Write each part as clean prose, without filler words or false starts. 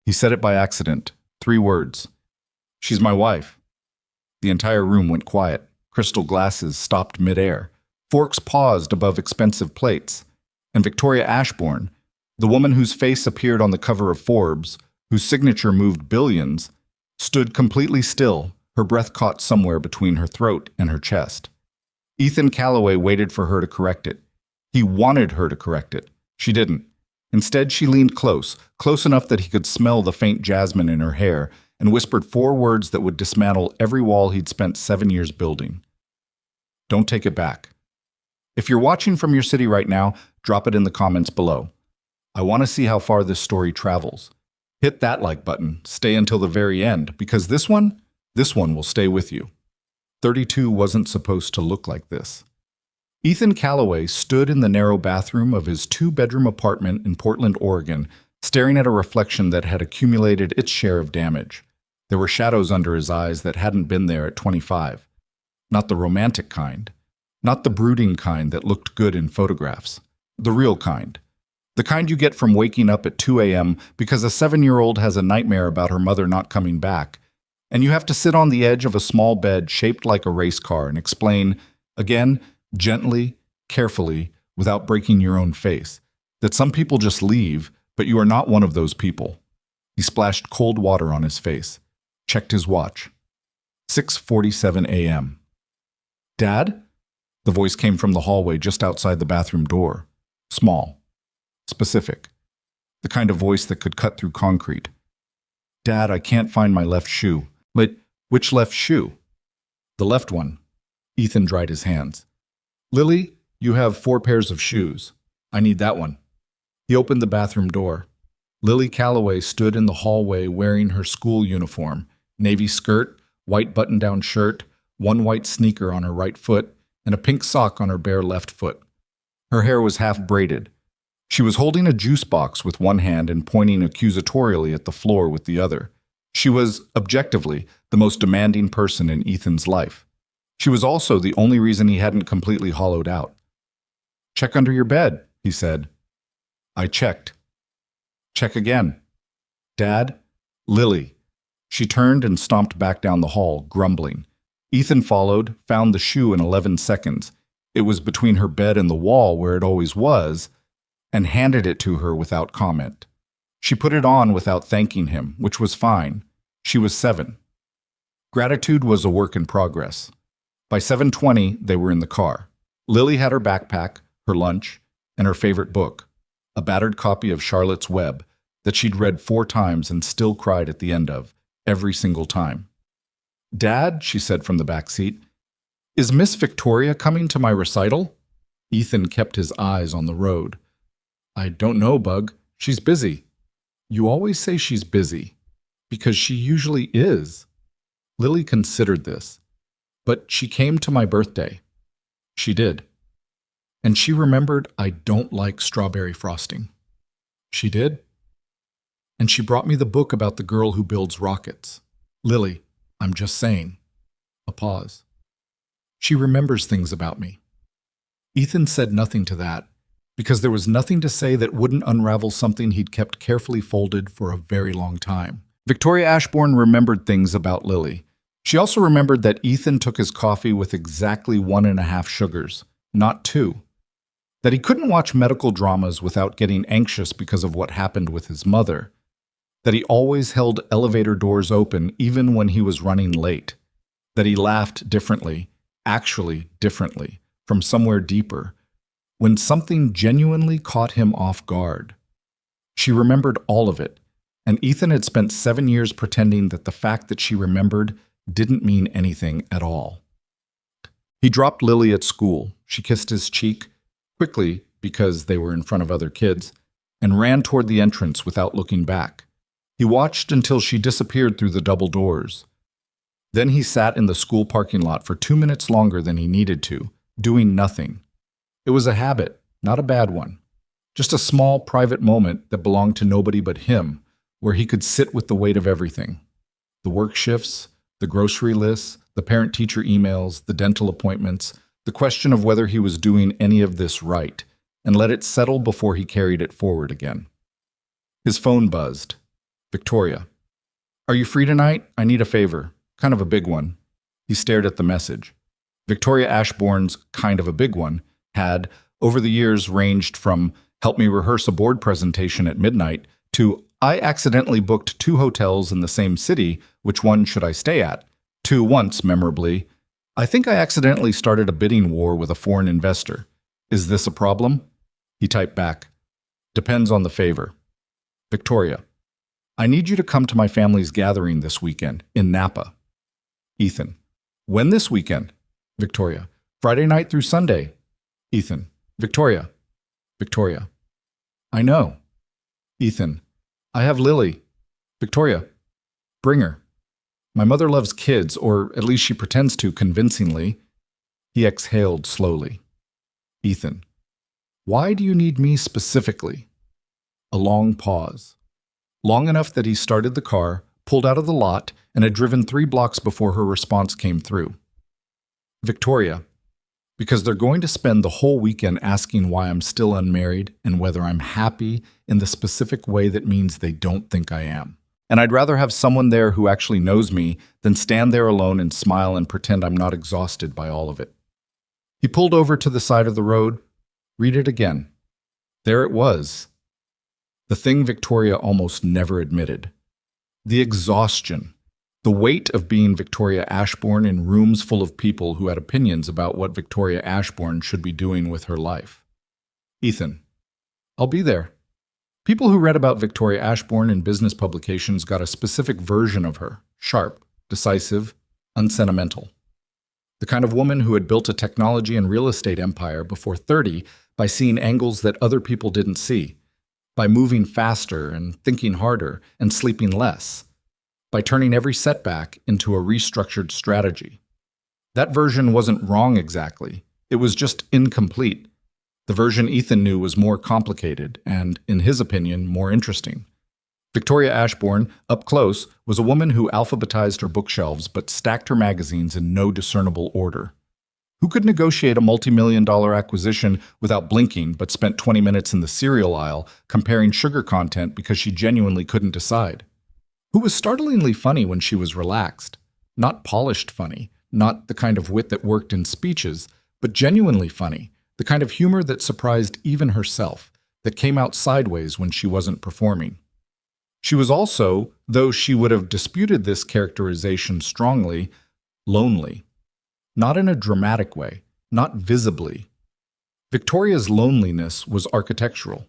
He said it by accident. 3 words. She's my wife. The entire room went quiet. Crystal glasses stopped midair. Forks paused above expensive plates. And Victoria Ashbourne, the woman whose face appeared on the cover of Forbes, whose signature moved billions, stood completely still, her breath caught somewhere between her throat and her chest. Ethan Calloway waited for her to correct it. He wanted her to correct it. She didn't. Instead, she leaned close enough that he could smell the faint jasmine in her hair, and whispered 4 words that would dismantle every wall he'd spent 7 years building. Don't take it back. If you're watching from your city right now, drop it in the comments below. I want to see how far this story travels. Hit that like button, stay until the very end, because this one will stay with you. 32 wasn't supposed to look like this. Ethan Calloway stood in the narrow bathroom of his 2-bedroom apartment in Portland, Oregon, staring at a reflection that had accumulated its share of damage. There were shadows under his eyes that hadn't been there at 25. Not the romantic kind. Not the brooding kind that looked good in photographs. The real kind. The kind you get from waking up at 2 a.m. because a 7-year-old has a nightmare about her mother not coming back, and you have to sit on the edge of a small bed shaped like a race car and explain, again, gently, carefully, without breaking your own face, that some people just leave, but you are not one of those people. He splashed cold water on his face, checked his watch. 6:47 a.m. Dad? The voice came from the hallway just outside the bathroom door. Small. Specific. The kind of voice that could cut through concrete. Dad, I can't find my left shoe. But which left shoe? The left one. Ethan dried his hands. Lily, you have 4 pairs of shoes. I need that one. He opened the bathroom door. Lily Calloway stood in the hallway wearing her school uniform, navy skirt, white button-down shirt, 1 white sneaker on her right foot, and a pink sock on her bare left foot. Her hair was half braided. She was holding a juice box with one hand and pointing accusatorially at the floor with the other. She was, objectively, the most demanding person in Ethan's life. She was also the only reason he hadn't completely hollowed out. Check under your bed, he said. I checked. Check again. Dad? Lily. She turned and stomped back down the hall, grumbling. Ethan followed, found the shoe in 11 seconds. It was between her bed and the wall where it always was, and handed it to her without comment. She put it on without thanking him, which was fine. She was 7. Gratitude was a work in progress. By 7:20, they were in the car. Lily had her backpack, her lunch, and her favorite book, a battered copy of Charlotte's Web that she'd read 4 times and still cried at the end of, every single time. Dad, she said from the back seat, is Miss Victoria coming to my recital? Ethan kept his eyes on the road. I don't know, Bug. She's busy. You always say she's busy, because she usually is. Lily considered this, but she came to my birthday. She did. And she remembered I don't like strawberry frosting. She did. And she brought me the book about the girl who builds rockets. Lily, I'm just saying. A pause. She remembers things about me. Ethan said nothing to that, because there was nothing to say that wouldn't unravel something he'd kept carefully folded for a very long time. Victoria Ashbourne remembered things about Lily. She also remembered that Ethan took his coffee with exactly 1.5 sugars, not 2. That he couldn't watch medical dramas without getting anxious because of what happened with his mother. That he always held elevator doors open even when he was running late. That he laughed differently, actually differently, from somewhere deeper, when something genuinely caught him off guard. She remembered all of it, and Ethan had spent 7 years pretending that the fact that she remembered didn't mean anything at all. He dropped Lily at school. She kissed his cheek, quickly because they were in front of other kids, and ran toward the entrance without looking back. He watched until she disappeared through the double doors. Then he sat in the school parking lot for 2 minutes longer than he needed to, doing nothing. It was a habit, not a bad one. Just a small, private moment that belonged to nobody but him, where he could sit with the weight of everything. The work shifts, the grocery lists, the parent-teacher emails, the dental appointments, the question of whether he was doing any of this right, and let it settle before he carried it forward again. His phone buzzed. Victoria. Are you free tonight? I need a favor. Kind of a big one. He stared at the message. Victoria Ashbourne's kind of a big one had, over the years, ranged from help me rehearse a board presentation at midnight to I accidentally booked 2 hotels in the same city, which one should I stay at? To once, memorably, I think I accidentally started a bidding war with a foreign investor. Is this a problem? He typed back, depends on the favor. Victoria, I need you to come to my family's gathering this weekend in Napa. Ethan, when this weekend? Victoria, Friday night through Sunday. Ethan, Victoria. Victoria, I know. Ethan, I have Lily. Victoria, bring her. My mother loves kids, or at least she pretends to convincingly. He exhaled slowly. Ethan, why do you need me specifically? A long pause. Long enough that he started the car, pulled out of the lot, and had driven 3 blocks before her response came through. Victoria, because they're going to spend the whole weekend asking why I'm still unmarried and whether I'm happy in the specific way that means they don't think I am. And I'd rather have someone there who actually knows me than stand there alone and smile and pretend I'm not exhausted by all of it. He pulled over to the side of the road. Read it again. There it was. The thing Victoria almost never admitted. The exhaustion. The weight of being Victoria Ashbourne in rooms full of people who had opinions about what Victoria Ashbourne should be doing with her life. Ethan, I'll be there. People who read about Victoria Ashbourne in business publications got a specific version of her, sharp, decisive, unsentimental. The kind of woman who had built a technology and real estate empire before 30 by seeing angles that other people didn't see, by moving faster and thinking harder and sleeping less, by turning every setback into a restructured strategy. That version wasn't wrong exactly. It was just incomplete. The version Ethan knew was more complicated and, in his opinion, more interesting. Victoria Ashbourne, up close, was a woman who alphabetized her bookshelves but stacked her magazines in no discernible order. Who could negotiate a multi-million-dollar acquisition without blinking but spent 20 minutes in the cereal aisle comparing sugar content because she genuinely couldn't decide? Who was startlingly funny when she was relaxed. Not polished funny, not the kind of wit that worked in speeches, but genuinely funny, the kind of humor that surprised even herself, that came out sideways when she wasn't performing. She was also, though she would have disputed this characterization strongly, lonely. Not in a dramatic way, not visibly. Victoria's loneliness was architectural,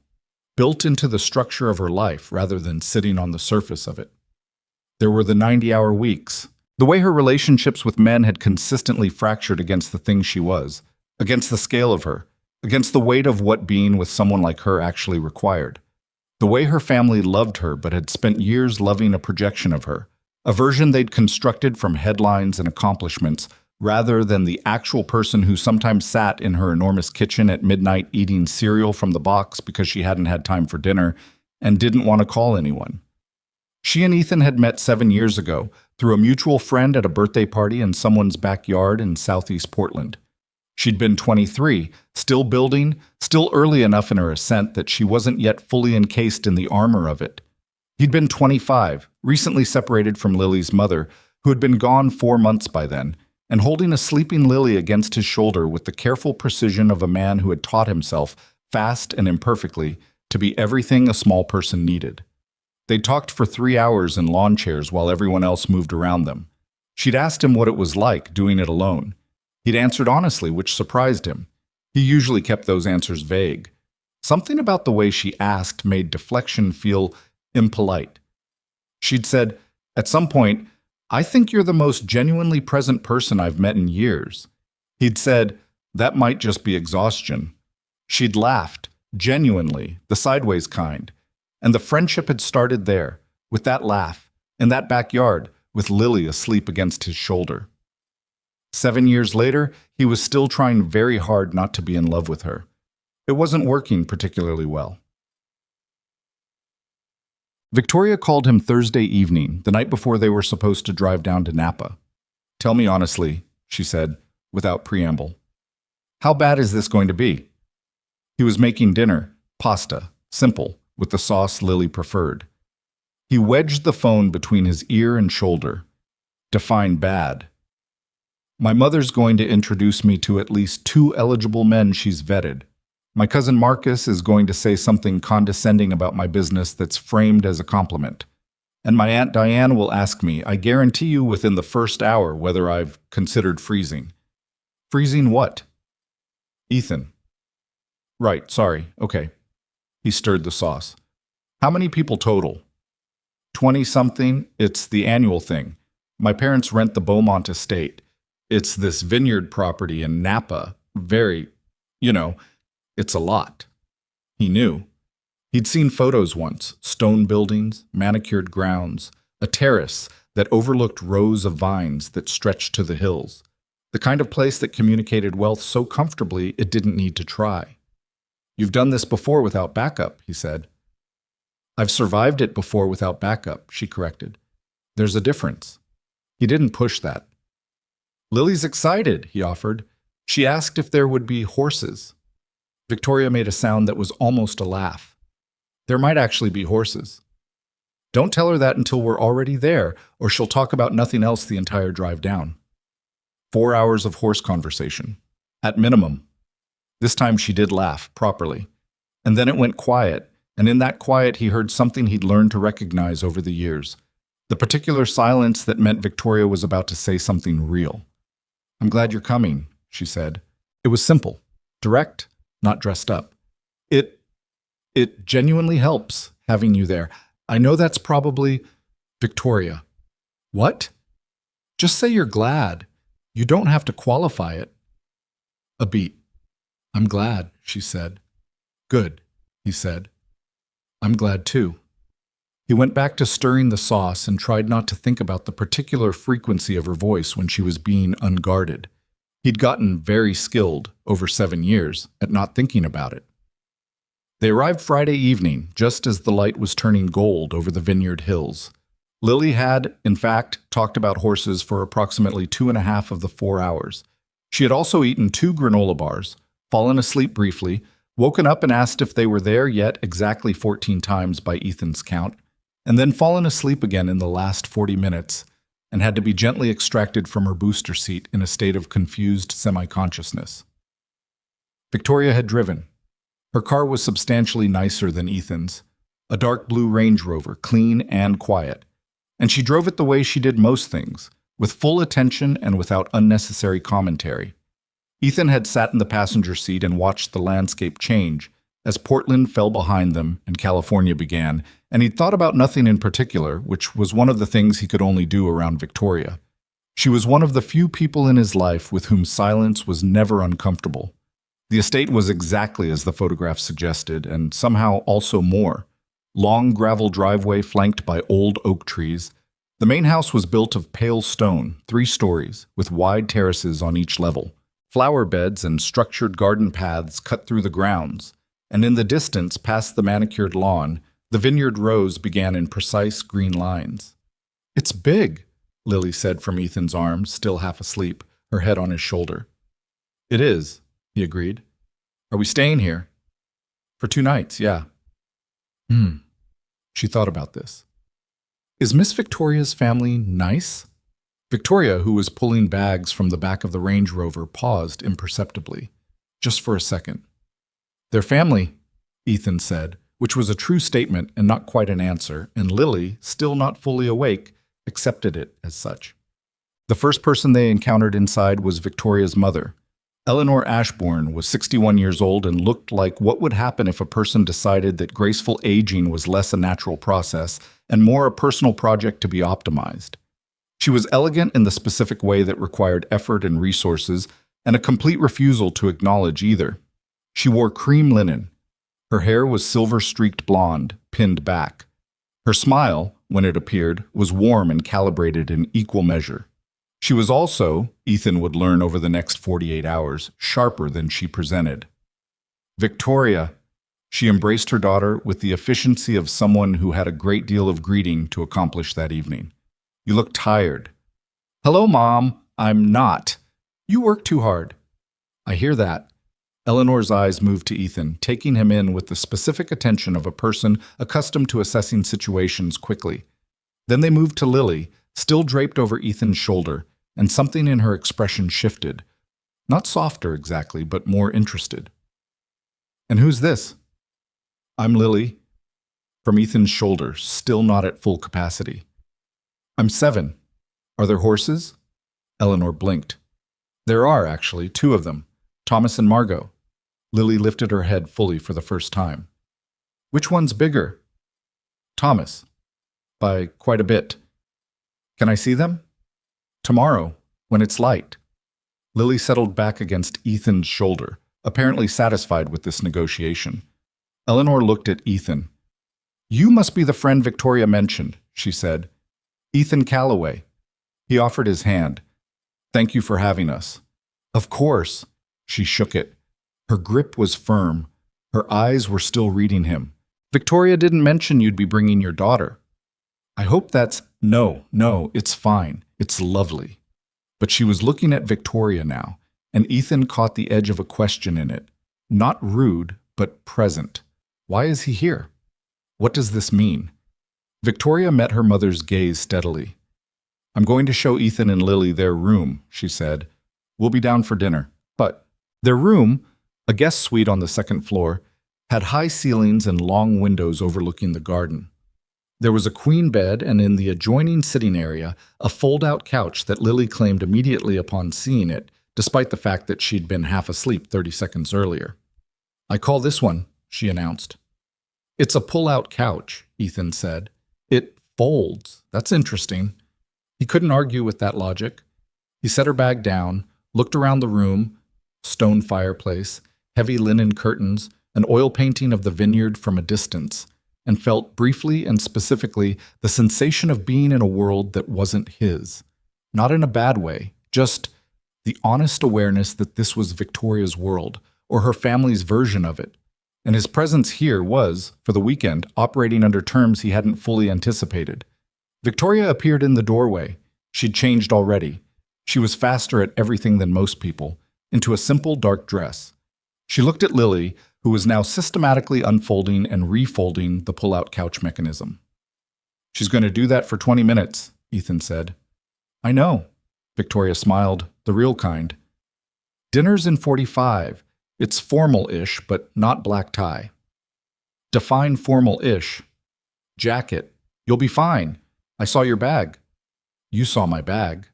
built into the structure of her life rather than sitting on the surface of it. There were the 90-hour weeks, the way her relationships with men had consistently fractured against the thing she was, against the scale of her, against the weight of what being with someone like her actually required. The way her family loved her but had spent years loving a projection of her, a version they'd constructed from headlines and accomplishments rather than the actual person who sometimes sat in her enormous kitchen at midnight eating cereal from the box because she hadn't had time for dinner and didn't want to call anyone. She and Ethan had met 7 years ago through a mutual friend at a birthday party in someone's backyard in southeast Portland. She'd been 23, still building, still early enough in her ascent that she wasn't yet fully encased in the armor of it. He'd been 25, recently separated from Lily's mother, who had been gone 4 months by then, and holding a sleeping Lily against his shoulder with the careful precision of a man who had taught himself, fast and imperfectly, to be everything a small person needed. They'd talked for 3 hours in lawn chairs while everyone else moved around them. She'd asked him what it was like doing it alone. He'd answered honestly, which surprised him. He usually kept those answers vague. Something about the way she asked made deflection feel impolite. She'd said, at some point, I think you're the most genuinely present person I've met in years. He'd said, that might just be exhaustion. She'd laughed, genuinely, the sideways kind. And the friendship had started there, with that laugh, in that backyard, with Lily asleep against his shoulder. 7 years later, he was still trying very hard not to be in love with her. It wasn't working particularly well. Victoria called him Thursday evening, the night before they were supposed to drive down to Napa. Tell me honestly, she said, without preamble. How bad is this going to be? He was making dinner, pasta, simple, with the sauce Lily preferred. He wedged the phone between his ear and shoulder. Define bad. My mother's going to introduce me to at least 2 eligible men she's vetted. My cousin Marcus is going to say something condescending about my business that's framed as a compliment. And my Aunt Diane will ask me, I guarantee you within the first hour, whether I've considered freezing. Freezing what? Ethan. Right, sorry, okay. He stirred the sauce. How many people total? 20-something. It's the annual thing. My parents rent the Beaumont estate. It's this vineyard property in Napa. It's a lot. He knew. He'd seen photos once, stone buildings, manicured grounds, a terrace that overlooked rows of vines that stretched to the hills, the kind of place that communicated wealth so comfortably it didn't need to try. You've done this before without backup, he said. I've survived it before without backup, she corrected. There's a difference. He didn't push that. Lily's excited, he offered. She asked if there would be horses. Victoria made a sound that was almost a laugh. There might actually be horses. Don't tell her that until we're already there, or she'll talk about nothing else the entire drive down. 4 hours of horse conversation. At minimum. This time she did laugh, properly. And then it went quiet, and in that quiet he heard something he'd learned to recognize over the years. The particular silence that meant Victoria was about to say something real. I'm glad you're coming, she said. It was simple, direct, not dressed up. It genuinely helps having you there. I know that's probably Victoria. What? Just say you're glad. You don't have to qualify it. A beat. I'm glad, she said. Good, he said. I'm glad too. He went back to stirring the sauce and tried not to think about the particular frequency of her voice when she was being unguarded. He'd gotten very skilled, over 7 years, at not thinking about it. They arrived Friday evening, just as the light was turning gold over the vineyard hills. Lily had, in fact, talked about horses for approximately 2.5 of the 4 hours. She had also eaten 2 granola bars, fallen asleep briefly, woken up and asked if they were there yet exactly 14 times by Ethan's count, and then fallen asleep again in the last 40 minutes, and had to be gently extracted from her booster seat in a state of confused semi-consciousness. Victoria had driven. Her car was substantially nicer than Ethan's, a dark blue Range Rover, clean and quiet, and she drove it the way she did most things, with full attention and without unnecessary commentary. Ethan had sat in the passenger seat and watched the landscape change as Portland fell behind them and California began, and he'd thought about nothing in particular, which was one of the things he could only do around Victoria. She was one of the few people in his life with whom silence was never uncomfortable. The estate was exactly as the photograph suggested, and somehow also more. Long gravel driveway flanked by old oak trees. The main house was built of pale stone, 3 stories, with wide terraces on each level. Flower beds and structured garden paths cut through the grounds, and in the distance, past the manicured lawn, the vineyard rows began in precise green lines. It's big, Lily said from Ethan's arms, still half asleep, her head on his shoulder. It is, he agreed. Are we staying here? For 2 nights, yeah. She thought about this. Is Miss Victoria's family nice? Victoria, who was pulling bags from the back of the Range Rover, paused imperceptibly, just for a second. Their family, Ethan said, which was a true statement and not quite an answer, and Lily, still not fully awake, accepted it as such. The first person they encountered inside was Victoria's mother. Eleanor Ashbourne was 61 years old and looked like what would happen if a person decided that graceful aging was less a natural process and more a personal project to be optimized. She was elegant in the specific way that required effort and resources, and a complete refusal to acknowledge either. She wore cream linen. Her hair was silver-streaked blonde, pinned back. Her smile, when it appeared, was warm and calibrated in equal measure. She was also, Ethan would learn over the next 48 hours, sharper than she presented. Victoria, she embraced her daughter with the efficiency of someone who had a great deal of greeting to accomplish that evening. You look tired. Hello, Mom. I'm not. You work too hard. I hear that. Eleanor's eyes moved to Ethan, taking him in with the specific attention of a person accustomed to assessing situations quickly. Then they moved to Lily, still draped over Ethan's shoulder, and something in her expression shifted. Not softer exactly, but more interested. "And who's this?" "I'm Lily," from Ethan's shoulder, still not at full capacity. "I'm 7. Are there horses?" Eleanor blinked. "There are, actually, 2 of them, Thomas and Margot." Lily lifted her head fully for the first time. "Which one's bigger?" "Thomas. By quite a bit." "Can I see them?" "Tomorrow, when it's light." Lily settled back against Ethan's shoulder, apparently satisfied with this negotiation. Eleanor looked at Ethan. "You must be the friend Victoria mentioned," she said. "Ethan Calloway." He offered his hand. "Thank you for having us." "Of course." She shook it. Her grip was firm. Her eyes were still reading him. "Victoria didn't mention you'd be bringing your daughter." "I hope that's—" No, it's fine. It's lovely." But she was looking at Victoria now, and Ethan caught the edge of a question in it. Not rude, but present. Why is he here? What does this mean? Victoria met her mother's gaze steadily. "I'm going to show Ethan and Lily their room," she said. "We'll be down for dinner." But their room, a guest suite on the second floor, had high ceilings and long windows overlooking the garden. There was a queen bed, and in the adjoining sitting area, a fold-out couch that Lily claimed immediately upon seeing it, despite the fact that she'd been half asleep 30 seconds earlier. "I call this one," she announced. "It's a pull-out couch," Ethan said. "It folds. That's interesting." He couldn't argue with that logic. He set her bag down, looked around the room, stone fireplace, heavy linen curtains, an oil painting of the vineyard from a distance, and felt briefly and specifically the sensation of being in a world that wasn't his. Not in a bad way, just the honest awareness that this was Victoria's world, or her family's version of it. And his presence here was, for the weekend, operating under terms he hadn't fully anticipated. Victoria appeared in the doorway. She'd changed already. She was faster at everything than most people, into a simple dark dress. She looked at Lily, who was now systematically unfolding and refolding the pull-out couch mechanism. "She's going to do that for 20 minutes, Ethan said. "I know." Victoria smiled, the real kind. "Dinner's in 45. It's formal-ish, but not black tie." "Define formal-ish." "Jacket. You'll be fine. I saw your bag." "You saw my bag."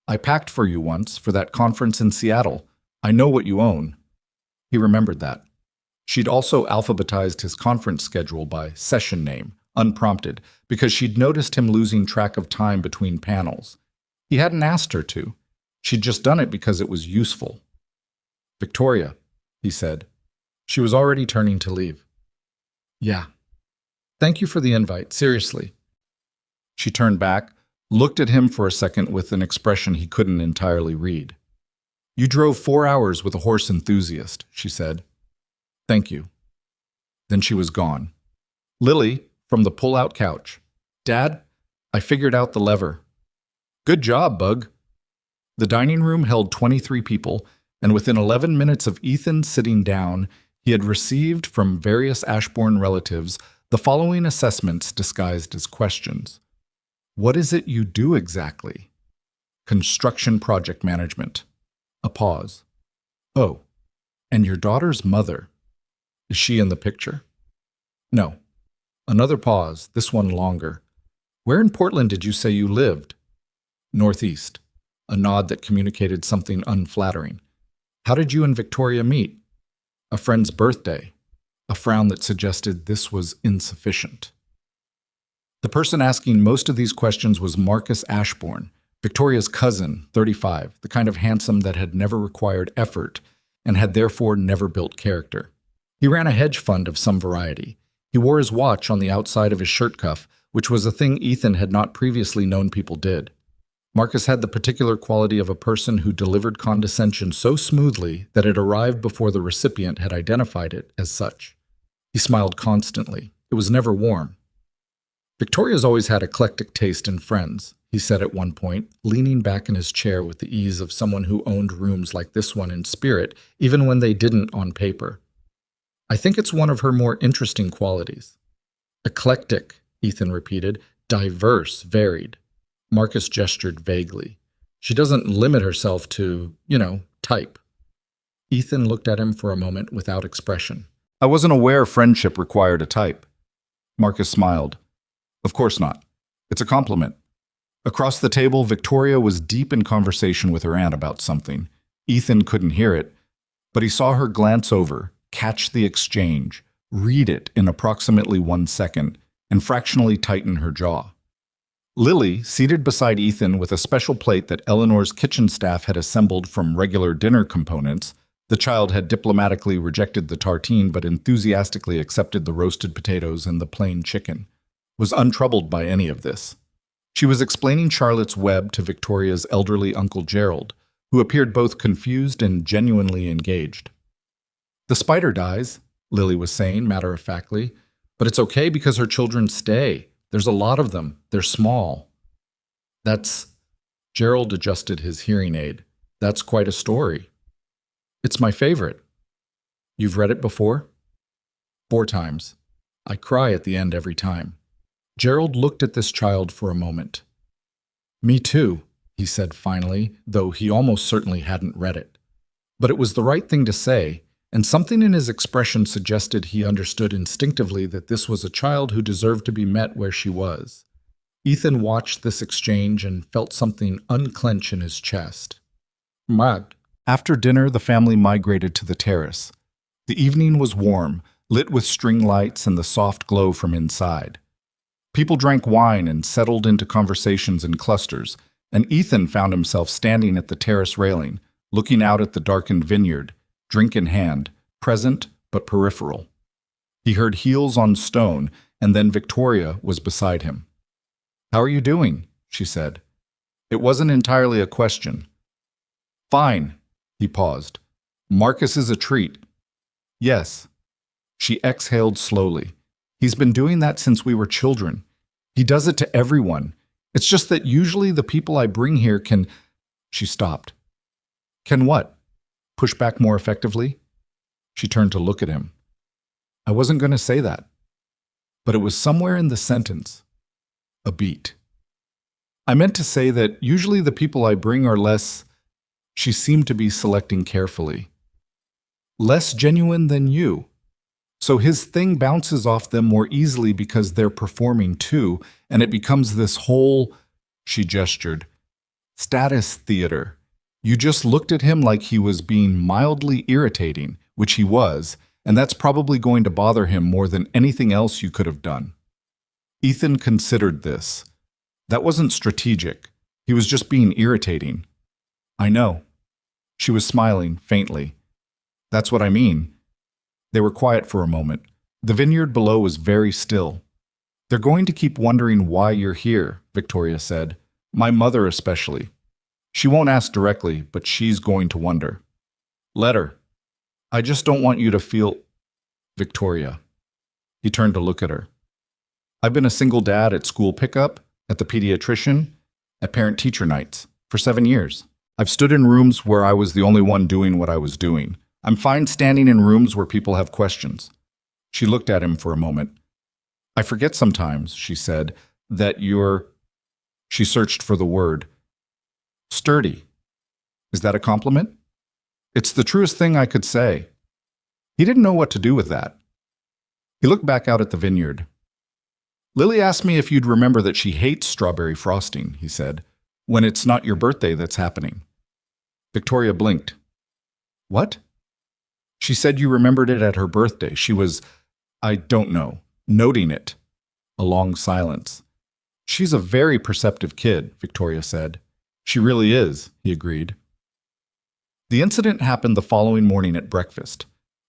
"I packed for you once for that conference in Seattle. I know what you own." He remembered that. She'd also alphabetized his conference schedule by session name, unprompted, because she'd noticed him losing track of time between panels. He hadn't asked her to. She'd just done it because it was useful. "Victoria," he said. She was already turning to leave. "Yeah. Thank you for the invite, seriously." She turned back, looked at him for a second with an expression he couldn't entirely read. "You drove 4 hours with a horse enthusiast," she said. "Thank you." Then she was gone. Lily, from the pull-out couch. "Dad, I figured out the lever." "Good job, Bug." The dining room held 23 people, and within 11 minutes of Ethan sitting down, he had received from various Ashbourne relatives the following assessments disguised as questions. "What is it you do exactly?" "Construction project management." A pause. "Oh, and your daughter's mother. Is she in the picture?" "No." Another pause, this one longer. "Where in Portland did you say you lived?" "Northeast." A nod that communicated something unflattering. "How did you and Victoria meet?" "A friend's birthday." A frown that suggested this was insufficient. The person asking most of these questions was Marcus Ashbourne, Victoria's cousin, 35, the kind of handsome that had never required effort and had therefore never built character. He ran a hedge fund of some variety. He wore his watch on the outside of his shirt cuff, which was a thing Ethan had not previously known people did. Marcus had the particular quality of a person who delivered condescension so smoothly that it arrived before the recipient had identified it as such. He smiled constantly. It was never warm. "Victoria's always had eclectic taste in friends," he said at one point, leaning back in his chair with the ease of someone who owned rooms like this one in spirit, even when they didn't on paper. I think it's one of her more interesting qualities. Eclectic, Ethan repeated. Diverse, varied. Marcus gestured vaguely. She doesn't limit herself to, type. Ethan looked at him for a moment without expression. I wasn't aware friendship required a type. Marcus smiled. Of course not. It's a compliment. Across the table, Victoria was deep in conversation with her aunt about something. Ethan couldn't hear it, but he saw her glance over, catch the exchange, read it in approximately 1 second, and fractionally tighten her jaw. Lily, seated beside Ethan with a special plate that Eleanor's kitchen staff had assembled from regular dinner components, the child had diplomatically rejected the tartine but enthusiastically accepted the roasted potatoes and the plain chicken, was untroubled by any of this. She was explaining Charlotte's Web to Victoria's elderly Uncle Gerald, who appeared both confused and genuinely engaged. The spider dies, Lily was saying matter-of-factly, but it's okay because her children stay. There's a lot of them. They're small. Gerald adjusted his hearing aid. That's quite a story. It's my favorite. You've read it before? 4 times. I cry at the end every time. Gerald looked at this child for a moment. Me too, he said finally, though he almost certainly hadn't read it. But it was the right thing to say, and something in his expression suggested he understood instinctively that this was a child who deserved to be met where she was. Ethan watched this exchange and felt something unclench in his chest. Mad. After dinner, the family migrated to the terrace. The evening was warm, lit with string lights and the soft glow from inside. People drank wine and settled into conversations in clusters, and Ethan found himself standing at the terrace railing, looking out at the darkened vineyard, drink in hand, present but peripheral. He heard heels on stone, and then Victoria was beside him. "How are you doing?" she said. It wasn't entirely a question. "Fine," he paused. "Marcus is a treat." "Yes." She exhaled slowly. "He's been doing that since we were children. He does it to everyone. It's just that usually the people I bring here can—" She stopped. "Can what? Push back more effectively?" She turned to look at him. I wasn't going to say that, but it was somewhere in the sentence. A beat. I meant to say that usually the people I bring are less— She seemed to be selecting carefully. Less genuine than you. So his thing bounces off them more easily because they're performing too, and it becomes this whole— She gestured. Status theater. You just looked at him like he was being mildly irritating, which he was, and that's probably going to bother him more than anything else you could have done. Ethan considered this. That wasn't strategic. He was just being irritating. I know. She was smiling faintly. That's what I mean. They were quiet for a moment. The vineyard below was very still. They're going to keep wondering why you're here, Victoria said. My mother especially. She won't ask directly, but she's going to wonder. Let her. I just don't want you to feel— Victoria. He turned to look at her. I've been a single dad at school pickup, at the pediatrician, at parent-teacher nights, for 7 years. I've stood in rooms where I was the only one doing what I was doing. I'm fine standing in rooms where people have questions. She looked at him for a moment. I forget sometimes, she said, that you're— She searched for the word. Sturdy. Is that a compliment? It's the truest thing I could say. He didn't know what to do with that. He looked back out at the vineyard. Lily asked me if you'd remember that she hates strawberry frosting, he said, when it's not your birthday that's happening. Victoria blinked. What? She said you remembered it at her birthday. She was, I don't know, noting it. A long silence. She's a very perceptive kid, Victoria said. She really is, he agreed. The incident happened the following morning at breakfast.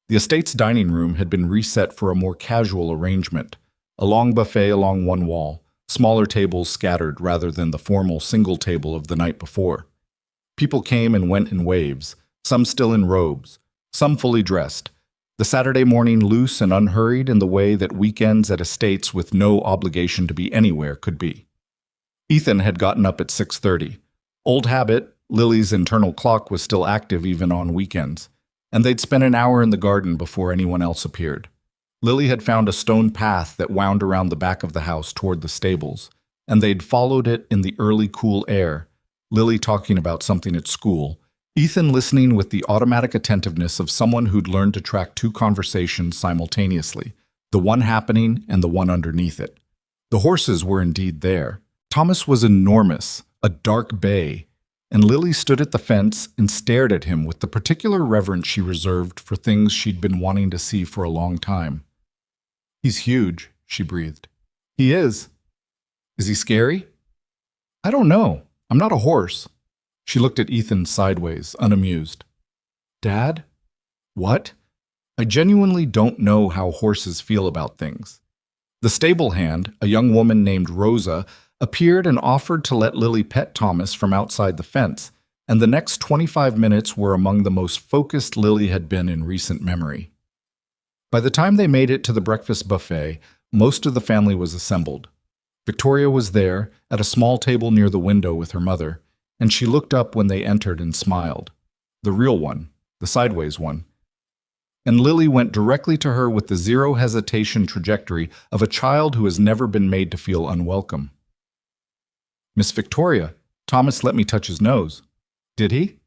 The estate's dining room had been reset for a more casual arrangement. A long buffet along one wall, smaller tables scattered rather than the formal single table of the night before. People came and went in waves, some still in robes, some fully dressed. The Saturday morning loose and unhurried in the way that weekends at estates with no obligation to be anywhere could be. Ethan had gotten up at 6:30. Old habit, Lily's internal clock was still active even on weekends, and they'd spent an hour in the garden before anyone else appeared. Lily had found a stone path that wound around the back of the house toward the stables, and they'd followed it in the early cool air, Lily talking about something at school, Ethan listening with the automatic attentiveness of someone who'd learned to track two conversations simultaneously, the one happening and the one underneath it. The horses were indeed there. Thomas was enormous, a dark bay, and Lily stood at the fence and stared at him with the particular reverence she reserved for things she'd been wanting to see for a long time. "He's huge," she breathed. "He is. Is he scary?" "I don't know. I'm not a horse." She looked at Ethan sideways, unamused. "Dad? What? I genuinely don't know how horses feel about things." The stable hand, a young woman named Rosa, appeared and offered to let Lily pet Thomas from outside the fence, and the next 25 minutes were among the most focused Lily had been in recent memory. By the time they made it to the breakfast buffet, most of the family was assembled. Victoria was there, at a small table near the window with her mother, and she looked up when they entered and smiled. The real one, the sideways one. And Lily went directly to her with the zero hesitation trajectory of a child who has never been made to feel unwelcome. "Miss Victoria, Thomas let me touch his nose." "Did he?"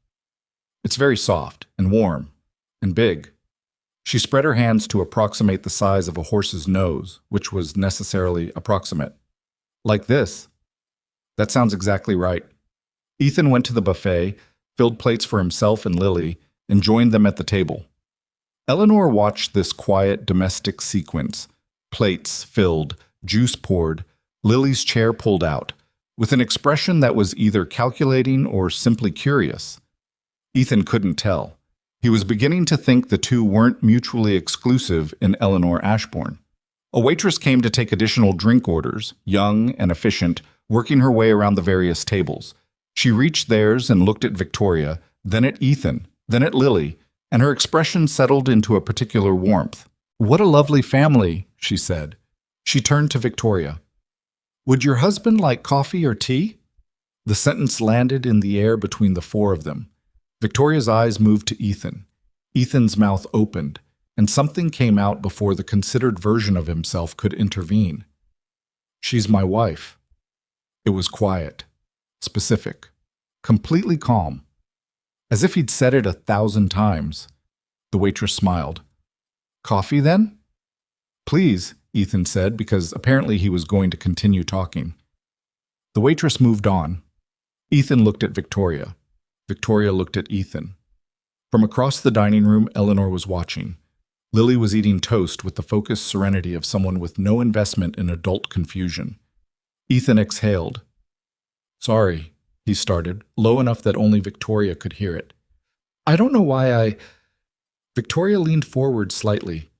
"It's very soft and warm and big." She spread her hands to approximate the size of a horse's nose, which was necessarily approximate. "Like this." "That sounds exactly right." Ethan went to the buffet, filled plates for himself and Lily, and joined them at the table. Eleanor watched this quiet domestic sequence, plates filled, juice poured, Lily's chair pulled out, with an expression that was either calculating or simply curious. Ethan couldn't tell. He was beginning to think the two weren't mutually exclusive in Eleanor Ashbourne. A waitress came to take additional drink orders, young and efficient, working her way around the various tables. She reached theirs and looked at Victoria, then at Ethan, then at Lily, and her expression settled into a particular warmth. "What a lovely family," she said. She turned to Victoria. "Would your husband like coffee or tea?" The sentence landed in the air between the four of them. Victoria's eyes moved to Ethan. Ethan's mouth opened, and something came out before the considered version of himself could intervene. "She's my wife." It was quiet, specific, completely calm, as if he'd said it 1,000 times. The waitress smiled. "Coffee, then?" "Please," Ethan said, because apparently he was going to continue talking. The waitress moved on. Ethan looked at Victoria. Victoria looked at Ethan. From across the dining room, Eleanor was watching. Lily was eating toast with the focused serenity of someone with no investment in adult confusion. Ethan exhaled. "Sorry," he started, low enough that only Victoria could hear it. "I don't know why I—" Victoria leaned forward slightly.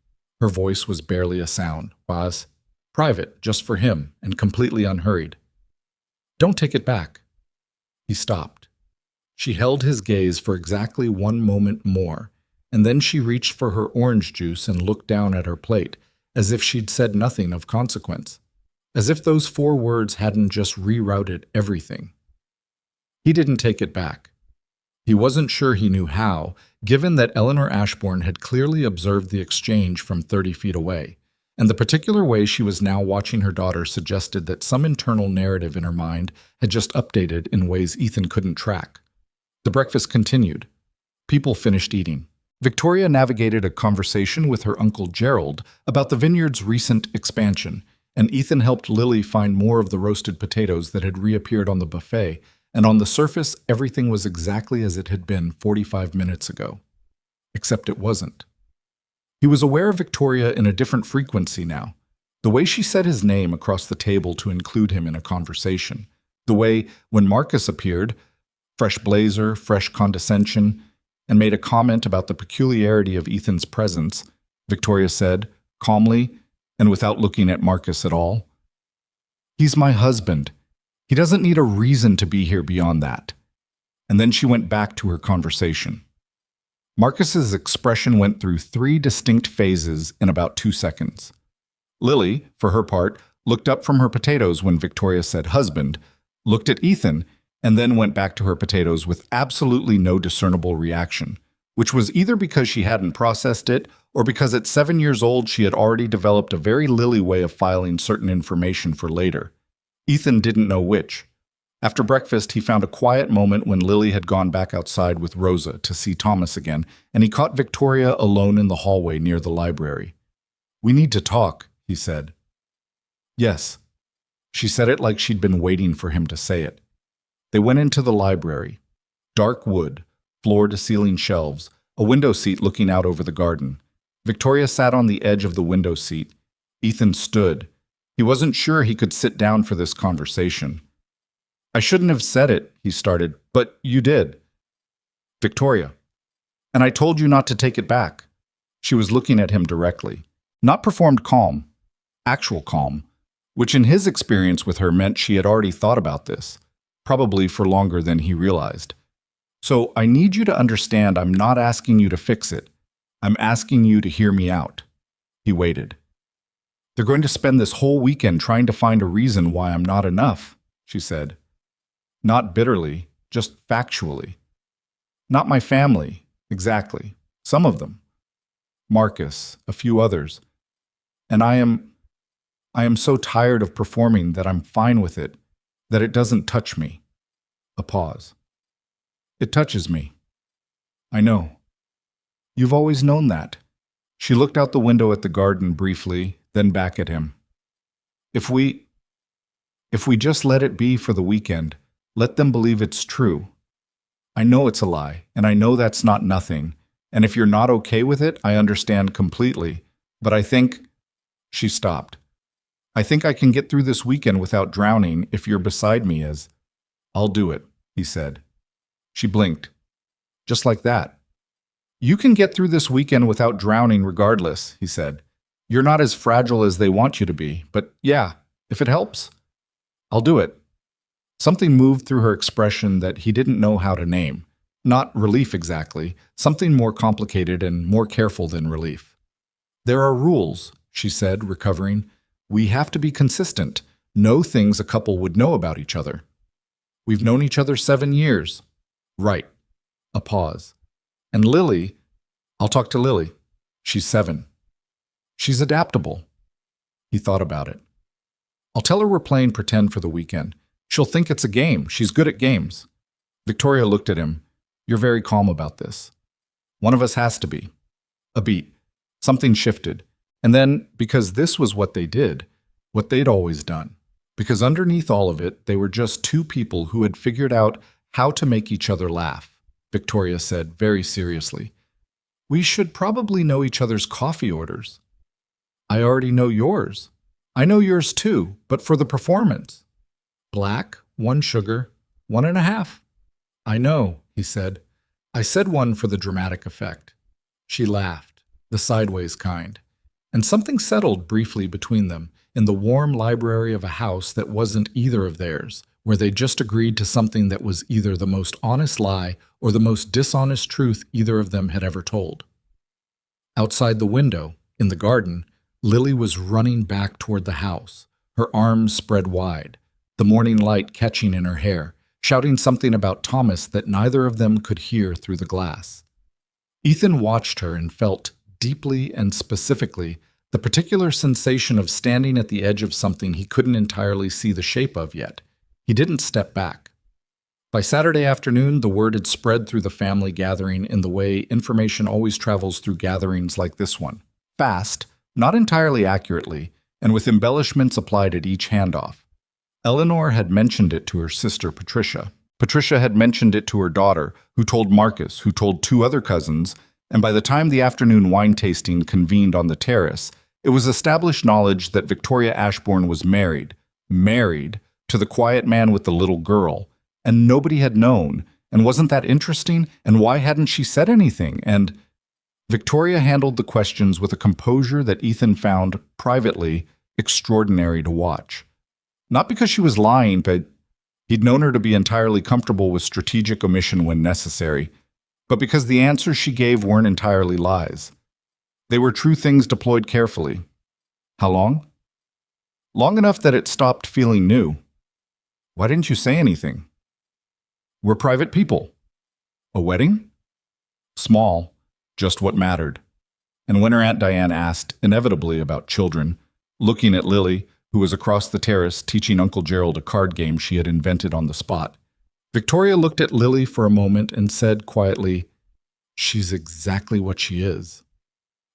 Her voice was barely a sound. Was private, just for him, and completely unhurried. "Don't take it back." He stopped. She held his gaze for exactly one moment more, and then she reached for her orange juice and looked down at her plate, as if she'd said nothing of consequence, as if those 4 words hadn't just rerouted everything. He didn't take it back. He wasn't sure he knew how, given that Eleanor Ashbourne had clearly observed the exchange from 30 feet away, and the particular way she was now watching her daughter suggested that some internal narrative in her mind had just updated in ways Ethan couldn't track. The breakfast continued. People finished eating. Victoria navigated a conversation with her uncle Gerald about the vineyard's recent expansion, and Ethan helped Lily find more of the roasted potatoes that had reappeared on the buffet, and on the surface everything was exactly as it had been 45 minutes ago. Except it wasn't. He was aware of Victoria in a different frequency now. The way she said his name across the table to include him in a conversation. The way, when Marcus appeared, fresh blazer, fresh condescension, and made a comment about the peculiarity of Ethan's presence, Victoria said, calmly, and without looking at Marcus at all, "He's my husband. He doesn't need a reason to be here beyond that." And then she went back to her conversation. Marcus's expression went through 3 distinct phases in about 2 seconds. Lily, for her part, looked up from her potatoes when Victoria said husband, looked at Ethan, and then went back to her potatoes with absolutely no discernible reaction, which was either because she hadn't processed it or because at 7 years old she had already developed a very Lily way of filing certain information for later. Ethan didn't know which. After breakfast, he found a quiet moment when Lily had gone back outside with Rosa to see Thomas again, and he caught Victoria alone in the hallway near the library. "We need to talk," he said. "Yes." She said it like she'd been waiting for him to say it. They went into the library. Dark wood, floor-to-ceiling shelves, a window seat looking out over the garden. Victoria sat on the edge of the window seat. Ethan stood. He wasn't sure he could sit down for this conversation. "I shouldn't have said it," he started, "but you did." "Victoria. And I told you not to take it back." She was looking at him directly. Not performed calm, actual calm, which in his experience with her meant she had already thought about this, probably for longer than he realized. "So I need you to understand I'm not asking you to fix it. I'm asking you to hear me out." He waited. "They're going to spend this whole weekend trying to find a reason why I'm not enough," she said. Not bitterly, just factually. "Not my family, exactly. Some of them. Marcus, a few others. And I am so tired of performing that I'm fine with it, that it doesn't touch me." A pause. "It touches me. I know. You've always known that." She looked out the window at the garden briefly, then back at him. If we just let it be for the weekend, let them believe it's true. I know it's a lie, and I know that's not nothing, and if you're not okay with it, I understand completely, but I think—" She stopped. "I think I can get through this weekend without drowning if you're beside me as—" "I'll do it," he said. She blinked. "Just like that." "You can get through this weekend without drowning regardless," he said. "You're not as fragile as they want you to be, but yeah, if it helps, I'll do it." Something moved through her expression that he didn't know how to name. Not relief exactly, something more complicated and more careful than relief. "There are rules," she said, recovering. "We have to be consistent, know things a couple would know about each other. We've known each other 7 years. Right." A pause. "And Lily, I'll talk to Lily. She's 7. She's adaptable." He thought about it. "I'll tell her we're playing pretend for the weekend. She'll think it's a game. She's good at games." Victoria looked at him. "You're very calm about this." "One of us has to be." A beat. Something shifted. And then, because this was what they did, what they'd always done, because underneath all of it, they were just two people who had figured out how to make each other laugh, Victoria said very seriously. "We should probably know each other's coffee orders." "I already know yours." "I know yours too, but for the performance." "Black, 1 sugar, 1.5. "I know," he said. "I said 1 for the dramatic effect." She laughed, the sideways kind. And something settled briefly between them in the warm library of a house that wasn't either of theirs, where they just agreed to something that was either the most honest lie or the most dishonest truth either of them had ever told. Outside the window, in the garden, Lily was running back toward the house, her arms spread wide, the morning light catching in her hair, shouting something about Thomas that neither of them could hear through the glass. Ethan watched her and felt, deeply and specifically, the particular sensation of standing at the edge of something he couldn't entirely see the shape of yet. He didn't step back. By Saturday afternoon, the word had spread through the family gathering in the way information always travels through gatherings like this one. Fast, not entirely accurately, and with embellishments applied at each handoff. Eleanor had mentioned it to her sister Patricia. Patricia had mentioned it to her daughter, who told Marcus, who told 2 other cousins, and by the time the afternoon wine tasting convened on the terrace, it was established knowledge that Victoria Ashbourne was married to the quiet man with the little girl, and nobody had known, and wasn't that interesting, and why hadn't she said anything, and Victoria handled the questions with a composure that Ethan found, privately, extraordinary to watch. Not because she was lying, but he'd known her to be entirely comfortable with strategic omission when necessary, but because the answers she gave weren't entirely lies. They were true things deployed carefully. How long? Long enough that it stopped feeling new. Why didn't you say anything? We're private people. A wedding? Small, just what mattered. And when her Aunt Diane asked, inevitably about children, looking at Lily, who was across the terrace teaching Uncle Gerald a card game she had invented on the spot, Victoria looked at Lily for a moment and said quietly, "She's exactly what she is."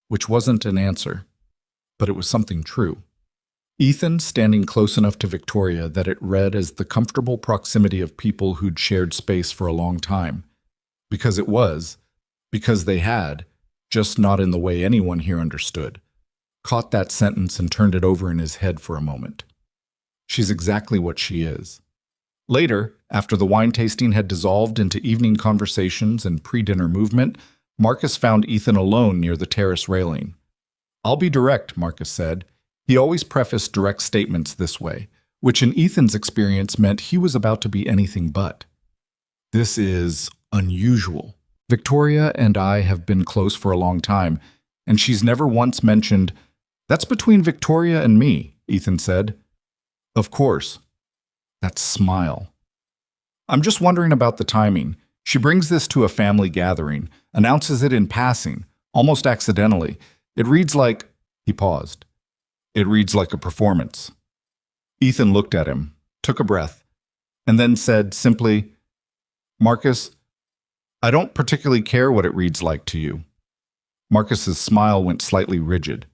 Which wasn't an answer, but it was something true. Ethan, standing close enough to Victoria that it read as the comfortable proximity of people who'd shared space for a long time. Because it was, because they had, just not in the way anyone here understood, caught that sentence and turned it over in his head for a moment. She's exactly what she is. Later, after the wine tasting had dissolved into evening conversations and pre-dinner movement, Marcus found Ethan alone near the terrace railing. "I'll be direct," Marcus said. He always prefaced direct statements this way, which in Ethan's experience meant he was about to be anything but. "This is unusual. Victoria and I have been close for a long time, and she's never once mentioned, 'That's between Victoria and me,'" Ethan said. "Of course." That smile. "I'm just wondering about the timing. She brings this to a family gathering, announces it in passing, almost accidentally. It reads like—" He paused. "It reads like a performance." Ethan looked at him, took a breath, and then said simply, "Marcus, I don't particularly care what it reads like to you." Marcus's smile went slightly rigid.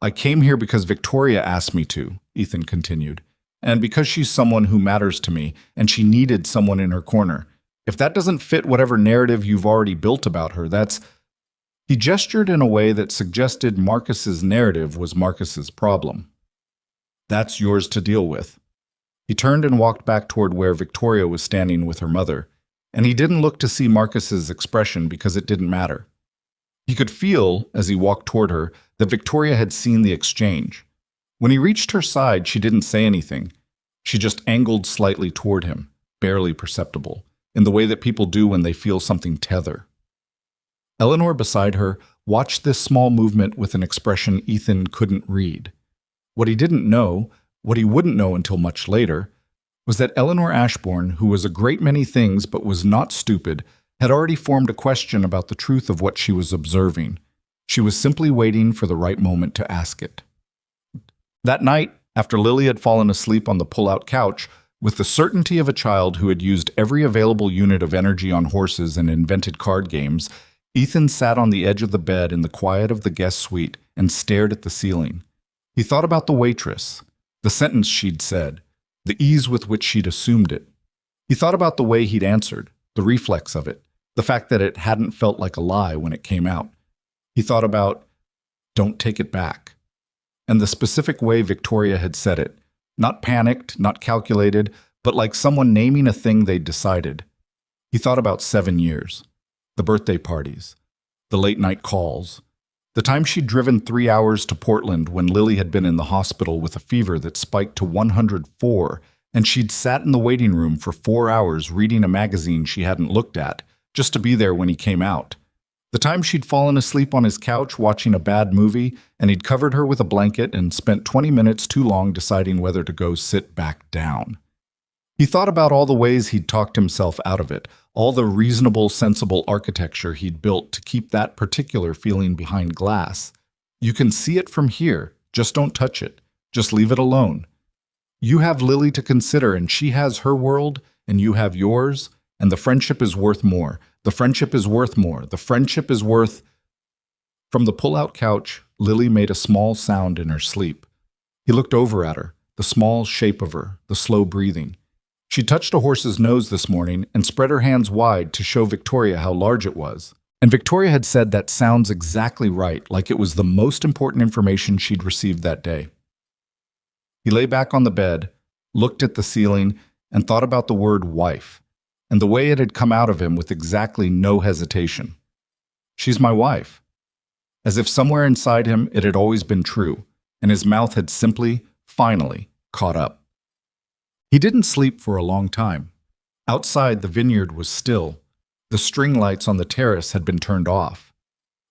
"I came here because Victoria asked me to," Ethan continued, "and because she's someone who matters to me, and she needed someone in her corner. If that doesn't fit whatever narrative you've already built about her, that's—" He gestured in a way that suggested Marcus's narrative was Marcus's problem. "That's yours to deal with." He turned and walked back toward where Victoria was standing with her mother, and he didn't look to see Marcus's expression because it didn't matter. He could feel, as he walked toward her, that Victoria had seen the exchange. When he reached her side, she didn't say anything. She just angled slightly toward him, barely perceptible, in the way that people do when they feel something tether. Eleanor beside her watched this small movement with an expression Ethan couldn't read. What he didn't know, what he wouldn't know until much later, was that Eleanor Ashbourne, who was a great many things but was not stupid, had already formed a question about the truth of what she was observing. She was simply waiting for the right moment to ask it. That night, after Lily had fallen asleep on the pull-out couch, with the certainty of a child who had used every available unit of energy on horses and invented card games, Ethan sat on the edge of the bed in the quiet of the guest suite and stared at the ceiling. He thought about the waitress, the sentence she'd said, the ease with which she'd assumed it. He thought about the way he'd answered, the reflex of it, the fact that it hadn't felt like a lie when it came out. He thought about, "Don't take it back," and the specific way Victoria had said it, not panicked, not calculated, but like someone naming a thing they'd decided. He thought about 7 years. The birthday parties, the late-night calls, the time she'd driven 3 hours to Portland when Lily had been in the hospital with a fever that spiked to 104, and she'd sat in the waiting room for 4 hours reading a magazine she hadn't looked at, just to be there when he came out. The time she'd fallen asleep on his couch watching a bad movie, and he'd covered her with a blanket and spent 20 minutes too long deciding whether to go sit back down. He thought about all the ways he'd talked himself out of it, all the reasonable, sensible architecture he'd built to keep that particular feeling behind glass. You can see it from here, just don't touch it, just leave it alone. You have Lily to consider, and she has her world, and you have yours, and the friendship is worth more. The friendship is worth more. The friendship is worth... From the pull-out couch, Lily made a small sound in her sleep. He looked over at her, the small shape of her, the slow breathing. She touched a horse's nose this morning and spread her hands wide to show Victoria how large it was. And Victoria had said that sounds exactly right, like it was the most important information she'd received that day. He lay back on the bed, looked at the ceiling, and thought about the word wife, and the way it had come out of him with exactly no hesitation. She's my wife. As if somewhere inside him it had always been true, and his mouth had simply, finally, caught up. He didn't sleep for a long time. Outside, the vineyard was still. The string lights on the terrace had been turned off.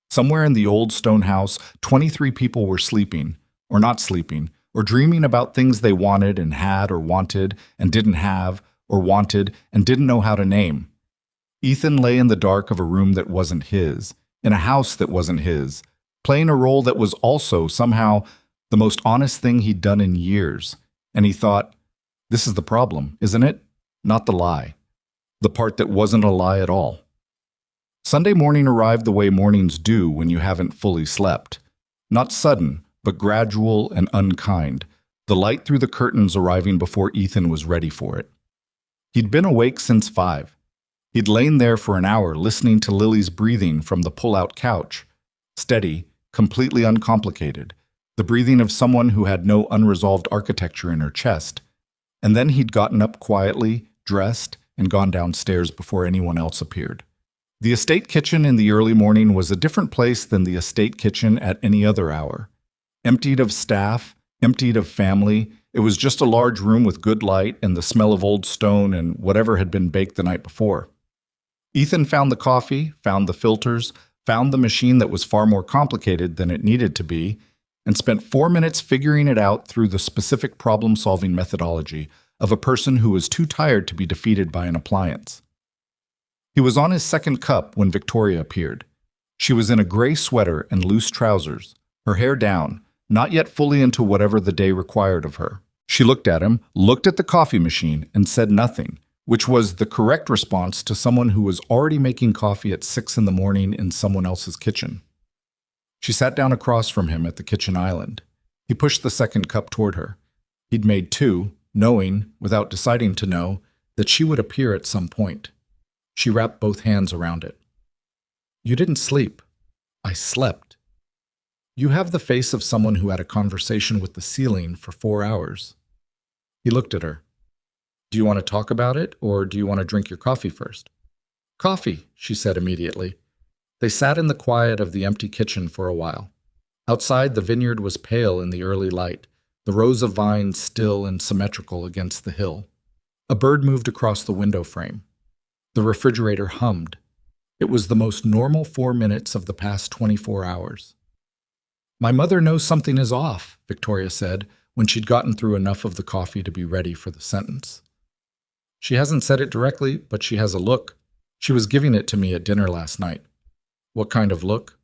Somewhere in the old stone house, 23 people were sleeping, or not sleeping, or dreaming about things they wanted and had or wanted and didn't have or wanted and didn't know how to name. Ethan lay in the dark of a room that wasn't his, in a house that wasn't his, playing a role that was also somehow the most honest thing he'd done in years. And he thought, this is the problem, isn't it? Not the lie. The part that wasn't a lie at all. Sunday morning arrived the way mornings do when you haven't fully slept. Not sudden, but gradual and unkind, the light through the curtains arriving before Ethan was ready for it. He'd been awake since 5. He'd lain there for an hour listening to Lily's breathing from the pull-out couch. Steady, completely uncomplicated, the breathing of someone who had no unresolved architecture in her chest. And then he'd gotten up quietly, dressed, and gone downstairs before anyone else appeared. The estate kitchen in the early morning was a different place than the estate kitchen at any other hour. Emptied of staff, emptied of family, it was just a large room with good light and the smell of old stone and whatever had been baked the night before. Ethan found the coffee, found the filters, found the machine that was far more complicated than it needed to be, and spent 4 minutes figuring it out through the specific problem-solving methodology of a person who was too tired to be defeated by an appliance. He was on his second cup when Victoria appeared. She was in a gray sweater and loose trousers, her hair down, not yet fully into whatever the day required of her. She looked at him, looked at the coffee machine, and said nothing, which was the correct response to someone who was already making coffee at 6 in the morning in someone else's kitchen. She sat down across from him at the kitchen island. He pushed the second cup toward her. He'd made 2, knowing, without deciding to know, that she would appear at some point. She wrapped both hands around it. "You didn't sleep. I slept. You have the face of someone who had a conversation with the ceiling for 4 hours. He looked at her. "Do you want to talk about it, or do you want to drink your coffee first?" "Coffee," she said immediately. They sat in the quiet of the empty kitchen for a while. Outside, the vineyard was pale in the early light, the rows of vines still and symmetrical against the hill. A bird moved across the window frame. The refrigerator hummed. It was the most normal 4 minutes of the past 24 hours. "My mother knows something is off," Victoria said, when she'd gotten through enough of the coffee to be ready for the sentence. "She hasn't said it directly, but she has a look. She was giving it to me at dinner last night." "What kind of look?"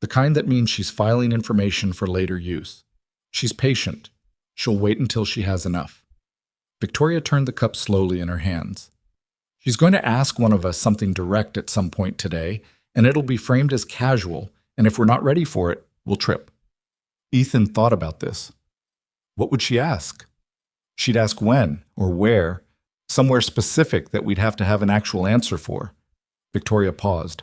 "The kind that means she's filing information for later use. She's patient. She'll wait until she has enough." Victoria turned the cup slowly in her hands. "She's going to ask one of us something direct at some point today, and it'll be framed as casual, and if we're not ready for it, we'll trip." Ethan thought about this. What would she ask? She'd ask when or where, somewhere specific that we'd have to have an actual answer for. Victoria paused.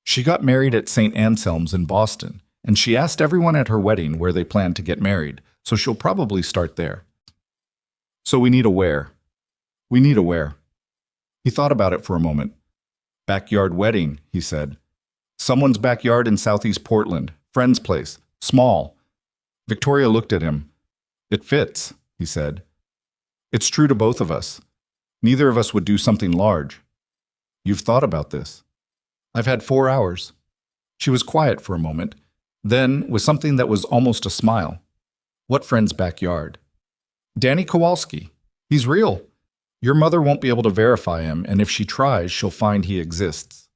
She got married at St. Anselm's in Boston, and she asked everyone at her wedding where they planned to get married, so she'll probably start there. "So we need a where. We need a where." He thought about it for a moment. "Backyard wedding," he said. "Someone's backyard in southeast Portland, friend's place, small." Victoria looked at him. "It fits," he said. "It's true to both of us. Neither of us would do something large." "You've thought about this." "I've had 4 hours." She was quiet for a moment. Then, with something that was almost a smile, "What friend's backyard?" "Danny Kowalski. He's real. Your mother won't be able to verify him, and if she tries, she'll find he exists."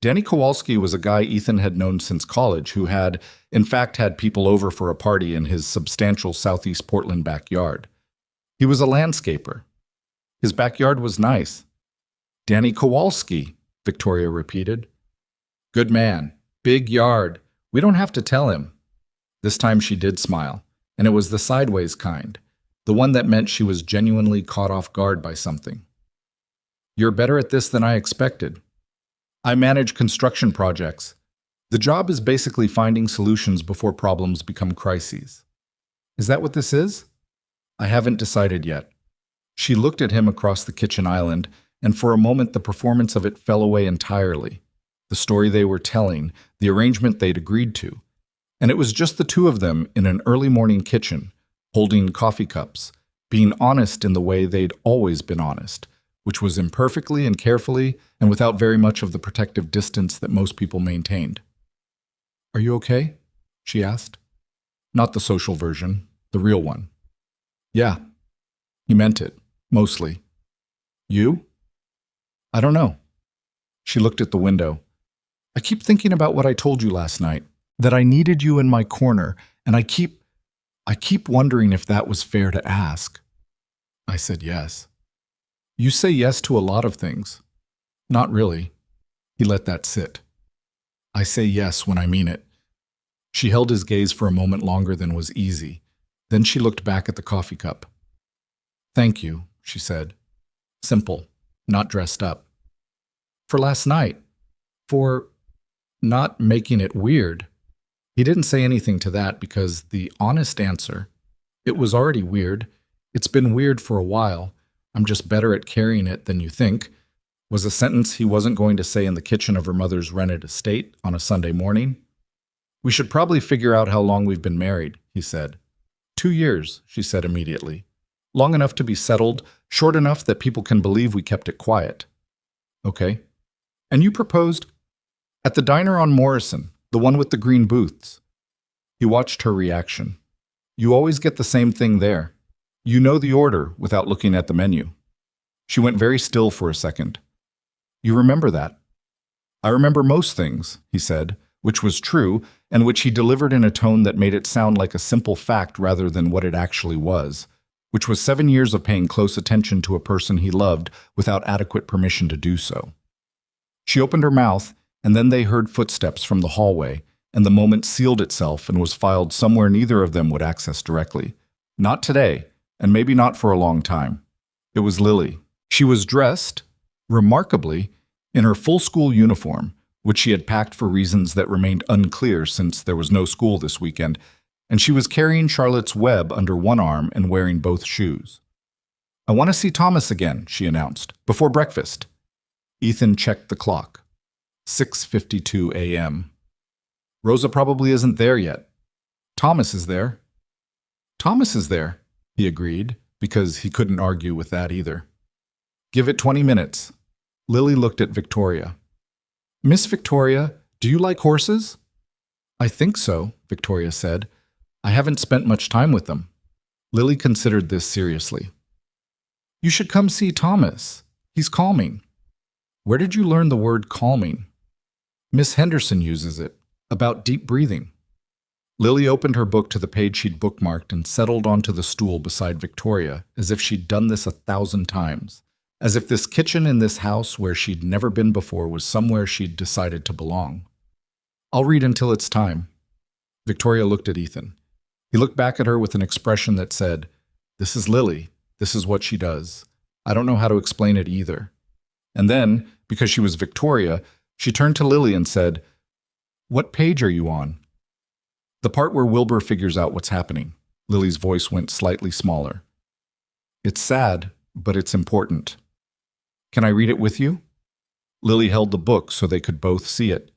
Danny Kowalski was a guy Ethan had known since college who had, in fact, had people over for a party in his substantial southeast Portland backyard. He was a landscaper. His backyard was nice. "Danny Kowalski," Victoria repeated. "Good man. Big yard. We don't have to tell him." This time she did smile, and it was the sideways kind, the one that meant she was genuinely caught off guard by something. "You're better at this than I expected. I manage construction projects. The job is basically finding solutions before problems become crises." "Is that what this is?" "I haven't decided yet." She looked at him across the kitchen island, and for a moment the performance of it fell away entirely. The story they were telling, the arrangement they'd agreed to. And it was just the two of them in an early morning kitchen, holding coffee cups, being honest in the way they'd always been honest, which was imperfectly and carefully and without very much of the protective distance that most people maintained. "Are you okay?" she asked. Not the social version, The real one. Yeah, he meant it, mostly. You? I don't know. She looked at the window. I keep thinking about what I told you last night, that I needed you in my corner, and I keep wondering if that was fair to ask. I said yes. You say yes to a lot of things. Not really. He let that sit. I say yes when I mean it. She held his gaze for a moment longer than was easy. Then she looked back at the coffee cup. Thank you, she said. Simple, not dressed up. For last night. For not making it weird. He didn't say anything to that because the honest answer, it was already weird. It's been weird for a while. I'm just better at carrying it than you think, was a sentence he wasn't going to say in the kitchen of her mother's rented estate on a Sunday morning. We should probably figure out how long we've been married, he said. 2 years, she said immediately. Long enough to be settled, short enough that people can believe we kept it quiet. Okay. And you proposed? At the diner on Morrison, the one with the green booths. He watched her reaction. You always get the same thing there. You know the order without looking at the menu. She went very still for a second. You remember that? I remember most things, he said, which was true, and which he delivered in a tone that made it sound like a simple fact rather than what it actually was, which was 7 years of paying close attention to a person he loved without adequate permission to do so. She opened her mouth, and then they heard footsteps from the hallway, and the moment sealed itself and was filed somewhere neither of them would access directly. Not today, and maybe not for a long time. It was Lily. She was dressed, remarkably, in her full school uniform, which she had packed for reasons that remained unclear since there was no school this weekend, and she was carrying Charlotte's Web under one arm and wearing both shoes. I want to see Thomas again, she announced, before breakfast. Ethan checked the clock. 6:52 a.m. Rosa probably isn't there yet. Thomas is there. Thomas is there, he agreed, because he couldn't argue with that either. Give it 20 minutes. Lily looked at Victoria. Miss Victoria, do you like horses? I think so, Victoria said. I haven't spent much time with them. Lily considered this seriously. You should come see Thomas. He's calming. Where did you learn the word calming? Miss Henderson uses it, about deep breathing. Lily opened her book to the page she'd bookmarked and settled onto the stool beside Victoria, as if she'd done this 1,000 times, as if this kitchen in this house where she'd never been before was somewhere she'd decided to belong. I'll read until it's time. Victoria looked at Ethan. He looked back at her with an expression that said, This is Lily. This is what she does. I don't know how to explain it either. And then, because she was Victoria, she turned to Lily and said, What page are you on? The part where Wilbur figures out what's happening. Lily's voice went slightly smaller. It's sad, but it's important. Can I read it with you? Lily held the book so they could both see it.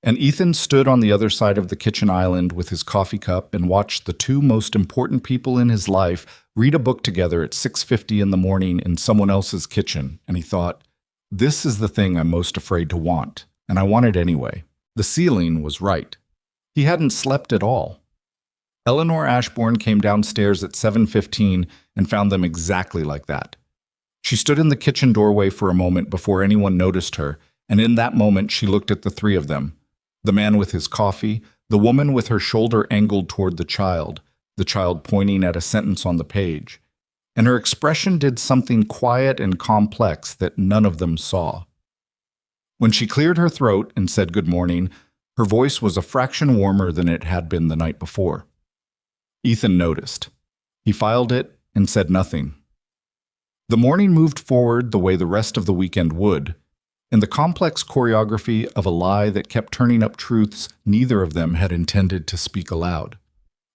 And Ethan stood on the other side of the kitchen island with his coffee cup and watched the two most important people in his life read a book together at 6:50 in the morning in someone else's kitchen, and he thought, this is the thing I'm most afraid to want, and I want it anyway. The ceiling was right. He hadn't slept at all. Eleanor Ashbourne came downstairs at 7:15 and found them exactly like that. She stood in the kitchen doorway for a moment before anyone noticed her, and in that moment she looked at the three of them. The man with his coffee, the woman with her shoulder angled toward the child pointing at a sentence on the page. And her expression did something quiet and complex that none of them saw. When she cleared her throat and said good morning, her voice was a fraction warmer than it had been the night before. Ethan noticed. He filed it and said nothing. The morning moved forward the way the rest of the weekend would, in the complex choreography of a lie that kept turning up truths neither of them had intended to speak aloud.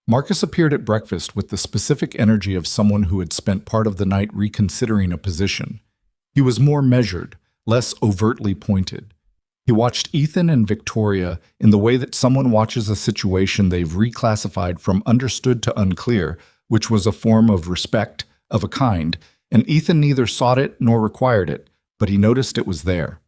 Marcus appeared at breakfast with the specific energy of someone who had spent part of the night reconsidering a position. He was more measured, less overtly pointed. He watched Ethan and Victoria in the way that someone watches a situation they've reclassified from understood to unclear, which was a form of respect, of a kind, and Ethan neither sought it nor required it, but he noticed it was there.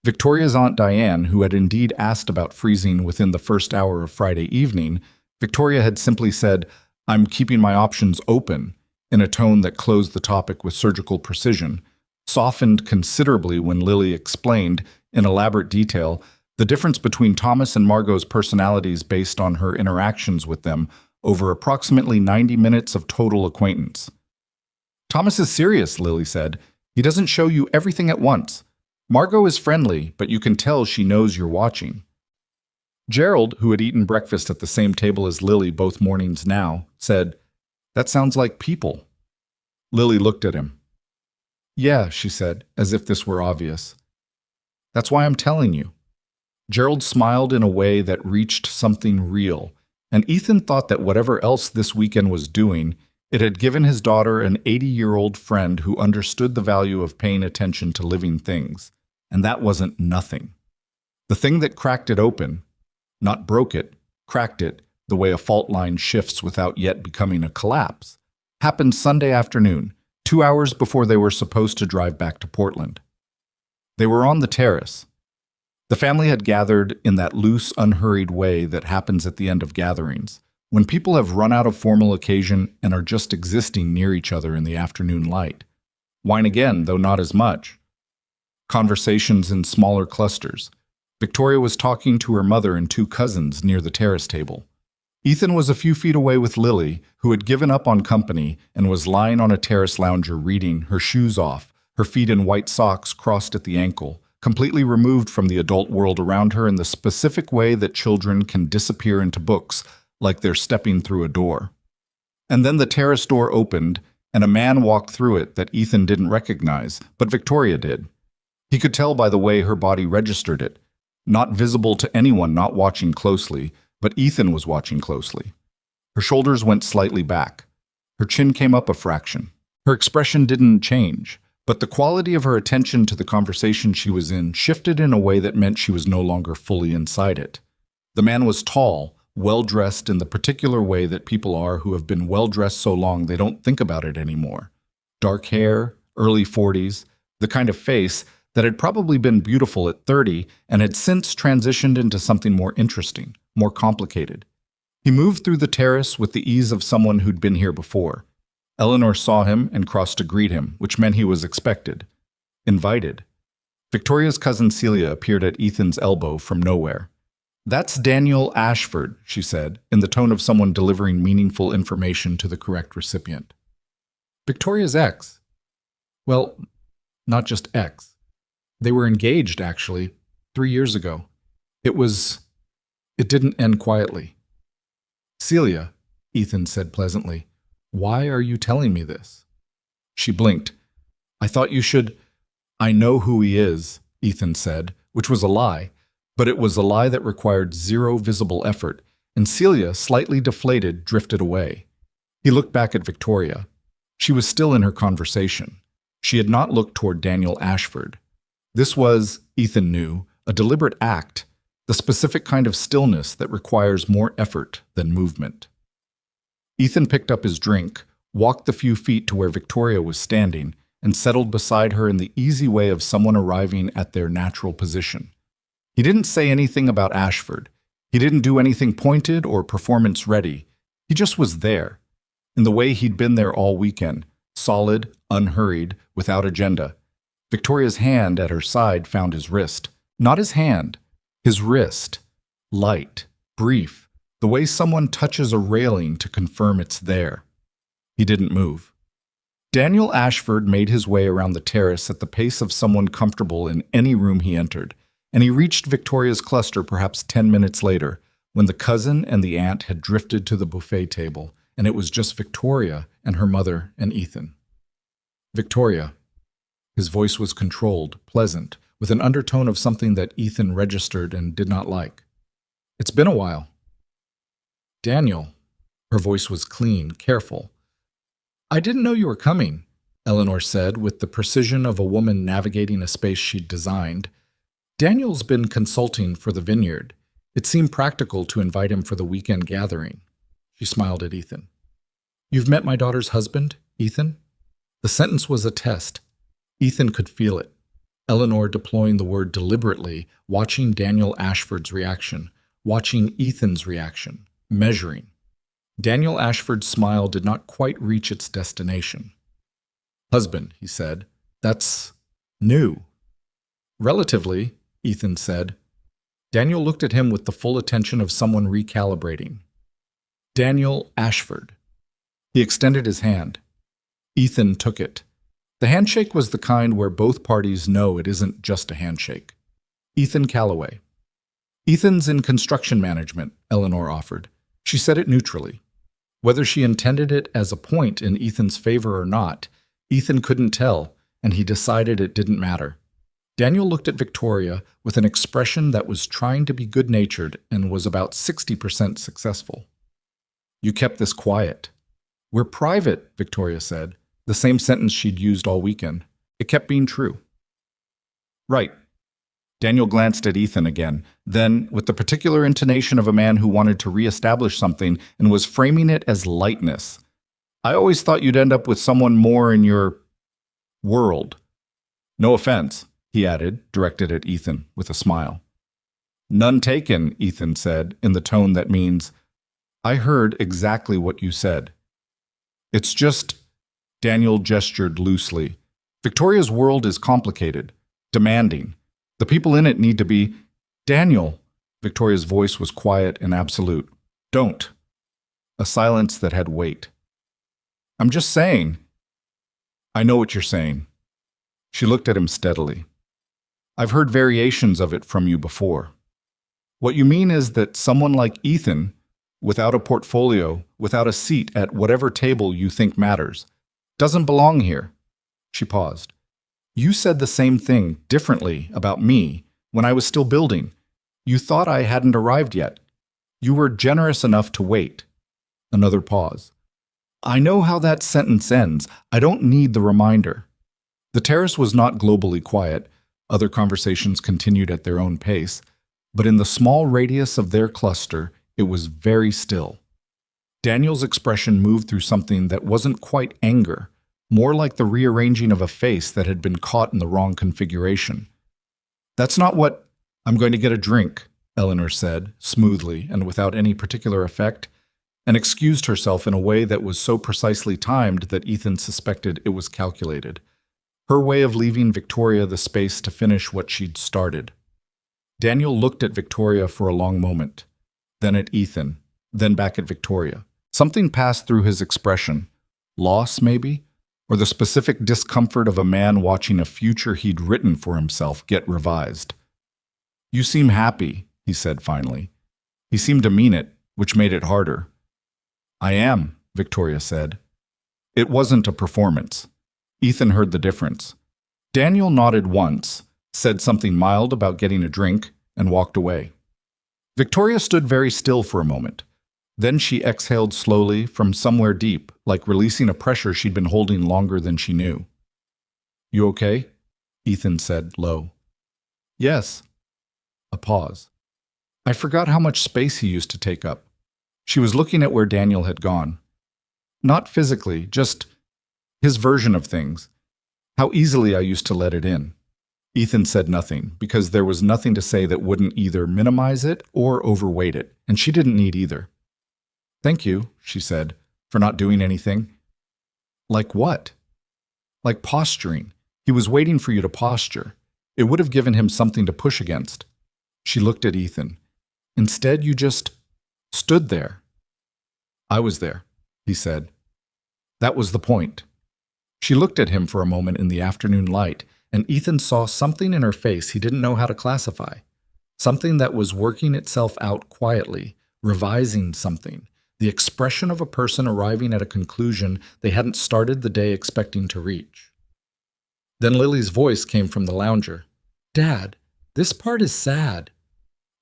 Victoria's Aunt Diane, who had indeed asked about freezing within the first hour of Friday evening, Victoria had simply said, I'm keeping my options open, in a tone that closed the topic with surgical precision, softened considerably when Lily explained, in elaborate detail, the difference between Thomas and Margot's personalities based on her interactions with them over approximately 90 minutes of total acquaintance. Thomas is serious, Lily said. He doesn't show you everything at once. Margot is friendly, but you can tell she knows you're watching. Gerald, who had eaten breakfast at the same table as Lily both mornings now, said, "That sounds like people." Lily looked at him. "Yeah," she said, as if this were obvious. "That's why I'm telling you." Gerald smiled in a way that reached something real, and Ethan thought that whatever else this weekend was doing, it had given his daughter an 80-year-old friend who understood the value of paying attention to living things, and that wasn't nothing. The thing that cracked it open, not broke it, cracked it, the way a fault line shifts without yet becoming a collapse, happened Sunday afternoon, 2 hours before they were supposed to drive back to Portland. They were on the terrace. The family had gathered in that loose, unhurried way that happens at the end of gatherings, when people have run out of formal occasion and are just existing near each other in the afternoon light. Wine again, though not as much. Conversations in smaller clusters. Victoria was talking to her mother and 2 cousins near the terrace table. Ethan was a few feet away with Lily, who had given up on company and was lying on a terrace lounger reading, her shoes off, her feet in white socks crossed at the ankle, completely removed from the adult world around her in the specific way that children can disappear into books like they're stepping through a door. And then the terrace door opened, and a man walked through it that Ethan didn't recognize, but Victoria did. He could tell by the way her body registered it, not visible to anyone not watching closely, but Ethan was watching closely. Her shoulders went slightly back. Her chin came up a fraction. Her expression didn't change, but the quality of her attention to the conversation she was in shifted in a way that meant she was no longer fully inside it. The man was tall, well-dressed in the particular way that people are who have been well-dressed so long they don't think about it anymore. Dark hair, early 40s, the kind of face that had probably been beautiful at 30 and had since transitioned into something more interesting, more complicated. He moved through the terrace with the ease of someone who'd been here before. Eleanor saw him and crossed to greet him, which meant he was expected. Invited. Victoria's cousin Celia appeared at Ethan's elbow from nowhere. "That's Daniel Ashford," she said, in the tone of someone delivering meaningful information to the correct recipient. "Victoria's ex." "Well, not just ex. They were engaged, actually, 3 years ago. It didn't end quietly." "Celia," Ethan said pleasantly, "why are you telling me this?" She blinked. "I thought you should—" "I know who he is," Ethan said, which was a lie, but it was a lie that required zero visible effort, and Celia, slightly deflated, drifted away. He looked back at Victoria. She was still in her conversation. She had not looked toward Daniel Ashford. This was, Ethan knew, a deliberate act, the specific kind of stillness that requires more effort than movement. Ethan picked up his drink, walked the few feet to where Victoria was standing, and settled beside her in the easy way of someone arriving at their natural position. He didn't say anything about Ashford. He didn't do anything pointed or performance-ready. He just was there, in the way he'd been there all weekend, solid, unhurried, without agenda. Victoria's hand at her side found his wrist. Not his hand, his wrist. Light, brief, the way someone touches a railing to confirm it's there. He didn't move. Daniel Ashford made his way around the terrace at the pace of someone comfortable in any room he entered, and he reached Victoria's cluster perhaps 10 minutes later, when the cousin and the aunt had drifted to the buffet table, and it was just Victoria and her mother and Ethan. "Victoria." His voice was controlled, pleasant, with an undertone of something that Ethan registered and did not like. "It's been a while." "Daniel." Her voice was clean, careful. "I didn't know you were coming," Eleanor said with the precision of a woman navigating a space she'd designed. "Daniel's been consulting for the vineyard. It seemed practical to invite him for the weekend gathering." She smiled at Ethan. "You've met my daughter's husband, Ethan?" The sentence was a test. Ethan could feel it. Eleanor deploying the word deliberately, watching Daniel Ashford's reaction, watching Ethan's reaction, measuring. Daniel Ashford's smile did not quite reach its destination. Husband, he said. That's new. Relatively, Ethan said. Daniel looked at him with the full attention of someone recalibrating. Daniel Ashford. He extended his hand. Ethan took it. The handshake was the kind where both parties know it isn't just a handshake. Ethan Calloway. Ethan's in construction management, Eleanor offered. She said it neutrally. Whether she intended it as a point in Ethan's favor or not, Ethan couldn't tell, and he decided it didn't matter. Daniel looked at Victoria with an expression that was trying to be good-natured and was about 60% successful. You kept this quiet. We're private, Victoria said, the same sentence she'd used all weekend. It kept being true. Right. Daniel glanced at Ethan again, then, with the particular intonation of a man who wanted to reestablish something and was framing it as lightness. I always thought you'd end up with someone more in your world. No offense, he added, directed at Ethan with a smile. None taken, Ethan said, in the tone that means, I heard exactly what you said. It's just, Daniel gestured loosely. Victoria's world is complicated, demanding. The people in it need to be, Daniel, Victoria's voice was quiet and absolute. Don't. A silence that had weight. I'm just saying. I know what you're saying. She looked at him steadily. I've heard variations of it from you before. What you mean is that someone like Ethan, without a portfolio, without a seat at whatever table you think matters, doesn't belong here. She paused. You said the same thing, differently, about me, when I was still building. You thought I hadn't arrived yet. You were generous enough to wait. Another pause. I know how that sentence ends. I don't need the reminder. The terrace was not globally quiet. Other conversations continued at their own pace. But in the small radius of their cluster, it was very still. Daniel's expression moved through something that wasn't quite anger, more like the rearranging of a face that had been caught in the wrong configuration. That's not what... I'm going to get a drink, Eleanor said, smoothly and without any particular effect, and excused herself in a way that was so precisely timed that Ethan suspected it was calculated. Her way of leaving Victoria the space to finish what she'd started. Daniel looked at Victoria for a long moment, then at Ethan, then back at Victoria. Something passed through his expression. Loss, maybe? Or the specific discomfort of a man watching a future he'd written for himself get revised. You seem happy, he said finally. He seemed to mean it, which made it harder. I am, Victoria said. It wasn't a performance. Ethan heard the difference. Daniel nodded once, said something mild about getting a drink, and walked away. Victoria stood very still for a moment. Then she exhaled slowly from somewhere deep, like releasing a pressure she'd been holding longer than she knew. You okay? Ethan said, low. Yes. A pause. I forgot how much space he used to take up. She was looking at where Daniel had gone. Not physically, just his version of things. How easily I used to let it in. Ethan said nothing, because there was nothing to say that wouldn't either minimize it or overweight it, and she didn't need either. Thank you, she said, for not doing anything. Like what? Like posturing. He was waiting for you to posture. It would have given him something to push against. She looked at Ethan. Instead, you just stood there. I was there, he said. That was the point. She looked at him for a moment in the afternoon light, and Ethan saw something in her face he didn't know how to classify. Something that was working itself out quietly, revising something. The expression of a person arriving at a conclusion they hadn't started the day expecting to reach. Then Lily's voice came from the lounger. Dad, this part is sad.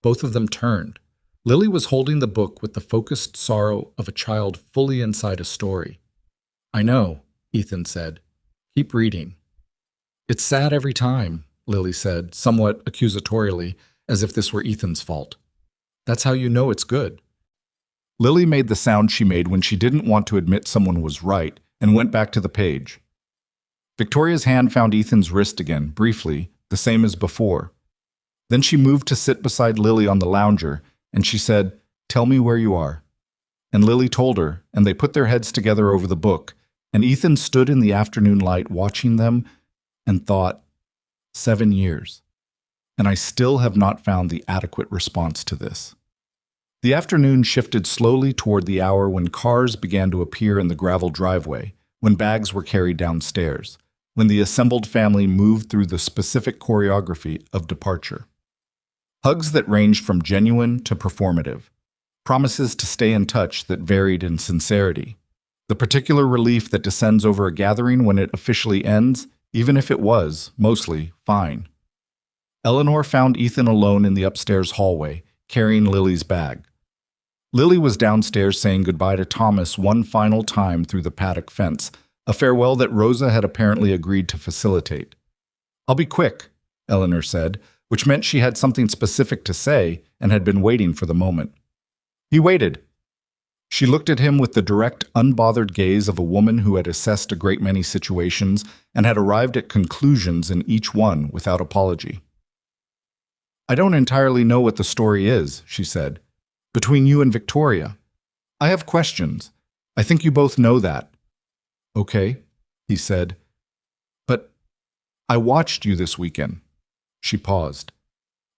Both of them turned. Lily was holding the book with the focused sorrow of a child fully inside a story. I know, Ethan said. Keep reading. It's sad every time, Lily said, somewhat accusatorially, as if this were Ethan's fault. That's how you know it's good. Lily made the sound she made when she didn't want to admit someone was right and went back to the page. Victoria's hand found Ethan's wrist again, briefly, the same as before. Then she moved to sit beside Lily on the lounger, and she said, Tell me where you are. And Lily told her, and they put their heads together over the book, and Ethan stood in the afternoon light watching them and thought, 7 years. And I still have not found the adequate response to this. The afternoon shifted slowly toward the hour when cars began to appear in the gravel driveway, when bags were carried downstairs, when the assembled family moved through the specific choreography of departure. Hugs that ranged from genuine to performative, promises to stay in touch that varied in sincerity, the particular relief that descends over a gathering when it officially ends, even if it was, mostly, fine. Eleanor found Ethan alone in the upstairs hallway, carrying Lily's bag. Lily was downstairs saying goodbye to Thomas one final time through the paddock fence, a farewell that Rosa had apparently agreed to facilitate. "I'll be quick," Eleanor said, which meant she had something specific to say and had been waiting for the moment. He waited. She looked at him with the direct, unbothered gaze of a woman who had assessed a great many situations and had arrived at conclusions in each one without apology. "I don't entirely know what the story is," she said. "Between you and Victoria. I have questions. I think you both know that." "Okay," he said. "But I watched you this weekend." She paused.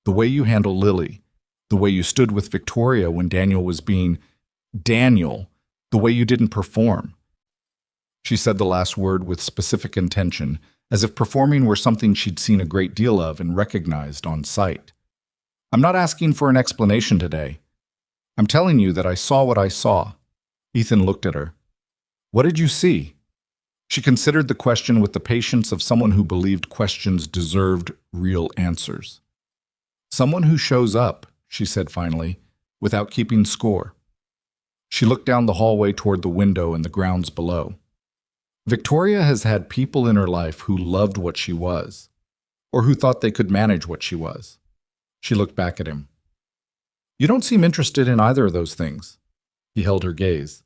"The way you handle Lily, the way you stood with Victoria when Daniel was being Daniel, the way you didn't perform." She said the last word with specific intention, as if performing were something she'd seen a great deal of and recognized on sight. "I'm not asking for an explanation today. I'm telling you that I saw what I saw." Ethan looked at her. "What did you see?" She considered the question with the patience of someone who believed questions deserved real answers. "Someone who shows up," she said finally, "without keeping score." She looked down the hallway toward the window and the grounds below. Victoria has had people in her life who loved what she was, or who thought they could manage what she was. She looked back at him. "You don't seem interested in either of those things." He held her gaze.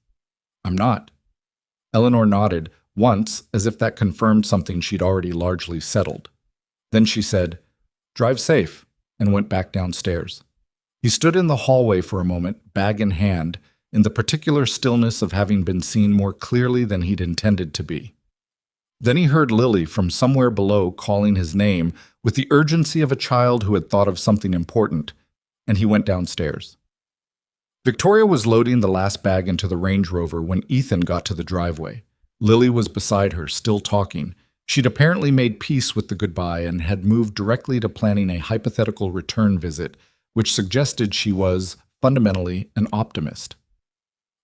"I'm not." Eleanor nodded, once as if that confirmed something she'd already largely settled. Then she said, "Drive safe," and went back downstairs. He stood in the hallway for a moment, bag in hand, in the particular stillness of having been seen more clearly than he'd intended to be. Then he heard Lily from somewhere below calling his name with the urgency of a child who had thought of something important, and he went downstairs. Victoria was loading the last bag into the Range Rover when Ethan got to the driveway. Lily was beside her, still talking. She'd apparently made peace with the goodbye and had moved directly to planning a hypothetical return visit, which suggested she was, fundamentally, an optimist.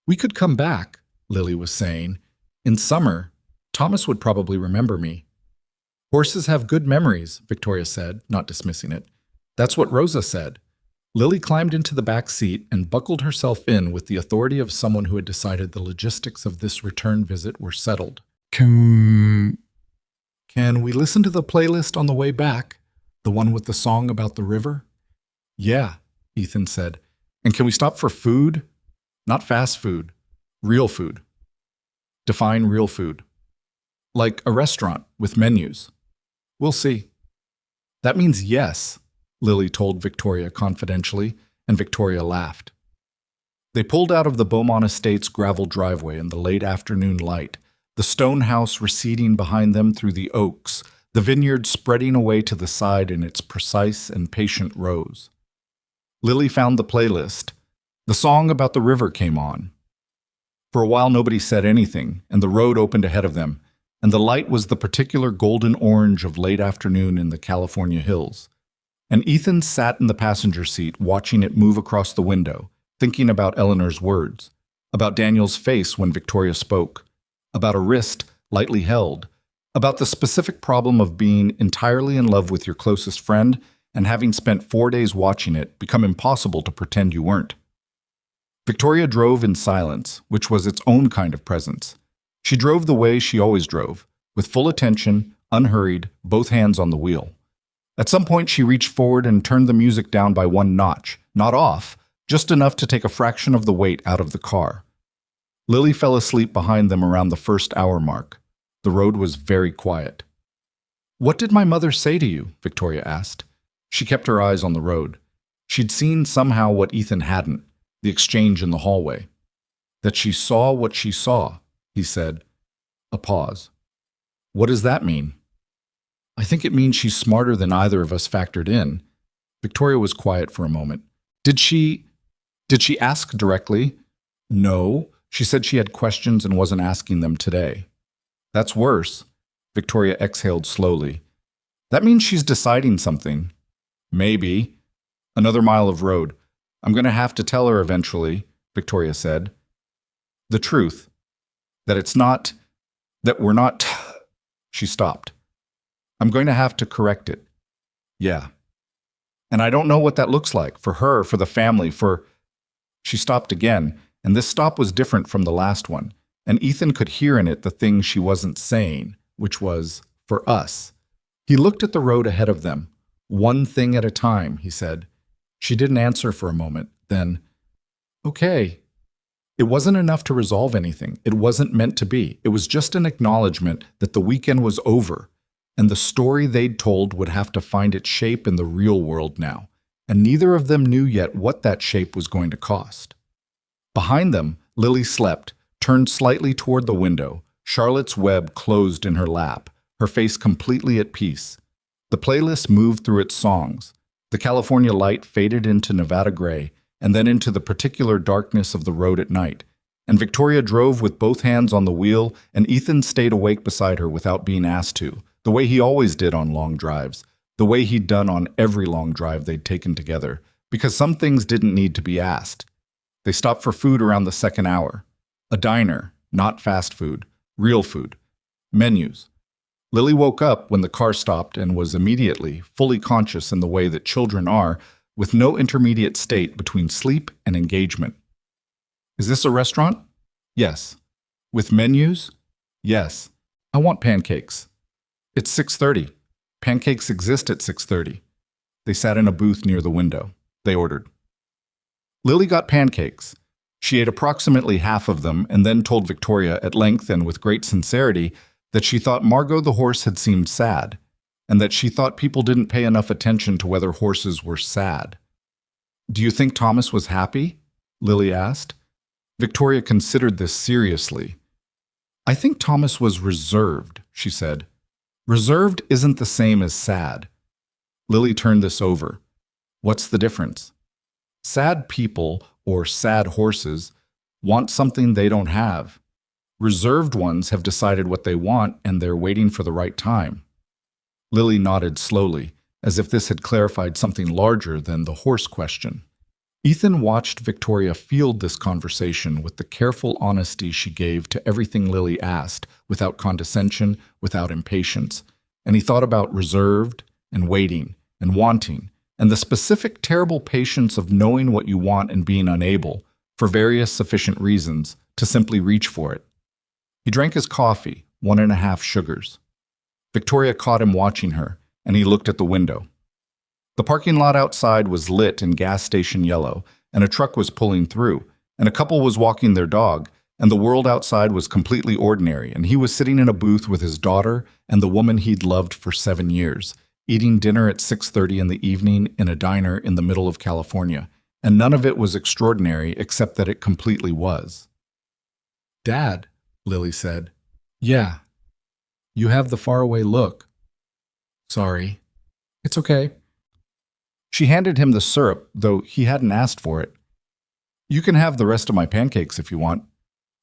"We could come back," Lily was saying. "In summer, Thomas would probably remember me." "Horses have good memories," Victoria said, not dismissing it. "That's what Rosa said." Lily climbed into the back seat and buckled herself in with the authority of someone who had decided the logistics of this return visit were settled. Can we listen to the playlist on the way back? The one with the song about the river?" "Yeah," Ethan said. "And can we stop for food? Not fast food. Real food." "Define real food." "Like a restaurant with menus." "We'll see." "That means yes," Lily told Victoria confidentially, and Victoria laughed. They pulled out of the Beaumont Estates gravel driveway in the late afternoon light, the stone house receding behind them through the oaks, the vineyard spreading away to the side in its precise and patient rows. Lily found the playlist. The song about the river came on. For a while nobody said anything, and the road opened ahead of them, and the light was the particular golden orange of late afternoon in the California hills. And Ethan sat in the passenger seat watching it move across the window, thinking about Eleanor's words, about Daniel's face when Victoria spoke, about a wrist lightly held, about the specific problem of being entirely in love with your closest friend and having spent 4 days watching it become impossible to pretend you weren't. Victoria drove in silence, which was its own kind of presence. She drove the way she always drove, with full attention, unhurried, both hands on the wheel. At some point she reached forward and turned the music down by 1 notch, not off, just enough to take a fraction of the weight out of the car. Lily fell asleep behind them around the first hour mark. The road was very quiet. "What did my mother say to you?" Victoria asked. She kept her eyes on the road. She'd seen somehow what Ethan hadn't, the exchange in the hallway. That she saw what she saw, he said. A pause. What does that mean? I think it means she's smarter than either of us factored in. Victoria was quiet for a moment. Did she ask directly? No. She said she had questions and wasn't asking them today. That's worse. Victoria exhaled slowly. That means she's deciding something. Maybe. Another mile of road. I'm going to have to tell her eventually, Victoria said. The truth. That we're not. She stopped. I'm going to have to correct it. Yeah. And I don't know what that looks like for her, for the family, for... She stopped again, and this stop was different from the last one, and Ethan could hear in it the thing she wasn't saying, which was, for us. He looked at the road ahead of them. One thing at a time, he said. She didn't answer for a moment, then, okay. It wasn't enough to resolve anything. It wasn't meant to be. It was just an acknowledgement that the weekend was over, and the story they'd told would have to find its shape in the real world now, and neither of them knew yet what that shape was going to cost. Behind them, Lily slept, turned slightly toward the window, Charlotte's Web closed in her lap, her face completely at peace. The playlist moved through its songs. The California light faded into Nevada gray, and then into the particular darkness of the road at night, and Victoria drove with both hands on the wheel, and Ethan stayed awake beside her without being asked to, the way he always did on long drives, the way he'd done on every long drive they'd taken together, because some things didn't need to be asked. They stopped for food around the second hour. A diner, not fast food, real food. Menus. Lily woke up when the car stopped and was immediately fully conscious in the way that children are, with no intermediate state between sleep and engagement. Is this a restaurant? Yes. With menus? Yes. I want pancakes. It's 6:30. Pancakes exist at 6:30. They sat in a booth near the window. They ordered. Lily got pancakes. She ate approximately half of them and then told Victoria at length and with great sincerity that she thought Margot the horse had seemed sad, and that she thought people didn't pay enough attention to whether horses were sad. Do you think Thomas was happy? Lily asked. Victoria considered this seriously. I think Thomas was reserved, she said. Reserved isn't the same as sad. Lily turned this over. What's the difference? Sad people, or sad horses, want something they don't have. Reserved ones have decided what they want and they're waiting for the right time. Lily nodded slowly, as if this had clarified something larger than the horse question. Ethan watched Victoria field this conversation with the careful honesty she gave to everything Lily asked, without condescension, without impatience, and he thought about reserved and waiting and wanting, and the specific terrible patience of knowing what you want and being unable, for various sufficient reasons, to simply reach for it. He drank his coffee, 1.5 sugars. Victoria caught him watching her, and he looked at the window. The parking lot outside was lit in gas station yellow, and a truck was pulling through, and a couple was walking their dog, and the world outside was completely ordinary, and he was sitting in a booth with his daughter and the woman he'd loved for 7 years, eating dinner at 6:30 in the evening in a diner in the middle of California, and none of it was extraordinary except that it completely was. Dad, Lily said. Yeah. You have the faraway look. Sorry. It's okay. She handed him the syrup, though he hadn't asked for it. You can have the rest of my pancakes if you want.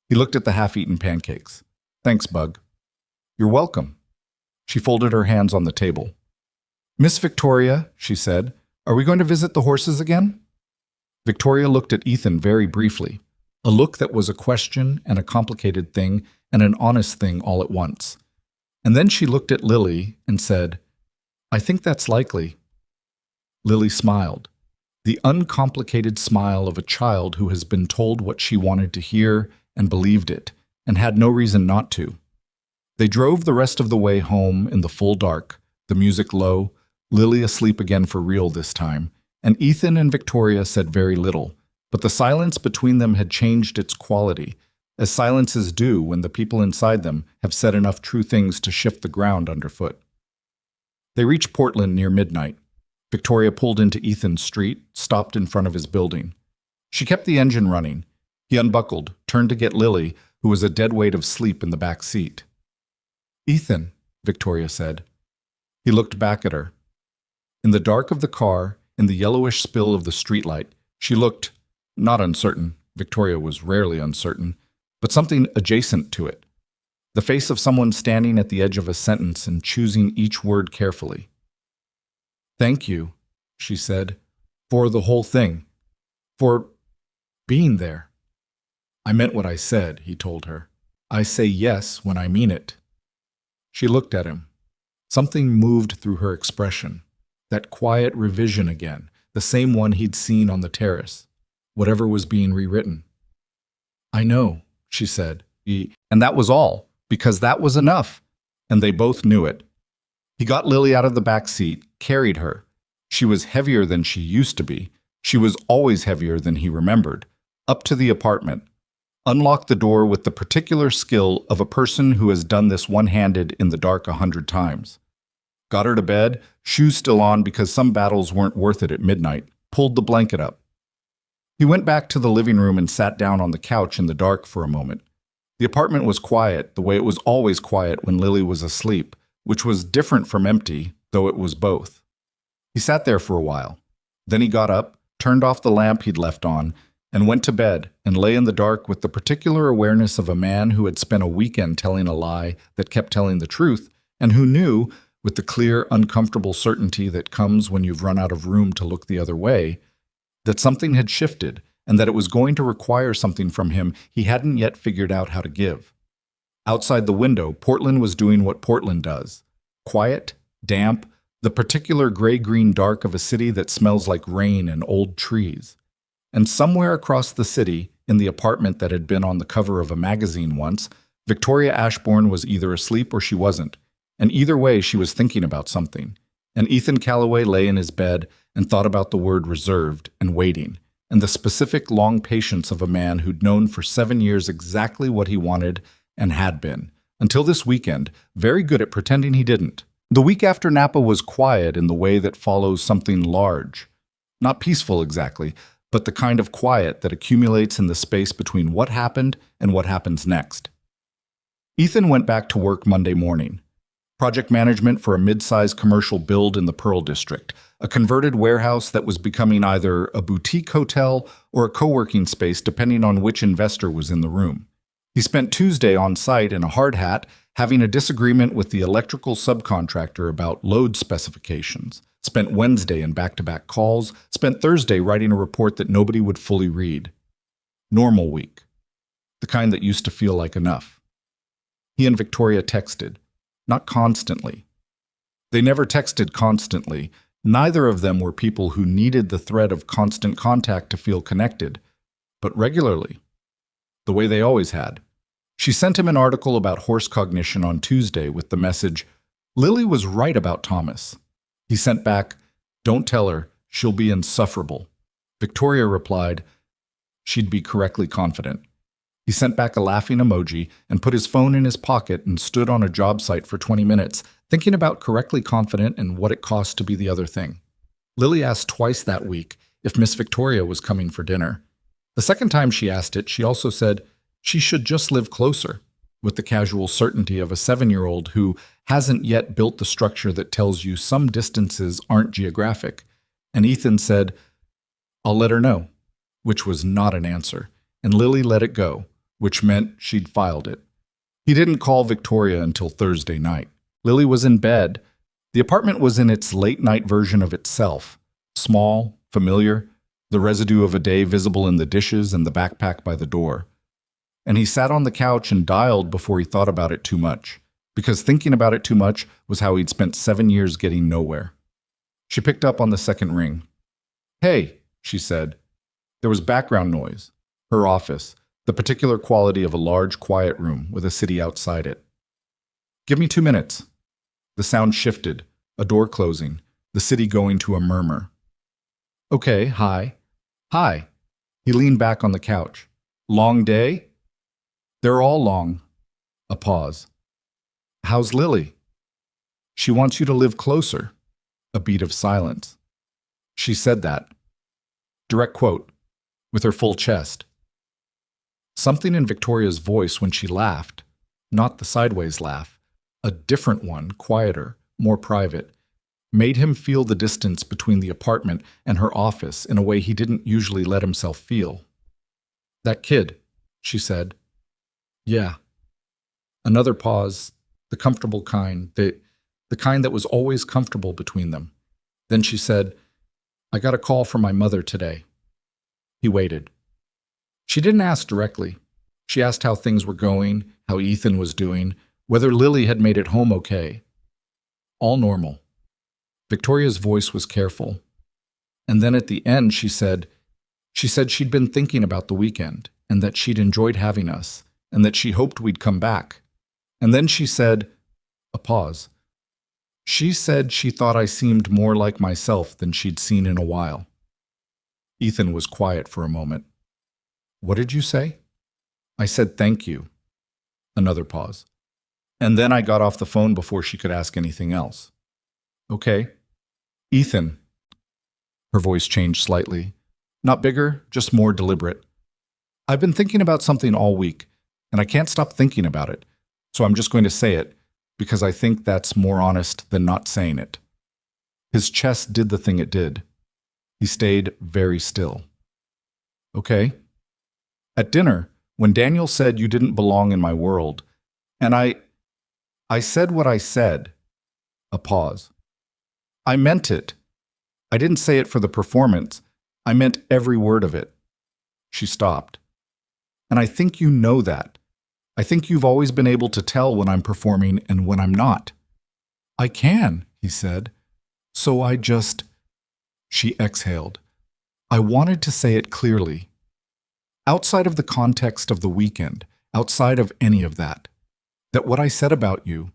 He looked at the half-eaten pancakes. Thanks, Bug. You're welcome. She folded her hands on the table. Miss Victoria, she said, are we going to visit the horses again? Victoria looked at Ethan very briefly, a look that was a question and a complicated thing and an honest thing all at once. And then she looked at Lily and said, I think that's likely. Lily smiled, the uncomplicated smile of a child who has been told what she wanted to hear and believed it, and had no reason not to. They drove the rest of the way home in the full dark, the music low, Lily asleep again for real this time, and Ethan and Victoria said very little, but the silence between them had changed its quality, as silences do when the people inside them have said enough true things to shift the ground underfoot. They reached Portland near midnight. Victoria pulled into Ethan's street, stopped in front of his building. She kept the engine running. He unbuckled, turned to get Lily, who was a dead weight of sleep in the back seat. "Ethan," Victoria said. He looked back at her. In the dark of the car, in the yellowish spill of the streetlight, she looked, not uncertain, Victoria was rarely uncertain, but something adjacent to it. The face of someone standing at the edge of a sentence and choosing each word carefully. "Thank you," she said, "for the whole thing. For being there." "I meant what I said," he told her. "I say yes when I mean it." She looked at him. Something moved through her expression. That quiet revision again, the same one he'd seen on the terrace. Whatever was being rewritten. "I know," she said. And that was all, because that was enough. And they both knew it. He got Lily out of the back seat, carried her. She was heavier than she used to be. She was always heavier than he remembered. Up to the apartment. Unlocked the door with the particular skill of a person who has done this one-handed in the dark 100 times. Got her to bed, shoes still on because some battles weren't worth it at midnight, pulled the blanket up. He went back to the living room and sat down on the couch in the dark for a moment. The apartment was quiet, the way it was always quiet when Lily was asleep, which was different from empty, though it was both. He sat there for a while. Then he got up, turned off the lamp he'd left on, and went to bed and lay in the dark with the particular awareness of a man who had spent a weekend telling a lie that kept telling the truth, and who knew, with the clear, uncomfortable certainty that comes when you've run out of room to look the other way, that something had shifted and that it was going to require something from him he hadn't yet figured out how to give. Outside the window, Portland was doing what Portland does. Quiet, damp, the particular gray-green dark of a city that smells like rain and old trees. And somewhere across the city, in the apartment that had been on the cover of a magazine once, Victoria Ashbourne was either asleep or she wasn't. And either way, she was thinking about something. And Ethan Calloway lay in his bed and thought about the word reserved and waiting, and the specific long patience of a man who'd known for 7 years exactly what he wanted and had been, until this weekend, very good at pretending he didn't. The week after Napa was quiet in the way that follows something large. Not peaceful exactly, but the kind of quiet that accumulates in the space between what happened and what happens next. Ethan went back to work Monday morning. Project management for a mid-sized commercial build in the Pearl District, a converted warehouse that was becoming either a boutique hotel or a co-working space depending on which investor was in the room. He spent Tuesday on site in a hard hat, having a disagreement with the electrical subcontractor about load specifications, spent Wednesday in back-to-back calls, spent Thursday writing a report that nobody would fully read. Normal week. The kind that used to feel like enough. He and Victoria texted. Not constantly. They never texted constantly. Neither of them were people who needed the thread of constant contact to feel connected, but regularly, the way they always had. She sent him an article about horse cognition on Tuesday with the message, "Lily was right about Thomas." He sent back, "Don't tell her, she'll be insufferable." Victoria replied, "She'd be correctly confident." He sent back a laughing emoji and put his phone in his pocket and stood on a job site for 20 minutes, thinking about correctly confident and what it cost to be the other thing. Lily asked twice that week if Miss Victoria was coming for dinner. The second time she asked it, she also said she should just live closer, with the casual certainty of a 7-year-old who hasn't yet built the structure that tells you some distances aren't geographic. And Ethan said, "I'll let her know," which was not an answer, and Lily let it go, which meant she'd filed it. He didn't call Victoria until Thursday night. Lily was in bed. The apartment was in its late-night version of itself. Small, familiar, the residue of a day visible in the dishes and the backpack by the door. And he sat on the couch and dialed before he thought about it too much, because thinking about it too much was how he'd spent 7 years getting nowhere. She picked up on the second ring. "Hey," she said. There was background noise. Her office. The particular quality of a large, quiet room with a city outside it. "Give me 2 minutes." The sound shifted, a door closing, the city going to a murmur. "Okay, hi." "Hi." He leaned back on the couch. "Long day?" "They're all long." A pause. "How's Lily?" "She wants you to live closer." A beat of silence. She said that. Direct quote, with her full chest. Something in Victoria's voice when she laughed, not the sideways laugh, a different one, quieter, more private, made him feel the distance between the apartment and her office in a way he didn't usually let himself feel. "That kid," she said. "Yeah." Another pause, the comfortable kind, the kind that was always comfortable between them. Then she said, "I got a call from my mother today." He waited. She didn't ask directly. She asked how things were going, how Ethan was doing, whether Lily had made it home okay. All normal. Victoria's voice was careful. And then at the end she said she'd been thinking about the weekend, and that she'd enjoyed having us, and that she hoped we'd come back. And then she said, a pause. She said she thought I seemed more like myself than she'd seen in a while. Ethan was quiet for a moment. "What did you say?" "I said thank you." Another pause. "And then I got off the phone before she could ask anything else." "Okay. Ethan." Her voice changed slightly. Not bigger, just more deliberate. "I've been thinking about something all week, and I can't stop thinking about it, so I'm just going to say it, because I think that's more honest than not saying it." His chest did the thing it did. He stayed very still. "Okay. At dinner, when Daniel said you didn't belong in my world, and I said what I said." A pause. "I meant it. I didn't say it for the performance. I meant every word of it." She stopped. "And I think you know that. I think you've always been able to tell when I'm performing and when I'm not." "I can," he said. "So I just—" She exhaled. "I wanted to say it clearly. Outside of the context of the weekend, outside of any of that, that what I said about you,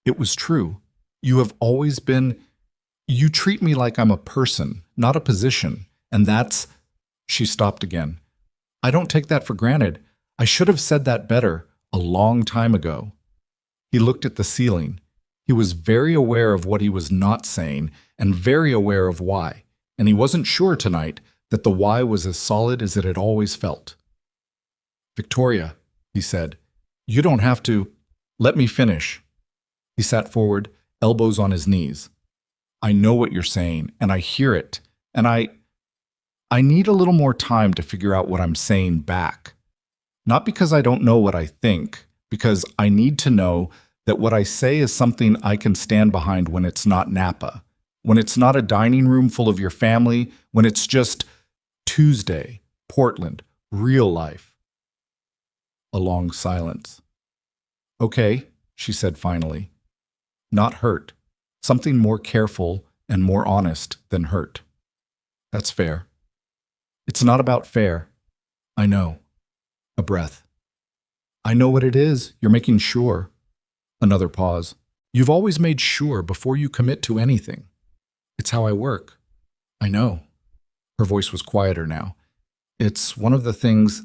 it was true. You have always been— You treat me like I'm a person, not a position, and that's—" She stopped again. "I don't take that for granted. I should have said that better, a long time ago." He looked at the ceiling. He was very aware of what he was not saying, and very aware of why, and he wasn't sure tonight that the why was as solid as it had always felt. "Victoria," he said, "you don't have to—" "Let me finish." He sat forward, elbows on his knees. "I know what you're saying, and I hear it, and I need a little more time to figure out what I'm saying back. Not because I don't know what I think, because I need to know that what I say is something I can stand behind when it's not Napa, when it's not a dining room full of your family, when it's just Tuesday, Portland, real life." A long silence. "Okay," she said finally. "Not hurt. Something more careful and more honest than hurt." "That's fair." "It's not about fair." "I know." A breath. "I know what it is. You're making sure." Another pause. "You've always made sure before you commit to anything. It's how I work." "I know." Her voice was quieter now. "It's one of the things—"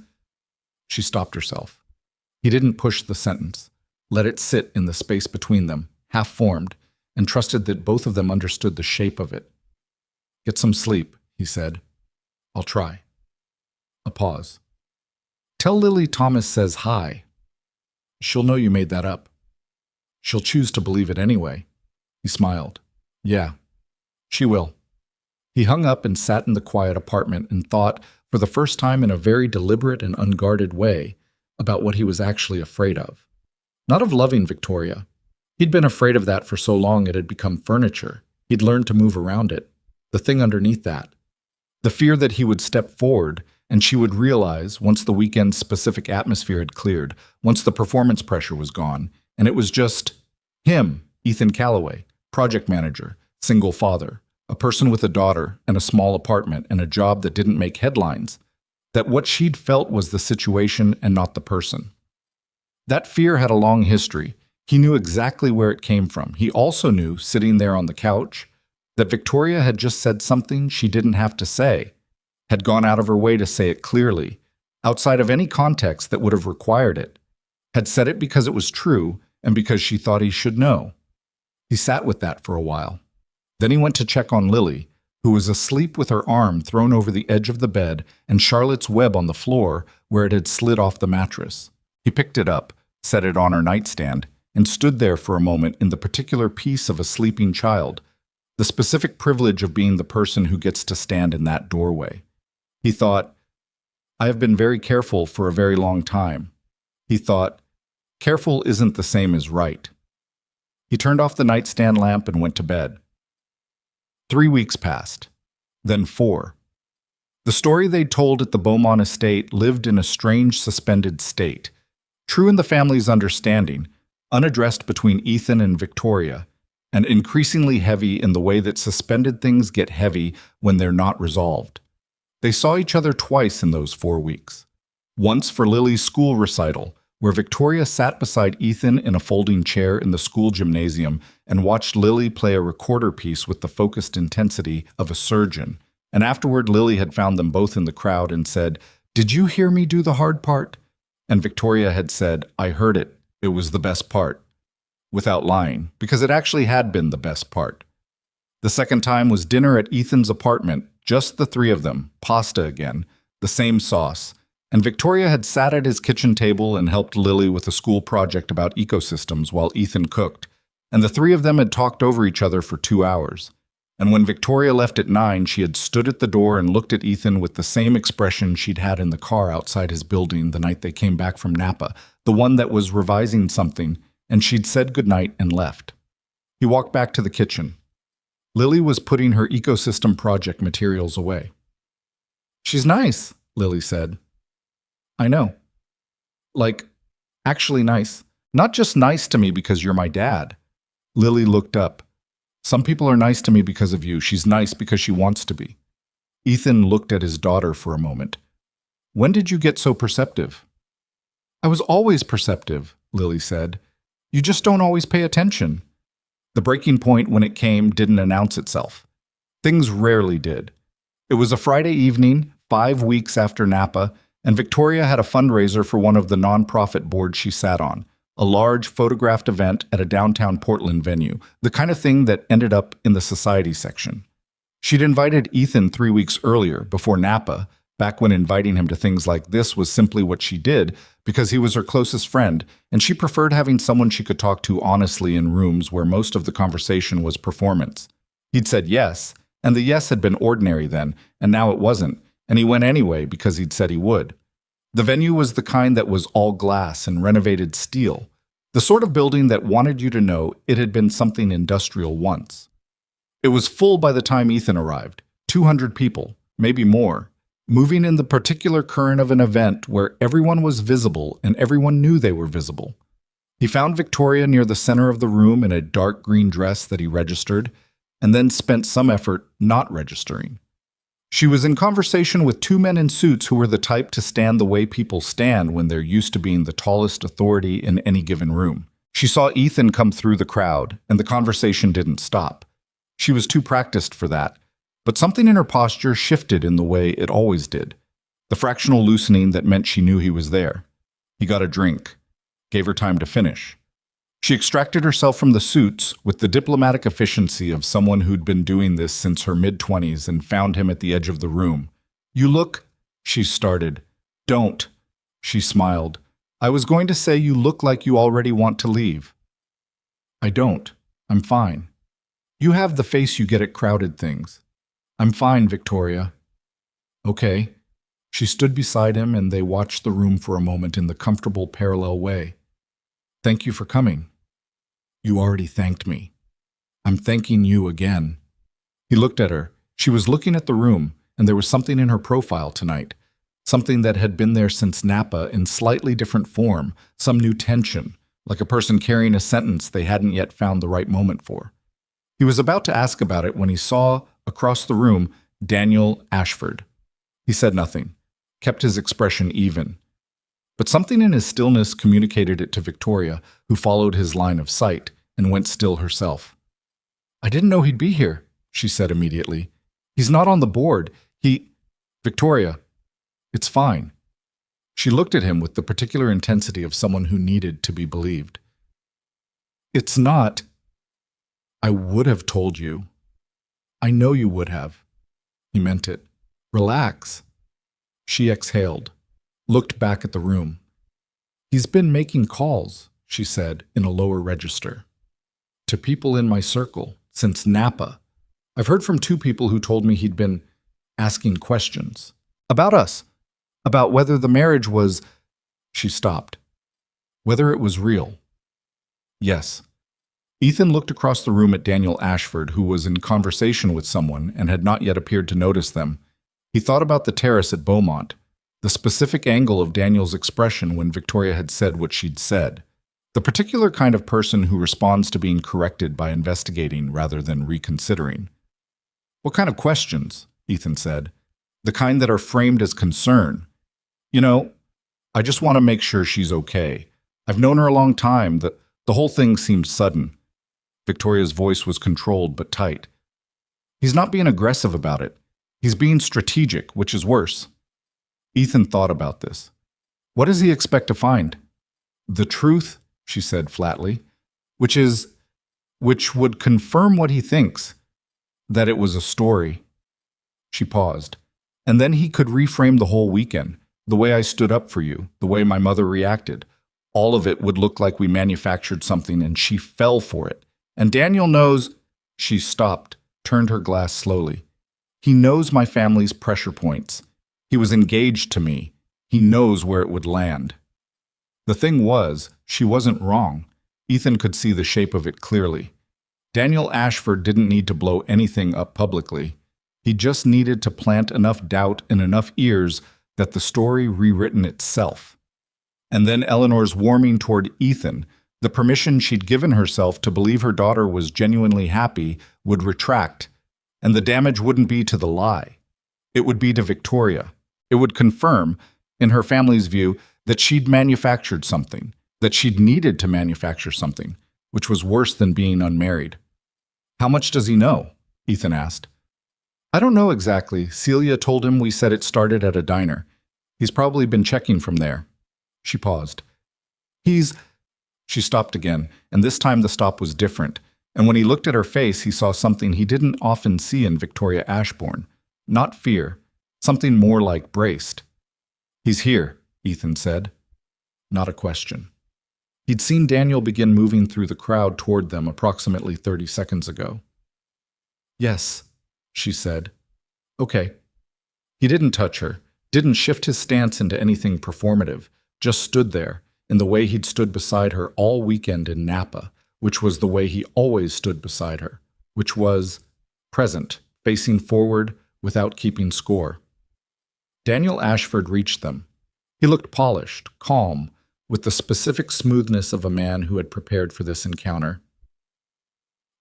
She stopped herself. He didn't push the sentence, let it sit in the space between them, half-formed, and trusted that both of them understood the shape of it. "Get some sleep," he said. "I'll try." A pause. "Tell Lily Thomas says hi. She'll know you made that up. She'll choose to believe it anyway." He smiled. "Yeah, she will." He hung up and sat in the quiet apartment and thought, for the first time in a very deliberate and unguarded way, about what he was actually afraid of. Not of loving Victoria. He'd been afraid of that for so long it had become furniture. He'd learned to move around it. The thing underneath that. The fear that he would step forward and she would realize, once the weekend's specific atmosphere had cleared, once the performance pressure was gone, and it was just him, Ethan Calloway, project manager, single father, a person with a daughter and a small apartment and a job that didn't make headlines, that what she'd felt was the situation and not the person. That fear had a long history. He knew exactly where it came from. He also knew, sitting there on the couch, that Victoria had just said something she didn't have to say, had gone out of her way to say it clearly, outside of any context that would have required it, had said it because it was true and because she thought he should know. He sat with that for a while. Then he went to check on Lily, who was asleep with her arm thrown over the edge of the bed and Charlotte's web on the floor where it had slid off the mattress. He picked it up, set it on her nightstand, and stood there for a moment in the particular peace of a sleeping child, the specific privilege of being the person who gets to stand in that doorway. He thought, I have been very careful for a very long time. He thought, careful isn't the same as right. He turned off the nightstand lamp and went to bed. 3 weeks passed, then 4. The story they'd told at the Beaumont estate lived in a strange suspended state, true in the family's understanding, unaddressed between Ethan and Victoria, and increasingly heavy in the way that suspended things get heavy when they're not resolved. They saw each other twice in those 4 weeks. Once for Lily's school recital, where Victoria sat beside Ethan in a folding chair in the school gymnasium and watched Lily play a recorder piece with the focused intensity of a surgeon. And afterward, Lily had found them both in the crowd and said, "Did you hear me do the hard part?" And Victoria had said, "I heard it. It was the best part." Without lying, because it actually had been the best part. The second time was dinner at Ethan's apartment, just the 3 of them, pasta again, the same sauce. And Victoria had sat at his kitchen table and helped Lily with a school project about ecosystems while Ethan cooked, and the 3 of them had talked over each other for 2 hours. And when Victoria left at 9, she had stood at the door and looked at Ethan with the same expression she'd had in the car outside his building the night they came back from Napa, the one that was revising something, and she'd said goodnight and left. He walked back to the kitchen. Lily was putting her ecosystem project materials away. "She's nice," Lily said. "I know. Like, actually nice. Not just nice to me because you're my dad." Lily looked up. "Some people are nice to me because of you. She's nice because she wants to be." Ethan looked at his daughter for a moment. "When did you get so perceptive?" "I was always perceptive," Lily said. "You just don't always pay attention." The breaking point when it came didn't announce itself. Things rarely did. It was a Friday evening, 5 weeks after Napa, and Victoria had a fundraiser for one of the nonprofit boards she sat on, a large photographed event at a downtown Portland venue, the kind of thing that ended up in the society section. She'd invited Ethan 3 weeks earlier, before Napa, back when inviting him to things like this was simply what she did, because he was her closest friend, and she preferred having someone she could talk to honestly in rooms where most of the conversation was performance. He'd said yes, and the yes had been ordinary then, and now it wasn't, and he went anyway because he'd said he would. The venue was the kind that was all glass and renovated steel, the sort of building that wanted you to know it had been something industrial once. It was full by the time Ethan arrived, 200 people, maybe more, moving in the particular current of an event where everyone was visible and everyone knew they were visible. He found Victoria near the center of the room in a dark green dress that he registered, and then spent some effort not registering. She was in conversation with 2 men in suits who were the type to stand the way people stand when they're used to being the tallest authority in any given room. She saw Ethan come through the crowd, and the conversation didn't stop. She was too practiced for that, but something in her posture shifted in the way it always did, the fractional loosening that meant she knew he was there. He got a drink, gave her time to finish. She extracted herself from the suits with the diplomatic efficiency of someone who'd been doing this since her mid-20s and found him at the edge of the room. "You look," she started. "Don't," she smiled. "I was going to say you look like you already want to leave." "I don't. I'm fine." "You have the face you get at crowded things." "I'm fine, Victoria." "Okay." She stood beside him and they watched the room for a moment in the comfortable parallel way. "Thank you for coming." "You already thanked me." "I'm thanking you again." He looked at her. She was looking at the room, and there was something in her profile tonight, something that had been there since Napa in slightly different form, some new tension, like a person carrying a sentence they hadn't yet found the right moment for. He was about to ask about it when he saw, across the room, Daniel Ashford. He said nothing, kept his expression even. But something in his stillness communicated it to Victoria, who followed his line of sight and went still herself. "I didn't know he'd be here," she said immediately. "He's not on the board. Victoria, it's fine." She looked at him with the particular intensity of someone who needed to be believed. "It's not. I would have told you. I know you would have." He meant it. Relax. She exhaled, looked back at the room. He's been making calls, she said in a lower register. To people in my circle, since Napa. I've heard from 2 people who told me he'd been asking questions. About us. About whether the marriage was… She stopped. Whether it was real. Yes. Ethan looked across the room at Daniel Ashford, who was in conversation with someone and had not yet appeared to notice them. He thought about the terrace at Beaumont, the specific angle of Daniel's expression when Victoria had said what she'd said. The particular kind of person who responds to being corrected by investigating rather than reconsidering. What kind of questions? Ethan said. The kind that are framed as concern. You know, I just want to make sure she's okay. I've known her a long time. The whole thing seemed sudden. Victoria's voice was controlled but tight. He's not being aggressive about it. He's being strategic, which is worse. Ethan thought about this. What does he expect to find? The truth, she said flatly, which would confirm what he thinks, that it was a story. She paused. And then he could reframe the whole weekend, the way I stood up for you, the way my mother reacted. All of it would look like we manufactured something and she fell for it. And Daniel knows… She stopped, turned her glass slowly. He knows my family's pressure points. He was engaged to me. He knows where it would land. The thing was, she wasn't wrong. Ethan could see the shape of it clearly. Daniel Ashford didn't need to blow anything up publicly. He just needed to plant enough doubt in enough ears that the story rewritten itself. And then Eleanor's warming toward Ethan, the permission she'd given herself to believe her daughter was genuinely happy, would retract, and the damage wouldn't be to the lie. It would be to Victoria. It would confirm, in her family's view, that she'd manufactured something, that she'd needed to manufacture something, which was worse than being unmarried. How much does he know? Ethan asked. I don't know exactly. Celia told him we said it started at a diner. He's probably been checking from there. She paused. She stopped again, and this time the stop was different, and when he looked at her face, he saw something he didn't often see in Victoria Ashbourne. Not fear, something more like braced. He's here, Ethan said. Not a question. He'd seen Daniel begin moving through the crowd toward them approximately 30 seconds ago. Yes, she said. Okay. He didn't touch her, didn't shift his stance into anything performative, just stood there, in the way he'd stood beside her all weekend in Napa, which was the way he always stood beside her, which was present, facing forward, without keeping score. Daniel Ashford reached them. He looked polished, calm, with the specific smoothness of a man who had prepared for this encounter.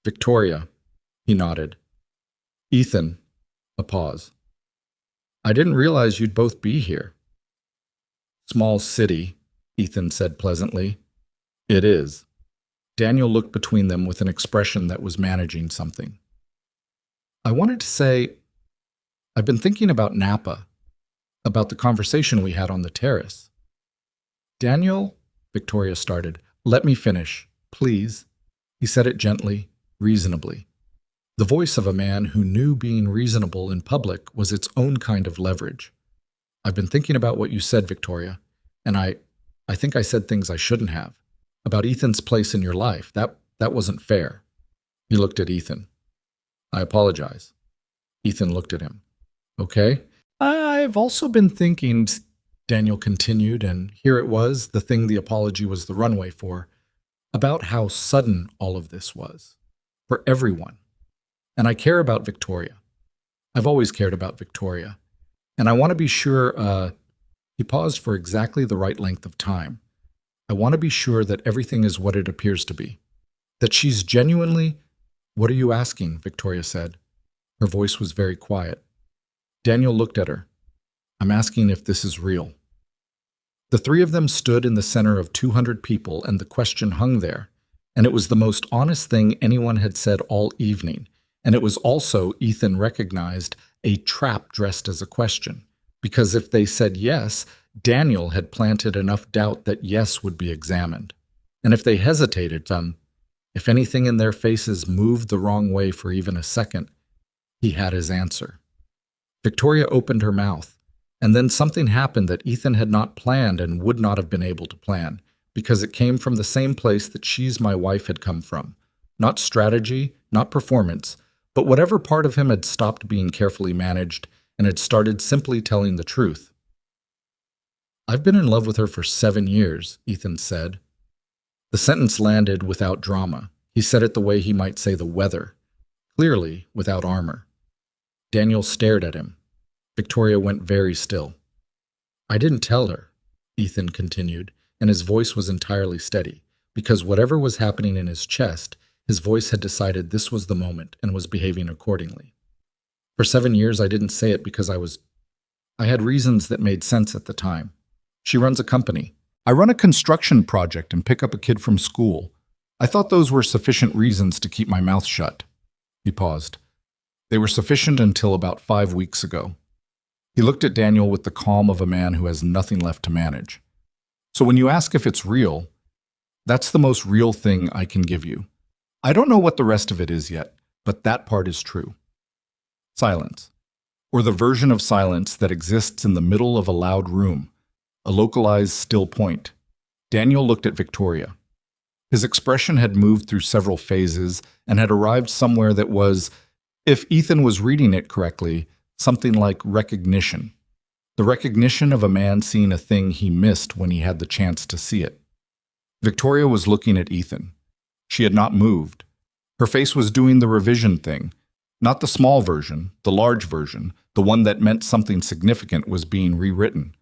Victoria, he nodded. Ethan, a pause. I didn't realize you'd both be here. Small city, Ethan said pleasantly. It is. Daniel looked between them with an expression that was managing something. I wanted to say, I've been thinking about Napa, about the conversation we had on the terrace. Daniel, Victoria started, let me finish, please. He said it gently, reasonably. The voice of a man who knew being reasonable in public was its own kind of leverage. I've been thinking about what you said, Victoria, and I think I said things I shouldn't have. About Ethan's place in your life. That wasn't fair. He looked at Ethan. I apologize. Ethan looked at him. Okay. I've also been thinking, Daniel continued, and here it was, the thing the apology was the runway for, about how sudden all of this was. For everyone. And I care about Victoria. I've always cared about Victoria. And I want to be sure, he paused for exactly the right length of time. I want to be sure that everything is what it appears to be. That she's genuinely… What are you asking? Victoria said. Her voice was very quiet. Daniel looked at her. I'm asking if this is real. The 3 of them stood in the center of 200 people, and the question hung there. And it was the most honest thing anyone had said all evening. And it was also, Ethan recognized, a trap dressed as a question. Because if they said yes, Daniel had planted enough doubt that yes would be examined. And if they hesitated, if anything in their faces moved the wrong way for even a second, he had his answer. Victoria opened her mouth, and then something happened that Ethan had not planned and would not have been able to plan, because it came from the same place that "she's my wife" had come from. Not strategy, not performance, but whatever part of him had stopped being carefully managed and had started simply telling the truth. "I've been in love with her for 7 years," Ethan said. The sentence landed without drama. He said it the way he might say the weather, clearly without armor. Daniel stared at him. Victoria went very still. "I didn't tell her," Ethan continued, and his voice was entirely steady, because whatever was happening in his chest, his voice had decided this was the moment and was behaving accordingly. "For 7 years I didn't say it because I had reasons that made sense at the time. She runs a company. I run a construction project and pick up a kid from school. I thought those were sufficient reasons to keep my mouth shut." He paused. "They were sufficient until about 5 weeks ago." He looked at Daniel with the calm of a man who has nothing left to manage. "So when you ask if it's real, that's the most real thing I can give you. I don't know what the rest of it is yet, but that part is true." Silence, or the version of silence that exists in the middle of a loud room, a localized still point. Daniel looked at Victoria. His expression had moved through several phases and had arrived somewhere that was, if Ethan was reading it correctly, something like recognition. The recognition of a man seeing a thing he missed when he had the chance to see it. Victoria was looking at Ethan. She had not moved. Her face was doing the revision thing. Not the small version, the large version, the one that meant something significant was being rewritten.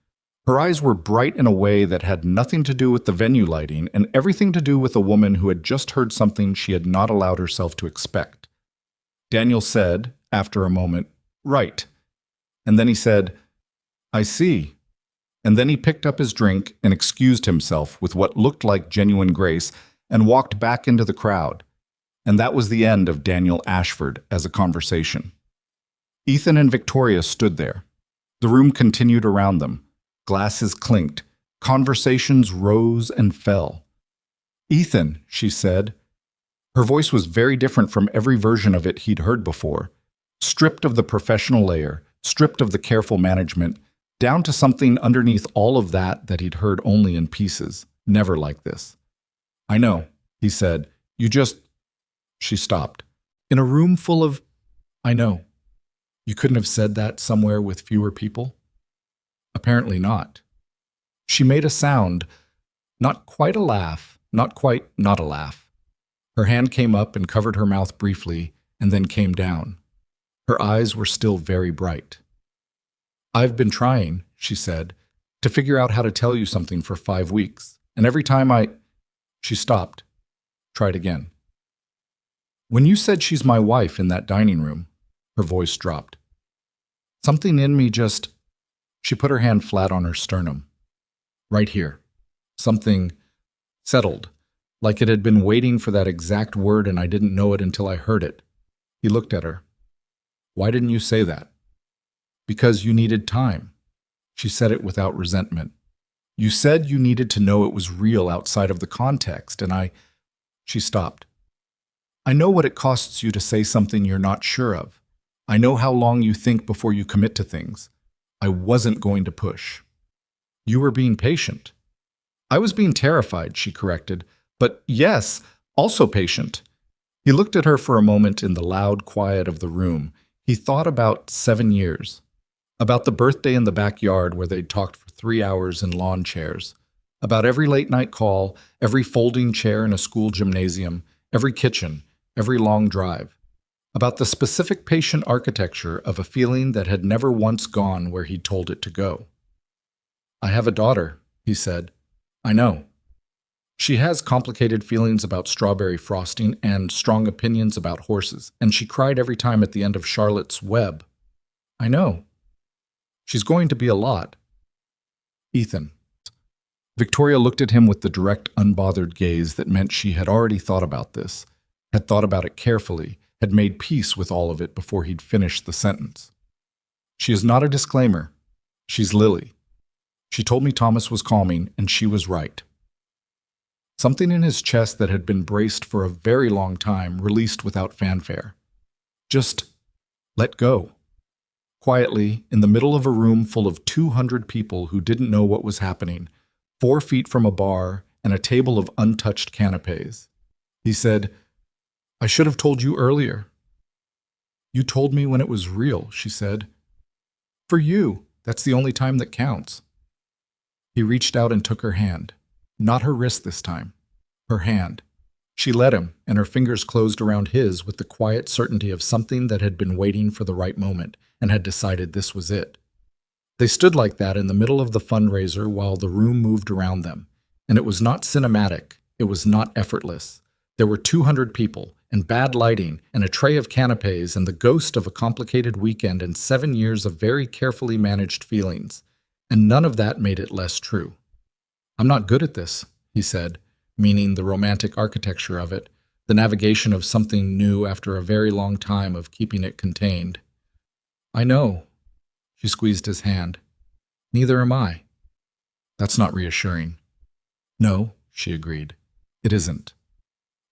Her eyes were bright in a way that had nothing to do with the venue lighting and everything to do with a woman who had just heard something she had not allowed herself to expect. Daniel said, after a moment, "Right." And then he said, "I see." And then he picked up his drink and excused himself with what looked like genuine grace and walked back into the crowd. And that was the end of Daniel Ashford as a conversation. Ethan and Victoria stood there. The room continued around them. Glasses clinked. Conversations rose and fell. "Ethan," she said. Her voice was very different from every version of it he'd heard before. Stripped of the professional layer, stripped of the careful management, down to something underneath all of that he'd heard only in pieces, never like this. "I know," he said. "You just—" She stopped. "In a room full of— I know. You couldn't have said that somewhere with fewer people?" "Apparently not." She made a sound, not quite a laugh, not quite not a laugh. Her hand came up and covered her mouth briefly, and then came down. Her eyes were still very bright. "I've been trying," she said, "to figure out how to tell you something for 5 weeks, and every time I—" She stopped. Tried again. "When you said she's my wife in that dining room," her voice dropped. "Something in me just—" She put her hand flat on her sternum. "Right here. Something settled, like it had been waiting for that exact word and I didn't know it until I heard it." He looked at her. "Why didn't you say that?" "Because you needed time." She said it without resentment. "You said you needed to know it was real outside of the context, and I—" She stopped. "I know what it costs you to say something you're not sure of. I know how long you think before you commit to things. I wasn't going to push." "You were being patient." "I was being terrified," she corrected. "But yes, also patient." He looked at her for a moment in the loud quiet of the room. He thought about 7 years. About the birthday in the backyard where they'd talked for 3 hours in lawn chairs. About every late-night call, every folding chair in a school gymnasium, every kitchen, every long drive. About the specific patient architecture of a feeling that had never once gone where he'd told it to go. "I have a daughter," he said. "I know. She has complicated feelings about strawberry frosting and strong opinions about horses, and she cried every time at the end of Charlotte's Web. I know. She's going to be a lot." "Ethan." Victoria looked at him with the direct, unbothered gaze that meant she had already thought about this, had thought about it carefully, had made peace with all of it before he'd finished the sentence. "She is not a disclaimer. She's Lily. She told me Thomas was calming, and she was right." Something in his chest that had been braced for a very long time released without fanfare. Just let go. Quietly, in the middle of a room full of 200 people who didn't know what was happening, 4 feet from a bar and a table of untouched canapes. He said, "I should have told you earlier." "You told me when it was real," she said. "For you, that's the only time that counts." He reached out and took her hand. Not her wrist this time. Her hand. She let him, and her fingers closed around his with the quiet certainty of something that had been waiting for the right moment and had decided this was it. They stood like that in the middle of the fundraiser while the room moved around them. And it was not cinematic. It was not effortless. There were 200 people, and bad lighting, and a tray of canapes, and the ghost of a complicated weekend and 7 years of very carefully managed feelings. And none of that made it less true. "I'm not good at this," he said, meaning the romantic architecture of it, the navigation of something new after a very long time of keeping it contained. "I know." She squeezed his hand. "Neither am I." "That's not reassuring." "No," she agreed. "It isn't."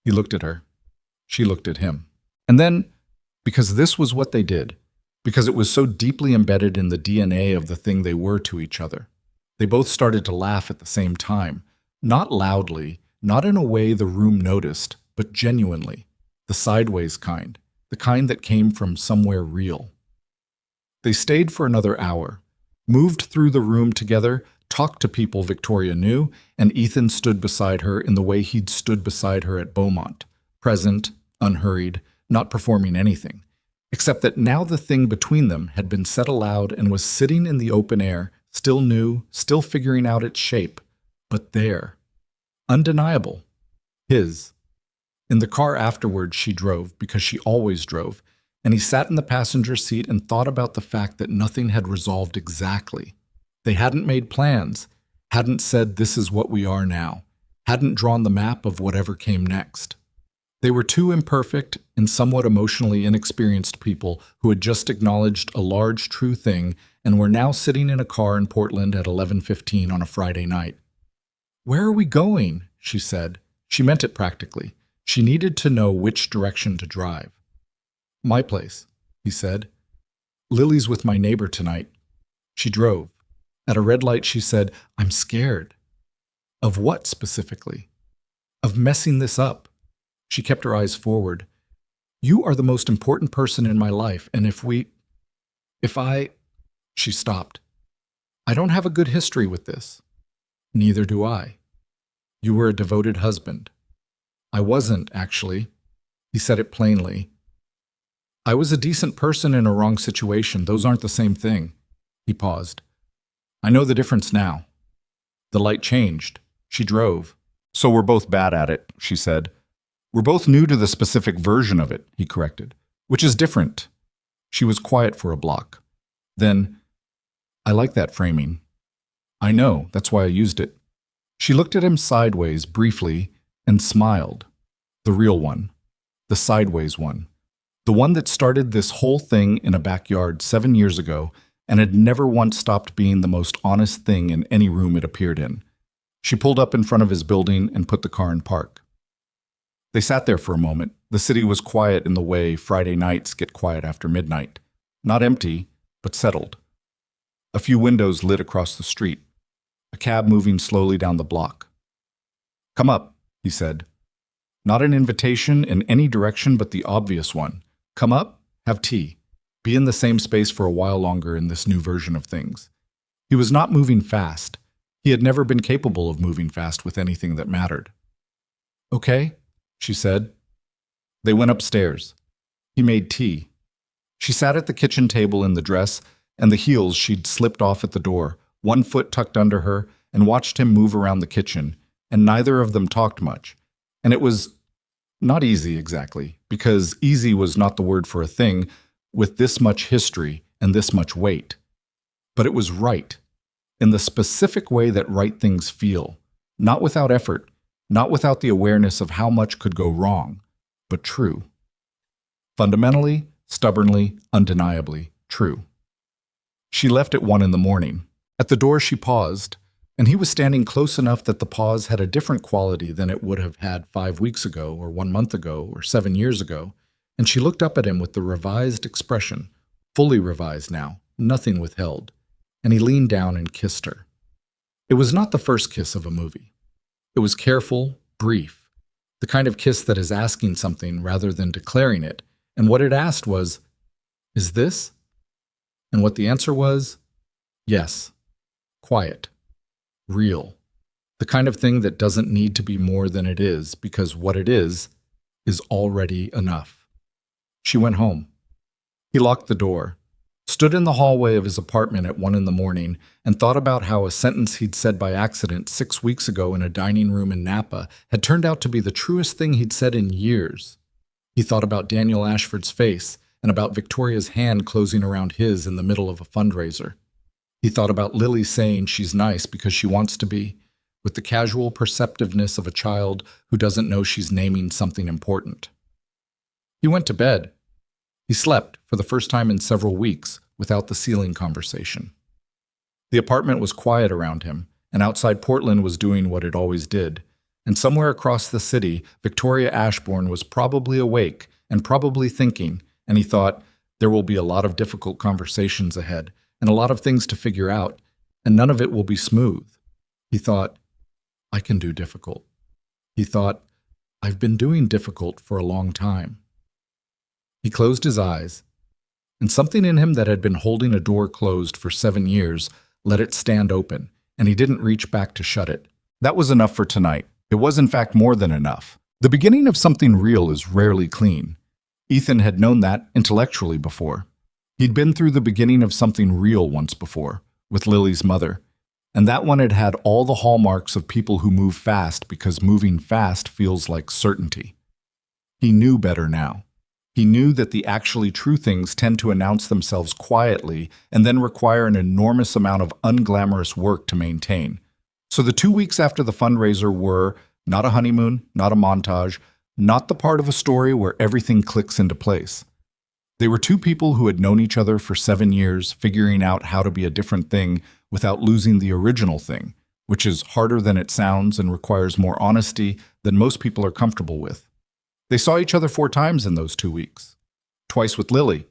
He looked at her. She looked at him. And then, because this was what they did, because it was so deeply embedded in the DNA of the thing they were to each other, they both started to laugh at the same time, not loudly, not in a way the room noticed, but genuinely, the sideways kind, the kind that came from somewhere real. They stayed for another hour, moved through the room together, talked to people Victoria knew, and Ethan stood beside her in the way he'd stood beside her at Beaumont, present, unhurried, not performing anything, except that now the thing between them had been said aloud and was sitting in the open air, still new, still figuring out its shape, but there. Undeniable. His. In the car afterwards she drove, because she always drove, and he sat in the passenger seat and thought about the fact that nothing had resolved exactly. They hadn't made plans, hadn't said this is what we are now, hadn't drawn the map of whatever came next. They were two imperfect and somewhat emotionally inexperienced people who had just acknowledged a large true thing and were now sitting in a car in Portland at 11:15 on a Friday night. "Where are we going?" she said. She meant it practically. She needed to know which direction to drive. "My place," he said. "Lily's with my neighbor tonight." She drove. At a red light she said, "I'm scared." Of what specifically? Of messing this up. She kept her eyes forward. "You are the most important person in my life, and if I... She stopped. "I don't have a good history with this." "Neither do I." "You were a devoted husband." "I wasn't, actually." He said it plainly. "I was a decent person in a wrong situation. Those aren't the same thing." He paused. "I know the difference now." The light changed. She drove. "So we're both bad at it," she said. "We're both new to the specific version of it," he corrected, "which is different." She was quiet for a block. Then, "I like that framing." "I know, that's why I used it." She looked at him sideways, briefly, and smiled. The real one. The sideways one. The one that started this whole thing in a backyard 7 years ago and had never once stopped being the most honest thing in any room it appeared in. She pulled up in front of his building and put the car in park. They sat there for a moment. The city was quiet in the way Friday nights get quiet after midnight. Not empty, but settled. A few windows lit across the street. A cab moving slowly down the block. "Come up," he said. Not an invitation in any direction but the obvious one. Come up, have tea. Be in the same space for a while longer in this new version of things. He was not moving fast. He had never been capable of moving fast with anything that mattered. "Okay," she said. They went upstairs. He made tea. She sat at the kitchen table in the dress and the heels she'd slipped off at the door, one foot tucked under her, and watched him move around the kitchen, and neither of them talked much. And it was not easy exactly, because easy was not the word for a thing with this much history and this much weight. But it was right, in the specific way that right things feel, not without effort, not without the awareness of how much could go wrong, but true. Fundamentally, stubbornly, undeniably true. She left at 1 a.m. At the door she paused, and he was standing close enough that the pause had a different quality than it would have had 5 weeks ago, or 1 month ago, or 7 years ago, and she looked up at him with the revised expression, fully revised now, nothing withheld, and he leaned down and kissed her. It was not the first kiss of a movie. It was careful, brief, the kind of kiss that is asking something rather than declaring it, and what it asked was, "Is this?" And what the answer was, yes, quiet, real, the kind of thing that doesn't need to be more than it is because what it is already enough. She went home. He locked the door, stood in the hallway of his apartment at 1 a.m, and thought about how a sentence he'd said by accident 6 weeks ago in a dining room in Napa had turned out to be the truest thing he'd said in years. He thought about Daniel Ashford's face and about Victoria's hand closing around his in the middle of a fundraiser. He thought about Lily saying she's nice because she wants to be, with the casual perceptiveness of a child who doesn't know she's naming something important. He went to bed. He slept, for the first time in several weeks, without the ceiling conversation. The apartment was quiet around him, and outside Portland was doing what it always did. And somewhere across the city, Victoria Ashbourne was probably awake and probably thinking, and he thought, there will be a lot of difficult conversations ahead, and a lot of things to figure out, and none of it will be smooth. He thought, I can do difficult. He thought, I've been doing difficult for a long time. He closed his eyes, and something in him that had been holding a door closed for 7 years let it stand open, and he didn't reach back to shut it. That was enough for tonight. It was in fact more than enough. The beginning of something real is rarely clean. Ethan had known that intellectually before. He'd been through the beginning of something real once before, with Lily's mother, and that one had had all the hallmarks of people who move fast because moving fast feels like certainty. He knew better now. He knew that the actually true things tend to announce themselves quietly and then require an enormous amount of unglamorous work to maintain. So the 2 weeks after the fundraiser were not a honeymoon, not a montage, not the part of a story where everything clicks into place. They were two people who had known each other for 7 years, figuring out how to be a different thing without losing the original thing, which is harder than it sounds and requires more honesty than most people are comfortable with. They saw each other 4 times in those 2 weeks. Twice with Lily,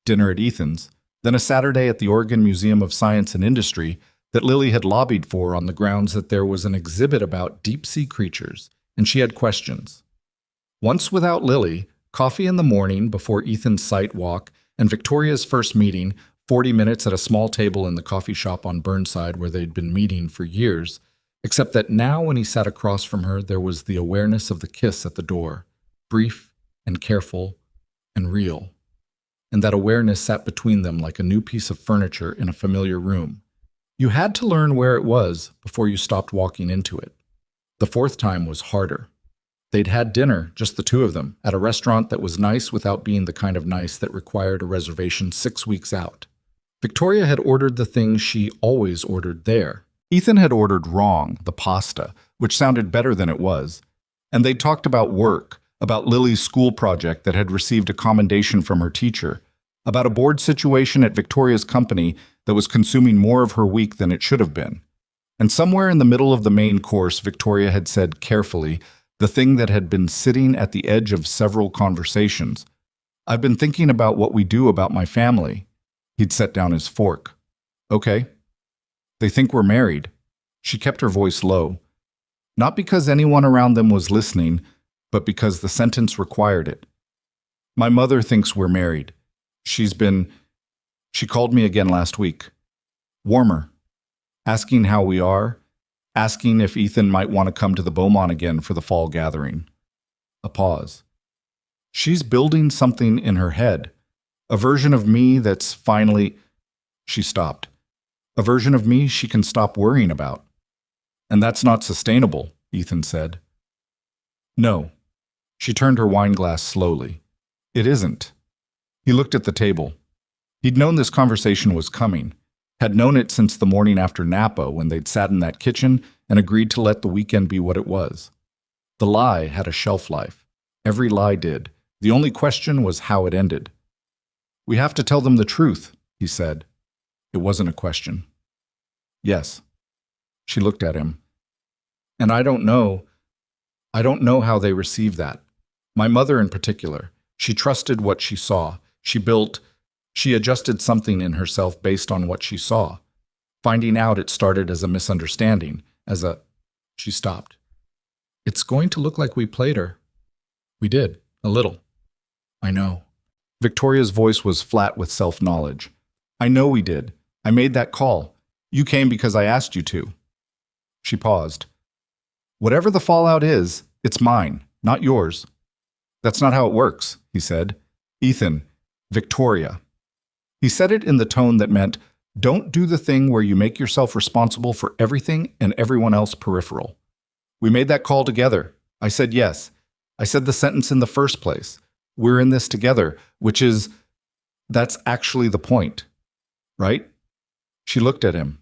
dinner at Ethan's, then a Saturday at the Oregon Museum of Science and Industry that Lily had lobbied for on the grounds that there was an exhibit about deep-sea creatures, and she had questions. Once without Lily, coffee in the morning before Ethan's site walk, and Victoria's first meeting, 40 minutes at a small table in the coffee shop on Burnside where they'd been meeting for years, except that now when he sat across from her there was the awareness of the kiss at the door, brief and careful and real. And that awareness sat between them like a new piece of furniture in a familiar room. You had to learn where it was before you stopped walking into it. The 4th time was harder. They'd had dinner, just the 2 of them, at a restaurant that was nice without being the kind of nice that required a reservation 6 weeks out. Victoria had ordered the things she always ordered there. Ethan had ordered wrong, the pasta, which sounded better than it was. And they'd talked about work, about Lily's school project that had received a commendation from her teacher, about a board situation at Victoria's company that was consuming more of her week than it should have been. And somewhere in the middle of the main course, Victoria had said carefully, the thing that had been sitting at the edge of several conversations. I've been thinking about what we do about my family. He'd set down his fork. Okay. They think we're married. She kept her voice low. Not because anyone around them was listening, but because the sentence required it. My mother thinks we're married. She called me again last week. Warmer. Asking how we are. Asking if Ethan might want to come to the Beaumont again for the fall gathering. A pause. She's building something in her head. A version of me that's finally... She stopped. A version of me she can stop worrying about. And that's not sustainable, Ethan said. No. She turned her wine glass slowly. It isn't. He looked at the table. He'd known this conversation was coming. Had known it since the morning after Napa when they'd sat in that kitchen and agreed to let the weekend be what it was. The lie had a shelf life. Every lie did. The only question was how it ended. We have to tell them the truth, he said. It wasn't a question. Yes. She looked at him. And I don't know how they receive that. My mother in particular. She trusted what she saw. She built She adjusted something in herself based on what she saw. Finding out it started as a misunderstanding, She stopped. It's going to look like we played her. We did, a little. I know. Victoria's voice was flat with self-knowledge. I know we did. I made that call. You came because I asked you to. She paused. Whatever the fallout is, it's mine, not yours. That's not how it works, he said. Ethan, Victoria. He said it in the tone that meant, don't do the thing where you make yourself responsible for everything and everyone else peripheral. We made that call together. I said yes. I said the sentence in the first place. We're in this together, that's actually the point, right? She looked at him.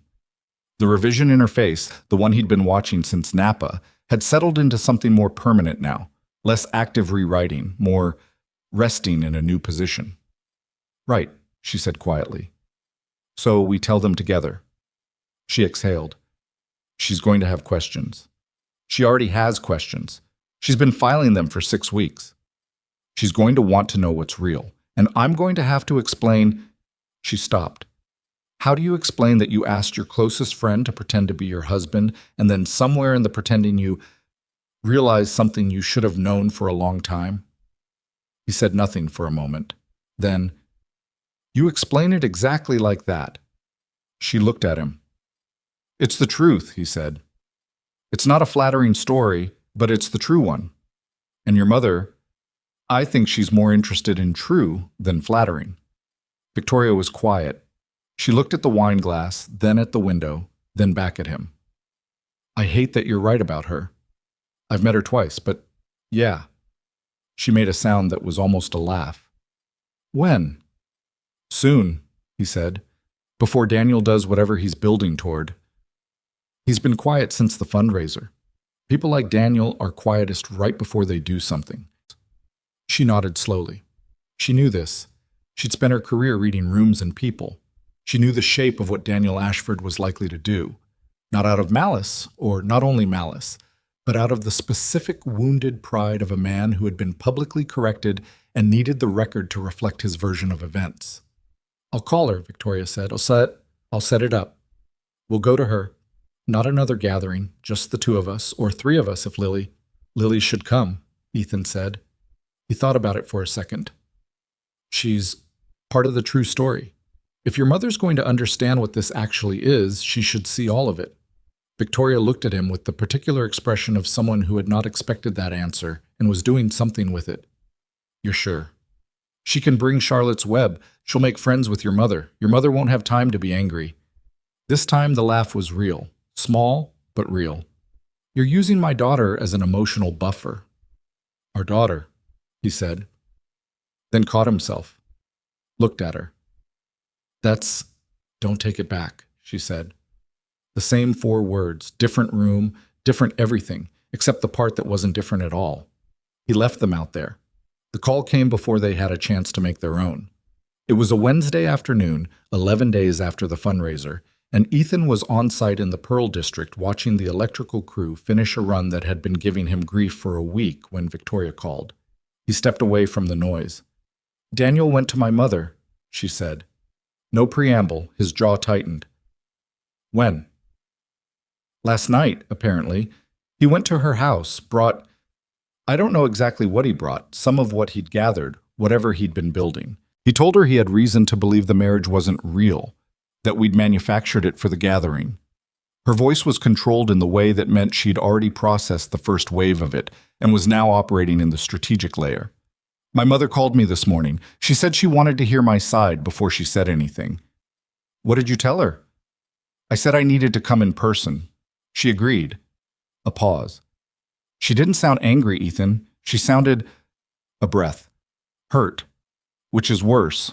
The revision in her face, the one he'd been watching since Napa, had settled into something more permanent now, less active rewriting, more resting in a new position. Right, she said quietly. So we tell them together. She exhaled. She's going to have questions. She already has questions. She's been filing them for 6 weeks. She's going to want to know what's real, and I'm going to have to explain. She stopped. How do you explain that you asked your closest friend to pretend to be your husband, and then somewhere in the pretending you realized something you should have known for a long time? He said nothing for a moment. Then, you explain it exactly like that. She looked at him. It's the truth, he said. It's not a flattering story, but it's the true one. And your mother, I think she's more interested in true than flattering. Victoria was quiet. She looked at the wine glass, then at the window, then back at him. I hate that you're right about her. I've met her twice, but yeah. She made a sound that was almost a laugh. When? Soon, he said, before Daniel does whatever he's building toward. He's been quiet since the fundraiser. People like Daniel are quietest right before they do something. She nodded slowly. She knew this. She'd spent her career reading rooms and people. She knew the shape of what Daniel Ashford was likely to do, not out of malice, or not only malice, but out of the specific wounded pride of a man who had been publicly corrected and needed the record to reflect his version of events. I'll call her, Victoria said. I'll set it up. We'll go to her. Not another gathering, just the 2 of us, or 3 of us if Lily should come, Ethan said. He thought about it for a second. She's part of the true story. If your mother's going to understand what this actually is, she should see all of it. Victoria looked at him with the particular expression of someone who had not expected that answer and was doing something with it. You're sure? She can bring Charlotte's Web. She'll make friends with your mother. Your mother won't have time to be angry. This time the laugh was real. Small, but real. You're using my daughter as an emotional buffer. Our daughter, he said. Then caught himself. Looked at her. Don't take it back, she said. The same 4 words, different room, different everything, except the part that wasn't different at all. He left them out there. The call came before they had a chance to make their own. It was a Wednesday afternoon, 11 days after the fundraiser, and Ethan was on site in the Pearl District watching the electrical crew finish a run that had been giving him grief for a week when Victoria called. He stepped away from the noise. Daniel went to my mother, she said. No preamble, his jaw tightened. When? Last night, apparently. He went to her house, brought... I don't know exactly what he brought, some of what he'd gathered, whatever he'd been building. He told her he had reason to believe the marriage wasn't real, that we'd manufactured it for the gathering. Her voice was controlled in the way that meant she'd already processed the first wave of it and was now operating in the strategic layer. My mother called me this morning. She said she wanted to hear my side before she said anything. What did you tell her? I said I needed to come in person. She agreed. A pause. She didn't sound angry, Ethan. She sounded... A breath. Hurt. Which is worse.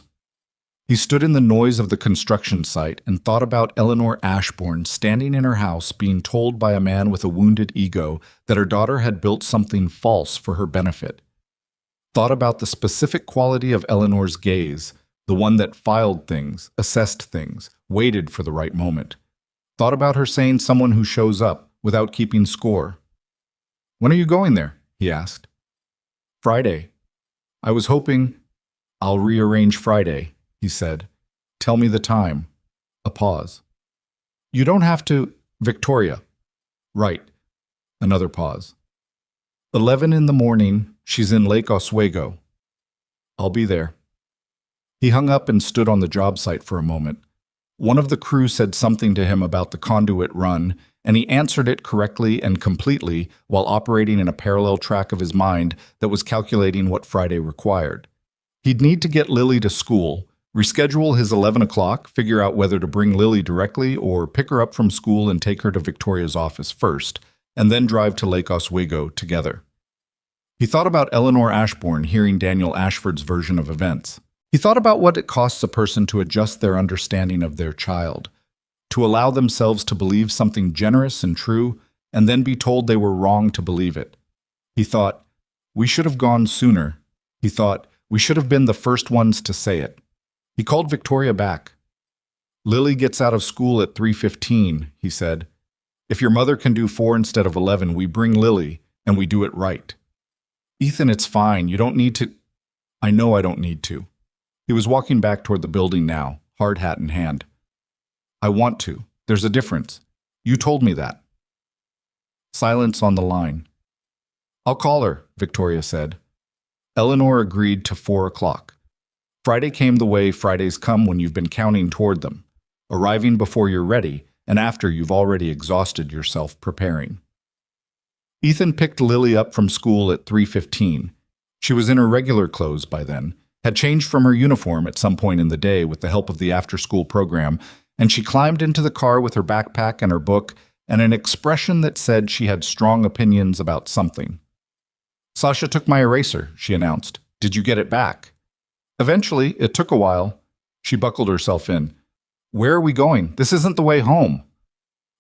He stood in the noise of the construction site and thought about Eleanor Ashbourne standing in her house being told by a man with a wounded ego that her daughter had built something false for her benefit. Thought about the specific quality of Eleanor's gaze, the one that filed things, assessed things, waited for the right moment. Thought about her saying someone who shows up without keeping score. When are you going there? He asked. Friday. I was hoping... I'll rearrange Friday, he he said. Tell me the time. A pause. You don't have to, Victoria. Right. Another pause. 11 in the morning, she's in Lake Oswego. I'll be there. He hung up and stood on the job site for a moment. One of the crew said something to him about the conduit run, and he answered it correctly and completely while operating in a parallel track of his mind that was calculating what Friday required. He'd need to get Lily to school, reschedule his 11 o'clock, figure out whether to bring Lily directly or pick her up from school and take her to Victoria's office first, and then drive to Lake Oswego together. He thought about Eleanor Ashbourne hearing Daniel Ashford's version of events. He thought about what it costs a person to adjust their understanding of their child, to allow themselves to believe something generous and true, and then be told they were wrong to believe it. He thought, we should have gone sooner. He thought, we should have been the first ones to say it. He called Victoria back. Lily gets out of school at 3:15, he said. If your mother can do 4 instead of 11, we bring Lily, and we do it right. Ethan, it's fine. You don't need to. I know I don't need to. He was walking back toward the building now, hard hat in hand. I want to. There's a difference. You told me that. Silence on the line. I'll call her, Victoria said. Eleanor agreed to 4 o'clock. Friday came the way Fridays come when you've been counting toward them, arriving before you're ready and after you've already exhausted yourself preparing. Ethan picked Lily up from school at 3:15. She was in her regular clothes by then, had changed from her uniform at some point in the day with the help of the after-school program, and she climbed into the car with her backpack and her book and an expression that said she had strong opinions about something. Sasha took my eraser, she announced. Did you get it back? Eventually, it took a while. She buckled herself in. Where are we going? This isn't the way home.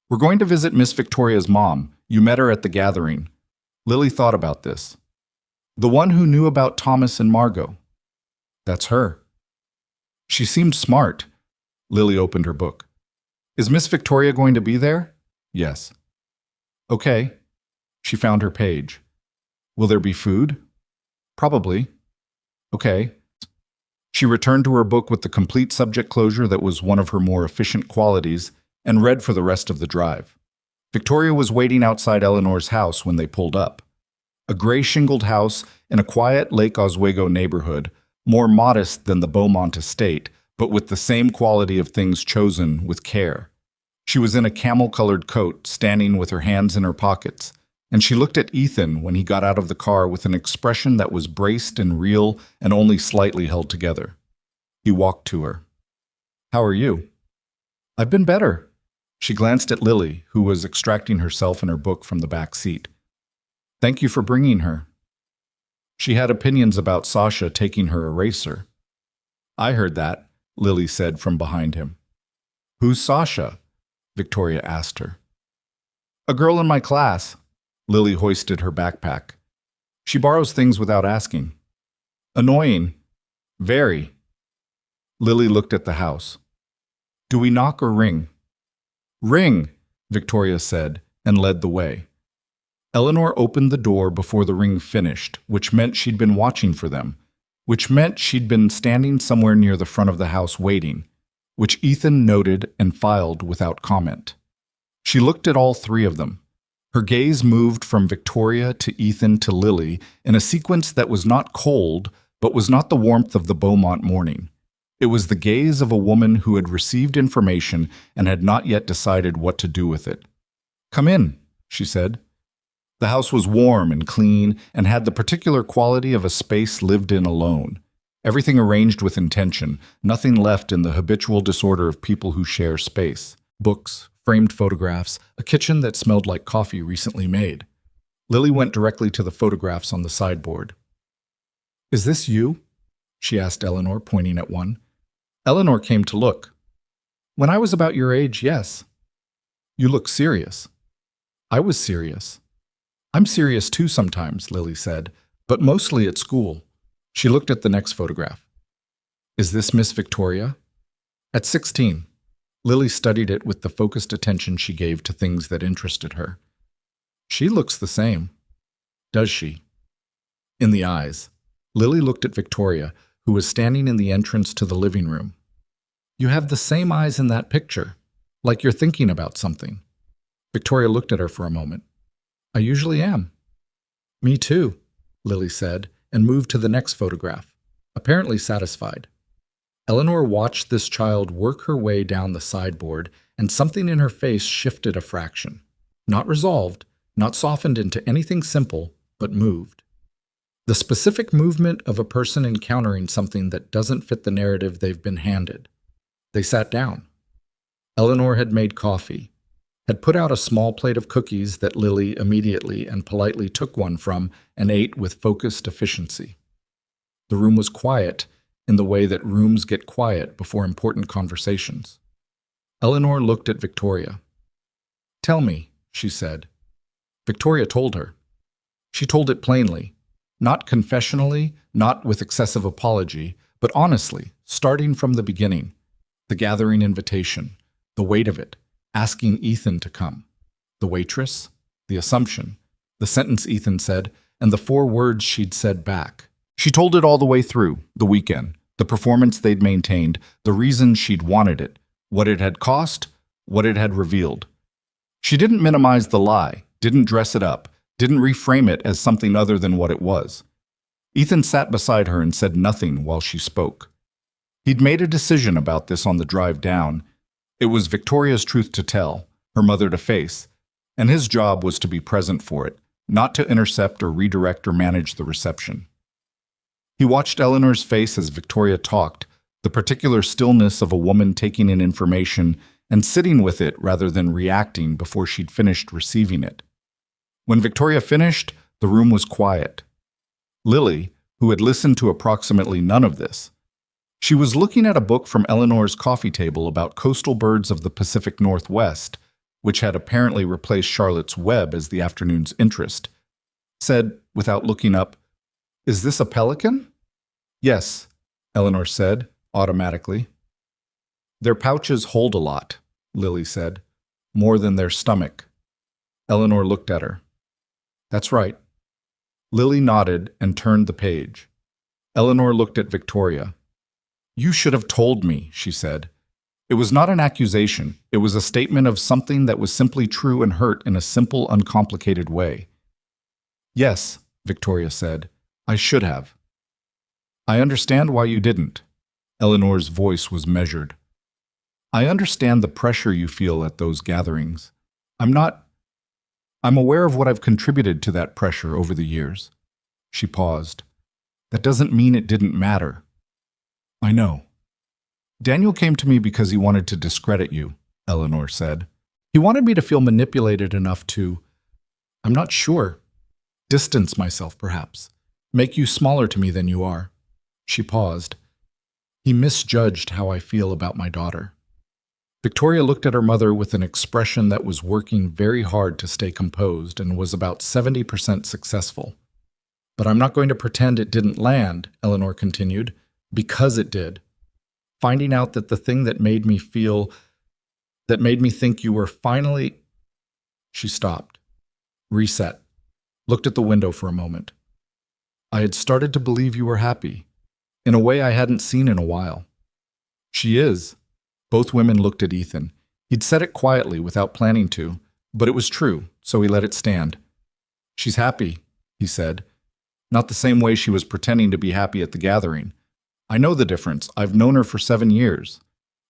We're going to visit Miss Victoria's mom. You met her at the gathering. Lily thought about this. The one who knew about Thomas and Margot. That's her. She seemed smart. Lily opened her book. Is Miss Victoria going to be there? Yes. Okay. She found her page. Will there be food? Probably. Okay. She returned to her book with the complete subject closure that was one of her more efficient qualities and read for the rest of the drive. Victoria was waiting outside Eleanor's house when they pulled up. A gray-shingled house in a quiet Lake Oswego neighborhood, more modest than the Beaumont estate, but with the same quality of things chosen with care. She was in a camel-colored coat, standing with her hands in her pockets, and she looked at Ethan when he got out of the car with an expression that was braced and real and only slightly held together. He walked to her. How are you? I've been better. She glanced at Lily, who was extracting herself and her book from the back seat. Thank you for bringing her. She had opinions about Sasha taking her eraser. I heard that, Lily said from behind him. Who's Sasha? Victoria asked her. A girl in my class. Lily hoisted her backpack. She borrows things without asking. Annoying. Very. Lily looked at the house. Do we knock or ring? Ring, Victoria said, and led the way. Eleanor opened the door before the ring finished, which meant she'd been watching for them, which meant she'd been standing somewhere near the front of the house waiting, which Ethan noted and filed without comment. She looked at all three of them. Her gaze moved from Victoria to Ethan to Lily in a sequence that was not cold, but was not the warmth of the Beaumont morning. It was the gaze of a woman who had received information and had not yet decided what to do with it. Come in, she said. The house was warm and clean and had the particular quality of a space lived in alone. Everything arranged with intention, nothing left in the habitual disorder of people who share space. Books, framed photographs, a kitchen that smelled like coffee recently made. Lily went directly to the photographs on the sideboard. Is this you? She asked Eleanor, pointing at one. Eleanor came to look. When I was about your age, yes. You look serious. I was serious. I'm serious too sometimes, Lily said, but mostly at school. She looked at the next photograph. Is this Miss Victoria? At 16. Lily studied it with the focused attention she gave to things that interested her. She looks the same. Does she? In the eyes. Lily looked at Victoria, who was standing in the entrance to the living room. "You have the same eyes in that picture, like you're thinking about something." Victoria looked at her for a moment. "I usually am." "Me too," Lily said, and moved to the next photograph, apparently satisfied. Eleanor watched this child work her way down the sideboard, and something in her face shifted a fraction. Not resolved, not softened into anything simple, but moved. The specific movement of a person encountering something that doesn't fit the narrative they've been handed. They sat down. Eleanor had made coffee, had put out a small plate of cookies that Lily immediately and politely took one from and ate with focused efficiency. The room was quiet in the way that rooms get quiet before important conversations. Eleanor looked at Victoria. "Tell me," she said. Victoria told her. She told it plainly, not confessionally, not with excessive apology, but honestly, starting from the beginning. The gathering invitation, the weight of it, asking Ethan to come. The waitress, the assumption, the sentence Ethan said, and the 4 words she'd said back. She told it all the way through, the weekend, the performance they'd maintained, the reason she'd wanted it, what it had cost, what it had revealed. She didn't minimize the lie, didn't dress it up, didn't reframe it as something other than what it was. Ethan sat beside her and said nothing while she spoke. He'd made a decision about this on the drive down. It was Victoria's truth to tell, her mother to face, and his job was to be present for it, not to intercept or redirect or manage the reception. He watched Eleanor's face as Victoria talked, the particular stillness of a woman taking in information and sitting with it rather than reacting before she'd finished receiving it. When Victoria finished, the room was quiet. Lily, who had listened to approximately none of this, she was looking at a book from Eleanor's coffee table about coastal birds of the Pacific Northwest, which had apparently replaced Charlotte's Web as the afternoon's interest, said, without looking up, "Is this a pelican?" "Yes," Eleanor said, automatically. "Their pouches hold a lot," Lily said, "more than their stomach." Eleanor looked at her. "That's right." Lily nodded and turned the page. Eleanor looked at Victoria. "You should have told me," she said. It was not an accusation. It was a statement of something that was simply true and hurt in a simple, uncomplicated way. "Yes," Victoria said, "I should have." "I understand why you didn't." Eleanor's voice was measured. "I understand the pressure you feel at those gatherings. I'm aware of what I've contributed to that pressure over the years." She paused. "That doesn't mean it didn't matter." "I know." "Daniel came to me because he wanted to discredit you," Eleanor said. "He wanted me to feel manipulated enough to, I'm not sure, distance myself perhaps, make you smaller to me than you are." She paused. "He misjudged how I feel about my daughter." Victoria looked at her mother with an expression that was working very hard to stay composed and was about 70% successful. "But I'm not going to pretend it didn't land," Eleanor continued, "because it did. Finding out that the thing that made me think you were finally—" She stopped, reset, looked at the window for a moment. "I had started to believe you were happy, in a way I hadn't seen in a while." "She is." Both women looked at Ethan. He'd said it quietly without planning to, but it was true, so he let it stand. "She's happy," he said. "Not the same way she was pretending to be happy at the gathering. I know the difference. I've known her for 7 years.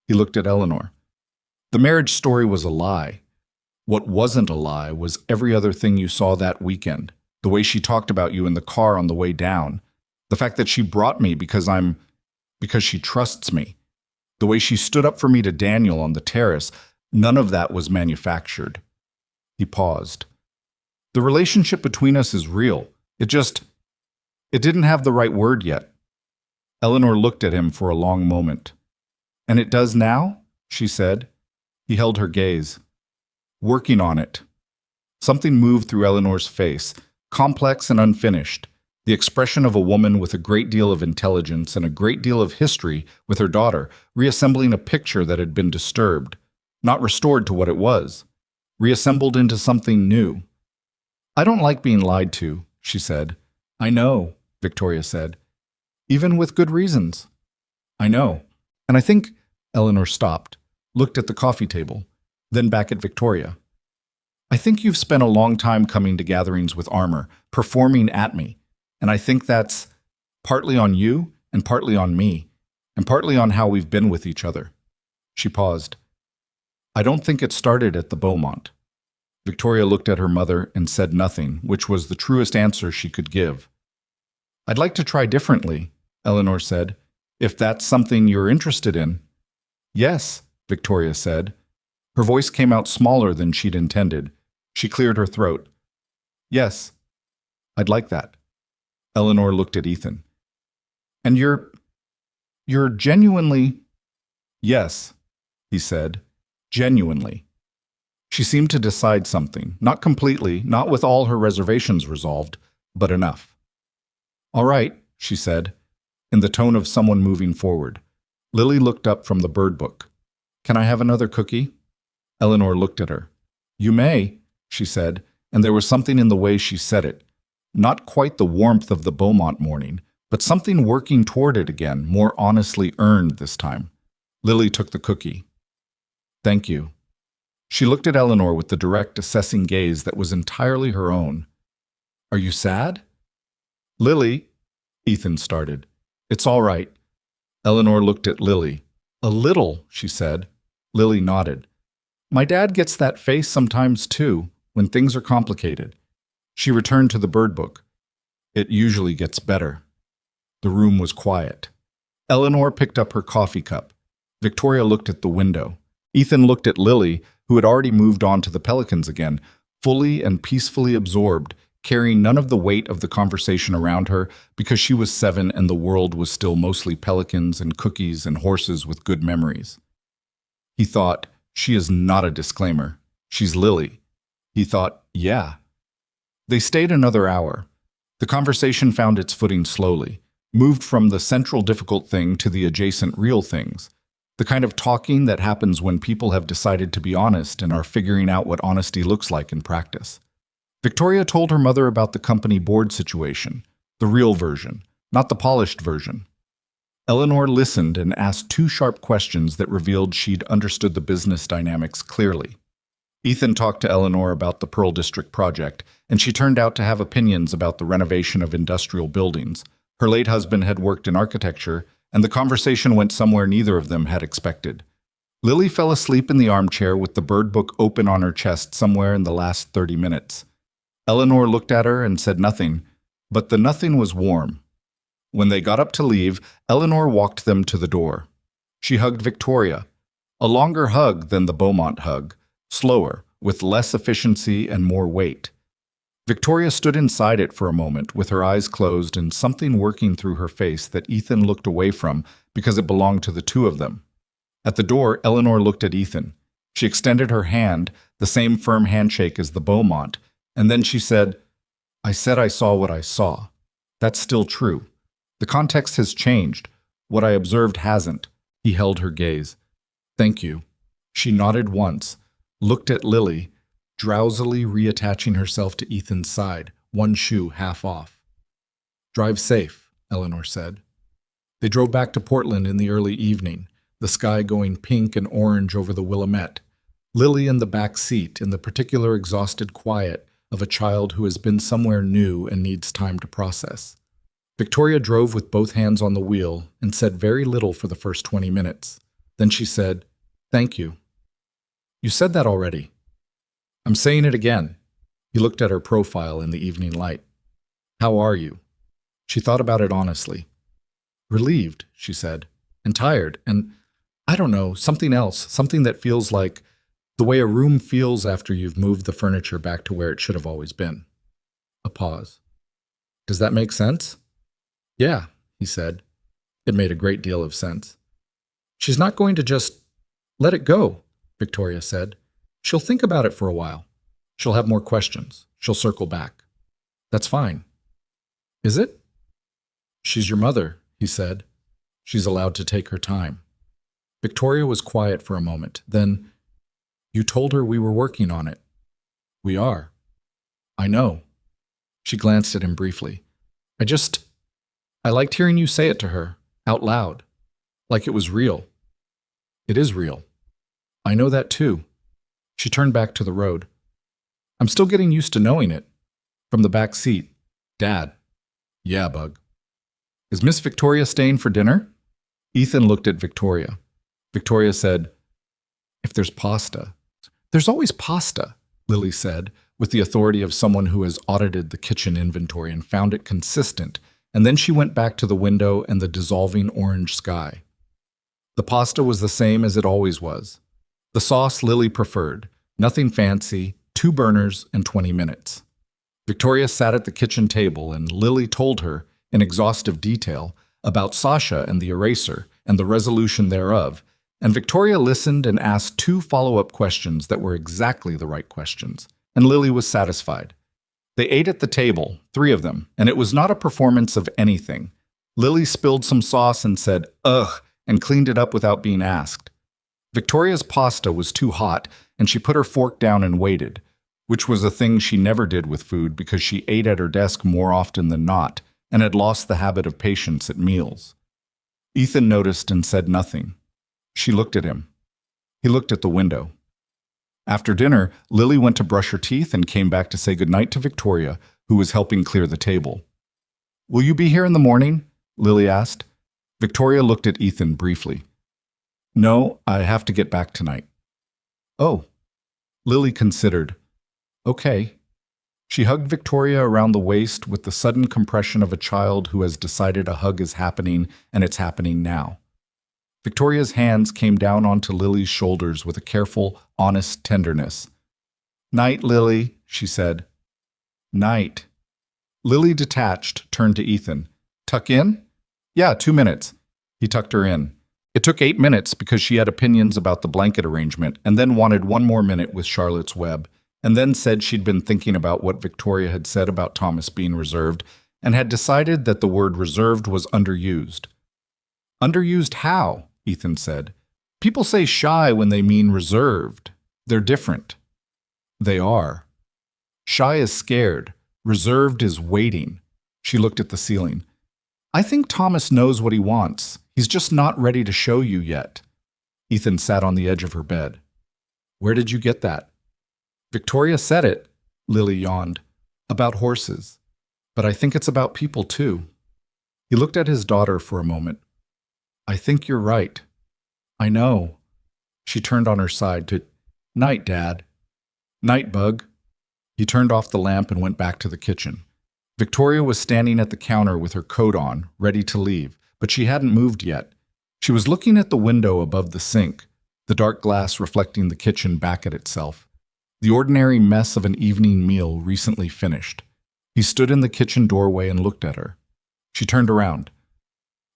He looked at Eleanor. "The marriage story was a lie. What wasn't a lie was every other thing you saw that weekend. The way she talked about you in the car on the way down. The fact that she brought me because she trusts me. The way she stood up for me to Daniel on the terrace. None of that was manufactured." He paused. "The relationship between us is real. It didn't have the right word yet." Eleanor looked at him for a long moment. "And it does now?" she said. He held her gaze. "Working on it." Something moved through Eleanor's face, complex and unfinished, the expression of a woman with a great deal of intelligence and a great deal of history with her daughter, reassembling a picture that had been disturbed, not restored to what it was, reassembled into something new. "I don't like being lied to," she said. "I know," Victoria said. even with good reasons. I know. And I think Eleanor stopped, looked at the coffee table, then back at Victoria. I think you've spent a long time coming to gatherings with armor, performing at me, and I think that's partly on you and partly on me, and partly on how we've been with each other. She paused. I don't think it started at the Beaumont. Victoria looked at her mother and said nothing, which was the truest answer she could give. I'd like to try differently, Eleanor said, if that's something you're interested in. Yes, Victoria said. Her voice came out smaller than she'd intended. She cleared her throat. Yes, I'd like that. Eleanor looked at Ethan. And you're genuinely... Yes, he said, genuinely. She seemed to decide something, not completely, not with all her reservations resolved, but enough. All right, she said, in the tone of someone moving forward. Lily looked up from the bird book. Can I have another cookie? Eleanor looked at her. You may, she said, and there was something in the way she said it. Not quite the warmth of the Beaumont morning, but something working toward it again, more honestly earned this time. Lily took the cookie. Thank you. She looked at Eleanor with the direct, assessing gaze that was entirely her own. Are you sad? Lily, Ethan started. It's all right. Eleanor looked at Lily. A little, she said. Lily nodded. My dad gets that face sometimes too, when things are complicated. She returned to the bird book. It usually gets better. The room was quiet. Eleanor picked up her coffee cup. Victoria looked at the window. Ethan looked at Lily, who had already moved on to the pelicans again, fully and peacefully absorbed, carrying none of the weight of the conversation around her because she was 7 and the world was still mostly pelicans and cookies and horses with good memories. He thought, she is not a disclaimer. She's Lily. He thought, yeah. They stayed another hour. The conversation found its footing slowly, moved from the central difficult thing to the adjacent real things. The kind of talking that happens when people have decided to be honest and are figuring out what honesty looks like in practice. Victoria told her mother about the company board situation, the real version, not the polished version. Eleanor listened and asked 2 sharp questions that revealed she'd understood the business dynamics clearly. Ethan talked to Eleanor about the Pearl District project, and she turned out to have opinions about the renovation of industrial buildings. Her late husband had worked in architecture, and the conversation went somewhere neither of them had expected. Lily fell asleep in the armchair with the bird book open on her chest somewhere in the last 30 minutes. Eleanor looked at her and said nothing, but the nothing was warm. When they got up to leave, Eleanor walked them to the door. She hugged Victoria, a longer hug than the Beaumont hug, slower, with less efficiency and more weight. Victoria stood inside it for a moment with her eyes closed and something working through her face that Ethan looked away from because it belonged to the 2 of them. At the door, Eleanor looked at Ethan. She extended her hand, the same firm handshake as the Beaumont, and then she said I saw what I saw. That's still true. The context has changed. What I observed hasn't. He held her gaze. Thank you. She nodded once, looked at Lily, drowsily reattaching herself to Ethan's side, one shoe half off. Drive safe, Eleanor said. They drove back to Portland in the early evening, the sky going pink and orange over the Willamette, Lily in the back seat in the particular exhausted quiet of a child who has been somewhere new and needs time to process. Victoria drove with both hands on the wheel and said very little for the first 20 minutes. Then she said, Thank you. You said that already. I'm saying it again. He looked at her profile in the evening light. How are you? She thought about it honestly. Relieved, she said, and tired, and I don't know, something else, something that feels like the way a room feels after you've moved the furniture back to where it should have always been. A pause. Does that make sense? Yeah, he said. It made a great deal of sense. She's not going to just let it go, Victoria said. She'll think about it for a while. She'll have more questions. She'll circle back. That's fine. Is it? She's your mother, he said. She's allowed to take her time. Victoria was quiet for a moment. Then, you told her we were working on it. We are. I know. She glanced at him briefly. I liked hearing you say it to her, out loud, like it was real. It is real. I know that too. She turned back to the road. I'm still getting used to knowing it. From the back seat. Dad. Yeah, Bug. Is Miss Victoria staying for dinner? Ethan looked at Victoria. Victoria said, If there's pasta. There's always pasta, Lily said, with the authority of someone who has audited the kitchen inventory and found it consistent, and then she went back to the window and the dissolving orange sky. The pasta was the same as it always was. The sauce Lily preferred, nothing fancy, 2 burners and 20 minutes. Victoria sat at the kitchen table and Lily told her, in exhaustive detail, about Sasha and the eraser and the resolution thereof, and Victoria listened and asked 2 follow-up questions that were exactly the right questions, and Lily was satisfied. They ate at the table, 3 of them, and it was not a performance of anything. Lily spilled some sauce and said, ugh, and cleaned it up without being asked. Victoria's pasta was too hot, and she put her fork down and waited, which was a thing she never did with food because she ate at her desk more often than not and had lost the habit of patience at meals. Ethan noticed and said nothing. She looked at him. He looked at the window. After dinner, Lily went to brush her teeth and came back to say goodnight to Victoria, who was helping clear the table. Will you be here in the morning? Lily asked. Victoria looked at Ethan briefly. No, I have to get back tonight. Oh. Lily considered. Okay. She hugged Victoria around the waist with the sudden compression of a child who has decided a hug is happening and it's happening now. Victoria's hands came down onto Lily's shoulders with a careful, honest tenderness. Night, Lily, she said. Night. Lily detached, turned to Ethan. Tuck in? Yeah, 2 minutes. He tucked her in. It took 8 minutes because she had opinions about the blanket arrangement and then wanted 1 more minute with Charlotte's Web, and then said she'd been thinking about what Victoria had said about Thomas being reserved and had decided that the word reserved was underused. Underused how? Ethan said. People say shy when they mean reserved. They're different. They are. Shy is scared. Reserved is waiting. She looked at the ceiling. I think Thomas knows what he wants. He's just not ready to show you yet. Ethan sat on the edge of her bed. Where did you get that? Victoria said it, Lily yawned, about horses. But I think it's about people too. He looked at his daughter for a moment. I think you're right. I know. She turned on her side to, Night, Dad. Night, Bug. He turned off the lamp and went back to the kitchen. Victoria was standing at the counter with her coat on, ready to leave, but she hadn't moved yet. She was looking at the window above the sink, the dark glass reflecting the kitchen back at itself. The ordinary mess of an evening meal recently finished. He stood in the kitchen doorway and looked at her. She turned around.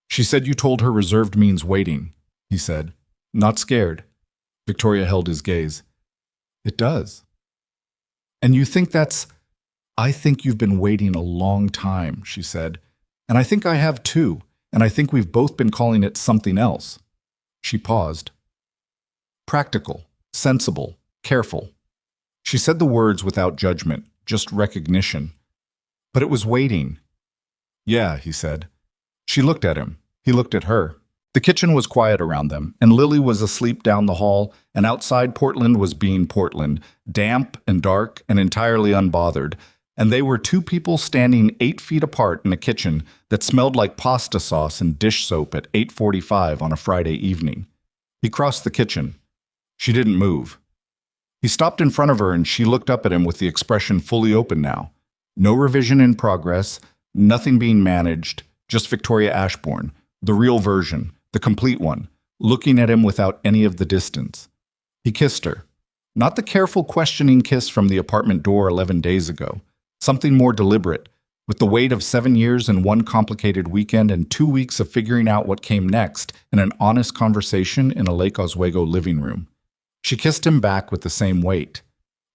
She said you told her reserved means waiting, he said. Not scared. Victoria held his gaze. It does. And you think that's... I think you've been waiting a long time, she said. And I think I have too, and I think we've both been calling it something else. She paused. Practical, sensible, careful. She said the words without judgment, just recognition. But it was waiting. Yeah, he said. She looked at him. He looked at her. The kitchen was quiet around them, and Lily was asleep down the hall, and outside Portland was being Portland, damp and dark and entirely unbothered, and they were 2 people standing 8 feet apart in a kitchen that smelled like pasta sauce and dish soap at 8:45 on a Friday evening. He crossed the kitchen. She didn't move. He stopped in front of her and she looked up at him with the expression fully open now. No revision in progress, nothing being managed, just Victoria Ashbourne, the real version, the complete one, looking at him without any of the distance. He kissed her. Not the careful questioning kiss from the apartment door 11 days ago. Something more deliberate, with the weight of 7 years and 1 complicated weekend and 2 weeks of figuring out what came next in an honest conversation in a Lake Oswego living room. She kissed him back with the same weight.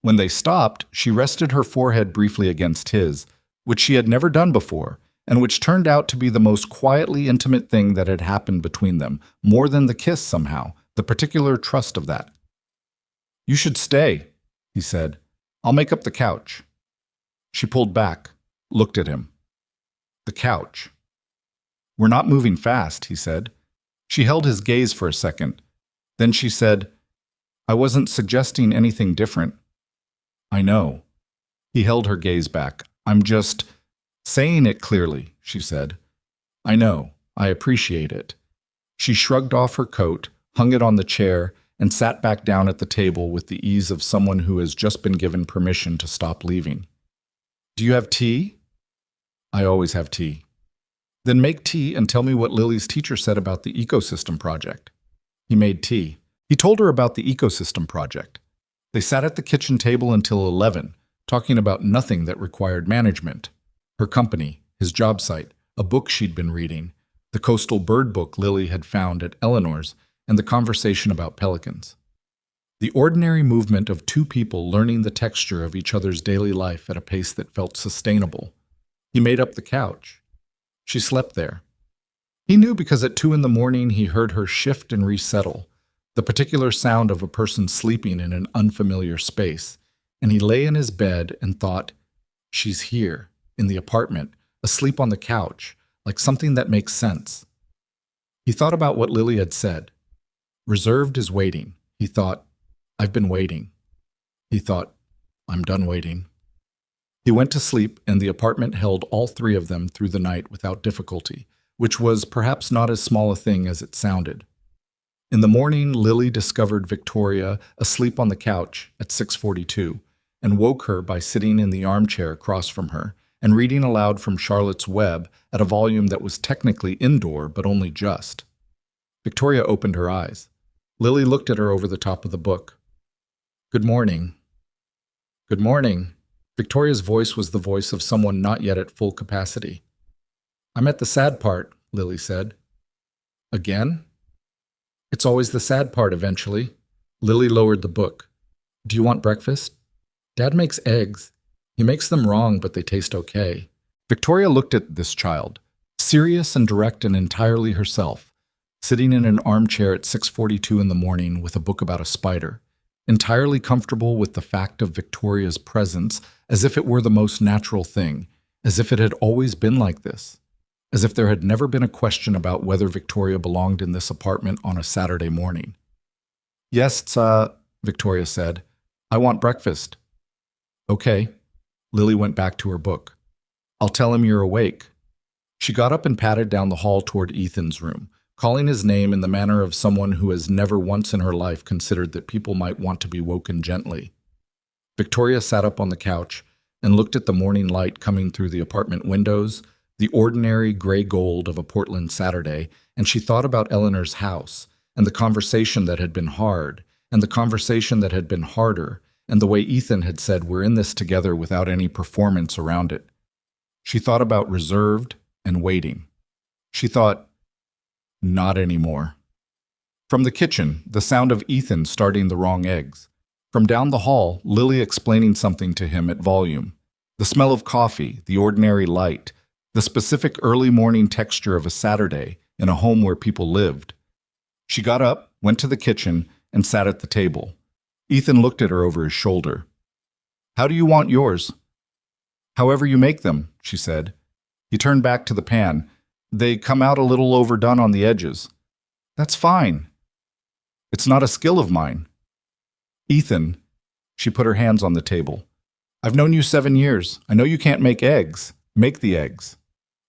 When they stopped, she rested her forehead briefly against his, which she had never done before, and which turned out to be the most quietly intimate thing that had happened between them, more than the kiss somehow, the particular trust of that. You should stay, he said. I'll make up the couch. She pulled back, looked at him. The couch. We're not moving fast, he said. She held his gaze for a second. Then she said, I wasn't suggesting anything different. I know. He held her gaze back. I'm just saying it clearly, she said. I know. I appreciate it. She shrugged off her coat, hung it on the chair, and sat back down at the table with the ease of someone who has just been given permission to stop leaving. Do you have tea? I always have tea. Then make tea and tell me what Lily's teacher said about the ecosystem project. He made tea. He told her about the ecosystem project. They sat at the kitchen table until 11, talking about nothing that required management. Her company, his job site, a book she'd been reading, the coastal bird book Lily had found at Eleanor's, and the conversation about pelicans. The ordinary movement of two people learning the texture of each other's daily life at a pace that felt sustainable. He made up the couch. She slept there. He knew because at 2 a.m. he heard her shift and resettle, the particular sound of a person sleeping in an unfamiliar space, and he lay in his bed and thought, she's here, in the apartment, asleep on the couch, like something that makes sense. He thought about what Lily had said. Reserved is waiting. He thought, I've been waiting. He thought, I'm done waiting. He went to sleep, and the apartment held all three of them through the night without difficulty, which was perhaps not as small a thing as it sounded. In the morning, Lily discovered Victoria asleep on the couch at 6:42 and woke her by sitting in the armchair across from her and reading aloud from Charlotte's Web at a volume that was technically indoor but only just. Victoria opened her eyes. Lily looked at her over the top of the book. Good morning. Good morning. Victoria's voice was the voice of someone not yet at full capacity. I'm at the sad part, Lily said. Again? It's always the sad part eventually. Lily lowered the book. Do you want breakfast? Dad makes eggs. He makes them wrong, but they taste okay. Victoria looked at this child, serious and direct and entirely herself, sitting in an armchair at 6:42 in the morning with a book about a spider, entirely comfortable with the fact of Victoria's presence as if it were the most natural thing, as if it had always been like this, as if there had never been a question about whether Victoria belonged in this apartment on a Saturday morning. Yes, Victoria said. I want breakfast. Okay. Lily went back to her book. I'll tell him you're awake. She got up and padded down the hall toward Ethan's room, calling his name in the manner of someone who has never once in her life considered that people might want to be woken gently. Victoria sat up on the couch and looked at the morning light coming through the apartment windows, the ordinary gray gold of a Portland Saturday, and she thought about Eleanor's house, and the conversation that had been hard, and the conversation that had been harder, and the way Ethan had said we're in this together without any performance around it. She thought about reserved and waiting. She thought, not anymore. From the kitchen, the sound of Ethan starting the wrong eggs. From down the hall, Lily explaining something to him at volume. The smell of coffee, the ordinary light, the specific early morning texture of a Saturday in a home where people lived. She got up, went to the kitchen, and sat at the table. Ethan looked at her over his shoulder. How do you want yours? However you make them, she said. He turned back to the pan. They come out a little overdone on the edges. That's fine. It's not a skill of mine. Ethan, she put her hands on the table. I've known you 7 years. I know you can't make eggs. Make the eggs.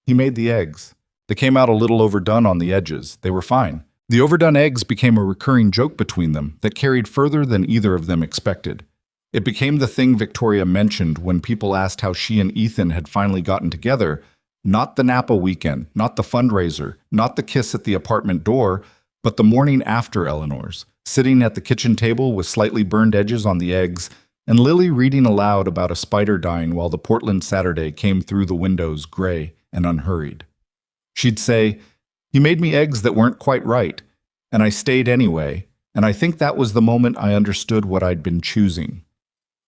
He made the eggs. They came out a little overdone on the edges. They were fine. The overdone eggs became a recurring joke between them that carried further than either of them expected. It became the thing Victoria mentioned when people asked how she and Ethan had finally gotten together. Not the Napa weekend, not the fundraiser, not the kiss at the apartment door, but the morning after Eleanor's, sitting at the kitchen table with slightly burned edges on the eggs, and Lily reading aloud about a spider dying while the Portland Saturday came through the windows gray and unhurried. She'd say, he made me eggs that weren't quite right, and I stayed anyway, and I think that was the moment I understood what I'd been choosing.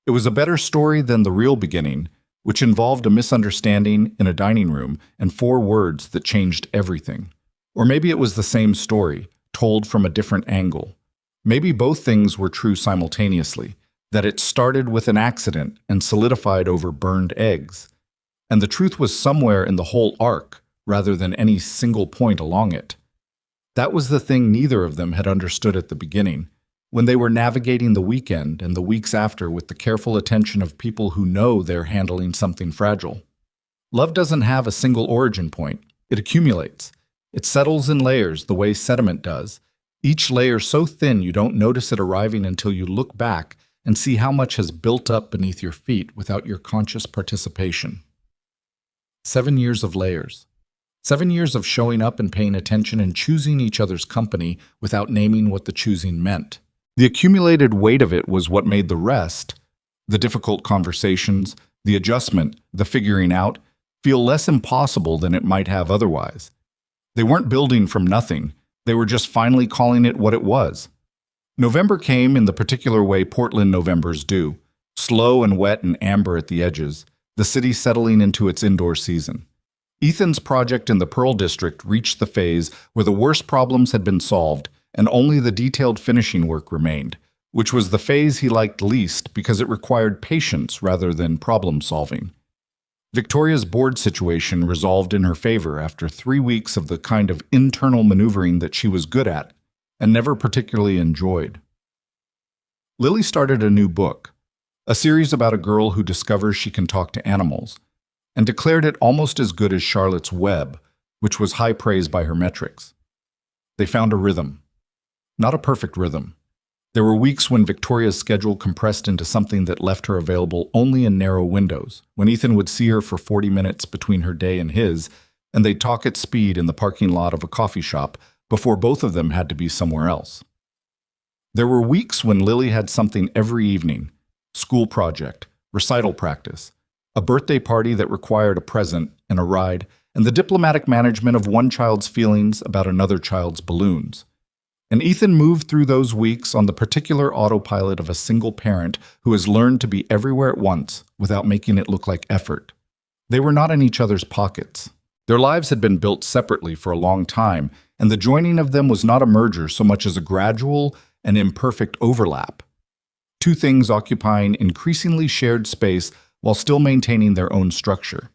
It was a better story than the real beginning, which involved a misunderstanding in a dining room and 4 words that changed everything. Or maybe it was the same story, told from a different angle. Maybe both things were true simultaneously, that it started with an accident and solidified over burned eggs. And the truth was somewhere in the whole arc, rather than any single point along it. That was the thing neither of them had understood at the beginning, when they were navigating the weekend and the weeks after with the careful attention of people who know they're handling something fragile. Love doesn't have a single origin point. It accumulates. It settles in layers the way sediment does, each layer so thin you don't notice it arriving until you look back and see how much has built up beneath your feet without your conscious participation. 7 years of layers. 7 years of showing up and paying attention and choosing each other's company without naming what the choosing meant. The accumulated weight of it was what made the rest, the difficult conversations, the adjustment, the figuring out, feel less impossible than it might have otherwise. They weren't building from nothing. They were just finally calling it what it was. November came in the particular way Portland Novembers do, slow and wet and amber at the edges, the city settling into its indoor season. Ethan's project in the Pearl District reached the phase where the worst problems had been solved and only the detailed finishing work remained, which was the phase he liked least because it required patience rather than problem-solving. Victoria's board situation resolved in her favor after 3 weeks of the kind of internal maneuvering that she was good at and never particularly enjoyed. Lily started a new book, a series about a girl who discovers she can talk to animals, and declared it almost as good as Charlotte's Web, which was high praise by her metrics. They found a rhythm. Not a perfect rhythm. There were weeks when Victoria's schedule compressed into something that left her available only in narrow windows, when Ethan would see her for 40 minutes between her day and his, and they'd talk at speed in the parking lot of a coffee shop before both of them had to be somewhere else. There were weeks when Lily had something every evening, school project, recital practice, a birthday party that required a present and a ride, and the diplomatic management of one child's feelings about another child's balloons. And Ethan moved through those weeks on the particular autopilot of a single parent who has learned to be everywhere at once without making it look like effort. They were not in each other's pockets. Their lives had been built separately for a long time, and the joining of them was not a merger so much as a gradual and imperfect overlap. Two things occupying increasingly shared space while still maintaining their own structure.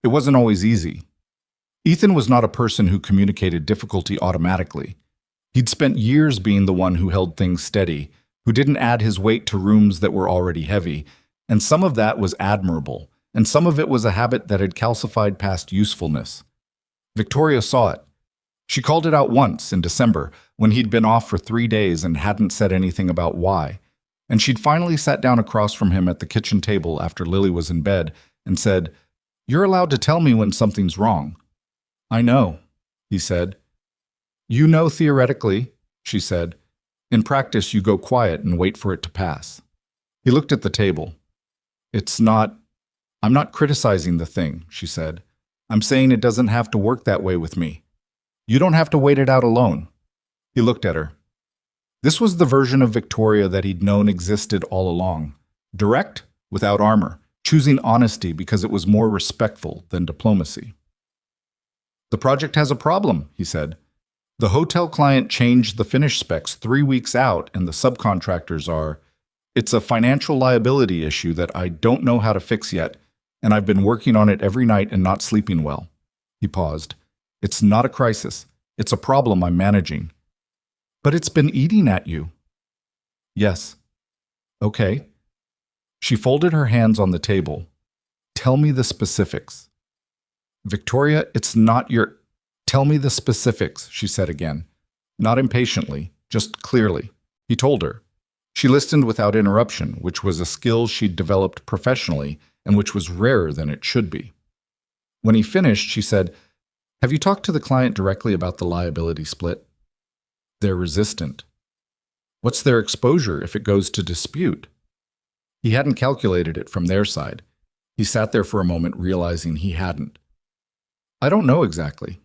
It wasn't always easy. Ethan was not a person who communicated difficulty automatically. He'd spent years being the one who held things steady, who didn't add his weight to rooms that were already heavy, and some of that was admirable, and some of it was a habit that had calcified past usefulness. Victoria saw it. She called it out once in December, when he'd been off for 3 days and hadn't said anything about why, and she'd finally sat down across from him at the kitchen table after Lily was in bed and said, "You're allowed to tell me when something's wrong." "I know," he said. "You know theoretically," she said. "In practice, you go quiet and wait for it to pass." He looked at the table. I'm not criticizing the thing," she said. "I'm saying it doesn't have to work that way with me. You don't have to wait it out alone." He looked at her. This was the version of Victoria that he'd known existed all along. Direct, without armor, choosing honesty because it was more respectful than diplomacy. "The project has a problem," he said. "The hotel client changed the finish specs 3 weeks out, and the subcontractors are. It's a financial liability issue that I don't know how to fix yet, and I've been working on it every night and not sleeping well." He paused. "It's not a crisis. It's a problem I'm managing." "But it's been eating at you." "Yes." "Okay." She folded her hands on the table. "Tell me the specifics." "Victoria, it's not your—" "Tell me the specifics," she said again. Not impatiently, just clearly. He told her. She listened without interruption, which was a skill she'd developed professionally and which was rarer than it should be. When he finished, she said, "Have you talked to the client directly about the liability split?" "They're resistant." "What's their exposure if it goes to dispute?" He hadn't calculated it from their side. He sat there for a moment, realizing he hadn't. "I don't know exactly."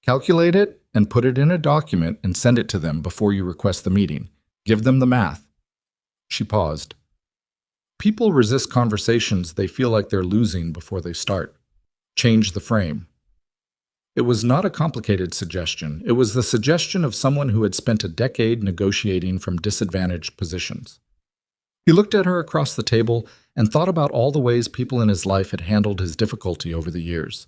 "Calculate it and put it in a document and send it to them before you request the meeting. Give them the math." She paused. People resist conversations they feel like they're losing before they start. Change the frame. It was not a complicated suggestion. It was the suggestion of someone who had spent a decade negotiating from disadvantaged positions. He looked at her across the table and thought about all the ways people in his life had handled his difficulty over the years.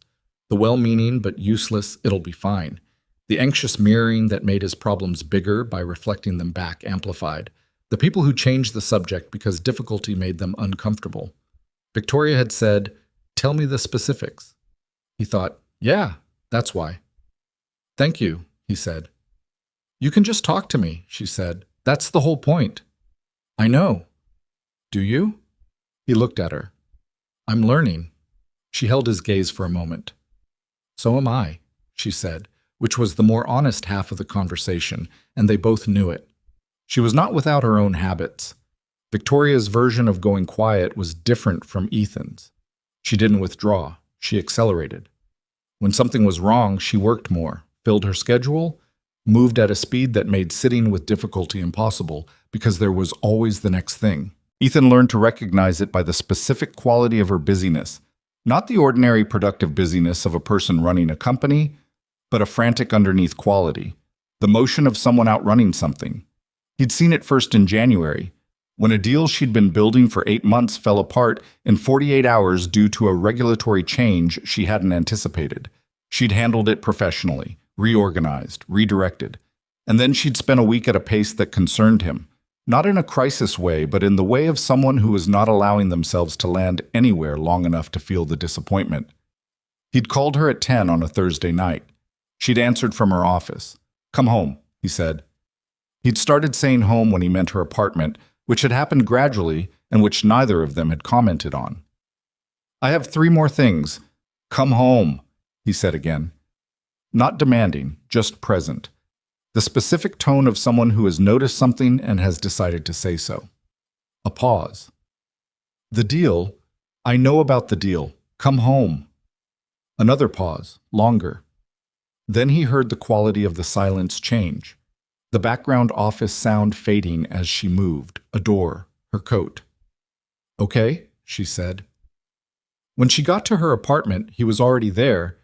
The well-meaning but useless "it'll be fine." The anxious mirroring that made his problems bigger by reflecting them back amplified. The people who changed the subject because difficulty made them uncomfortable. Victoria had said, "Tell me the specifics." He thought, "Yeah, that's why." "Thank you," he said. "You can just talk to me," she said. "That's the whole point." "I know." "Do you?" He looked at her. "I'm learning." She held his gaze for a moment. "So am I," she said, which was the more honest half of the conversation, and they both knew it. She was not without her own habits. Victoria's version of going quiet was different from Ethan's. She didn't withdraw, she accelerated. When something was wrong, she worked more, filled her schedule, moved at a speed that made sitting with difficulty impossible because there was always the next thing. Ethan learned to recognize it by the specific quality of her busyness, not the ordinary productive busyness of a person running a company, but a frantic underneath quality, the motion of someone outrunning something. He'd seen it first in January, when a deal she'd been building for 8 months fell apart in 48 hours due to a regulatory change she hadn't anticipated. She'd handled it professionally, reorganized, redirected, and then she'd spent a week at a pace that concerned him, not in a crisis way, but in the way of someone who was not allowing themselves to land anywhere long enough to feel the disappointment. He'd called her at 10 on a Thursday night. She'd answered from her office. "Come home," he said. He'd started saying home when he meant her apartment, which had happened gradually and which neither of them had commented on. "I have 3 more things. Come home," he said again. Not demanding, just present. The specific tone of someone who has noticed something and has decided to say so. A pause. "The deal? I know about the deal. Come home." Another pause, longer. Then he heard the quality of the silence change. The background office sound fading as she moved, a door, her coat. "Okay," she said. When she got to her apartment, he was already there.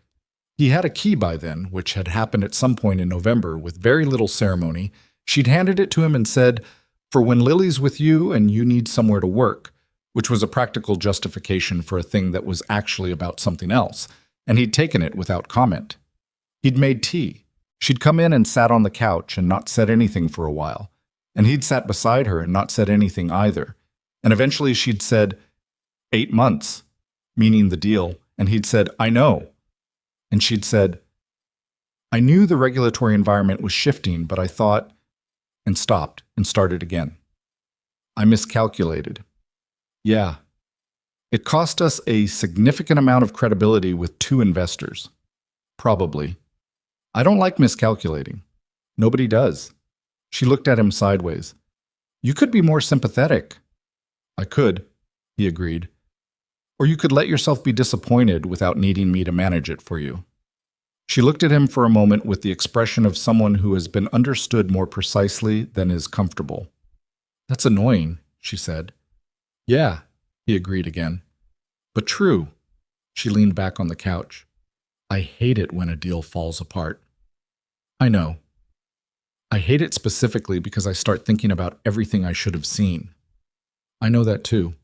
He had a key by then, which had happened at some point in November with very little ceremony. She'd handed it to him and said, "For when Lily's with you and you need somewhere to work," which was a practical justification for a thing that was actually about something else, and he'd taken it without comment. He'd made tea. She'd come in and sat on the couch and not said anything for a while, and he'd sat beside her and not said anything either. And eventually she'd said, 8 months, meaning the deal, and he'd said, "I know." And she'd said, "I knew the regulatory environment was shifting, but I thought," and stopped and started again. "I miscalculated." "Yeah. It cost us a significant amount of credibility with 2 investors. Probably. I don't like miscalculating. Nobody does." She looked at him sideways. "You could be more sympathetic." "I could," he agreed. "Or you could let yourself be disappointed without needing me to manage it for you." She looked at him for a moment with the expression of someone who has been understood more precisely than is comfortable. "That's annoying," she said. "Yeah," he agreed again. "But true." She leaned back on the couch. "I hate it when a deal falls apart." "I know. I hate it specifically because I start thinking about everything I should have seen." "I know that too."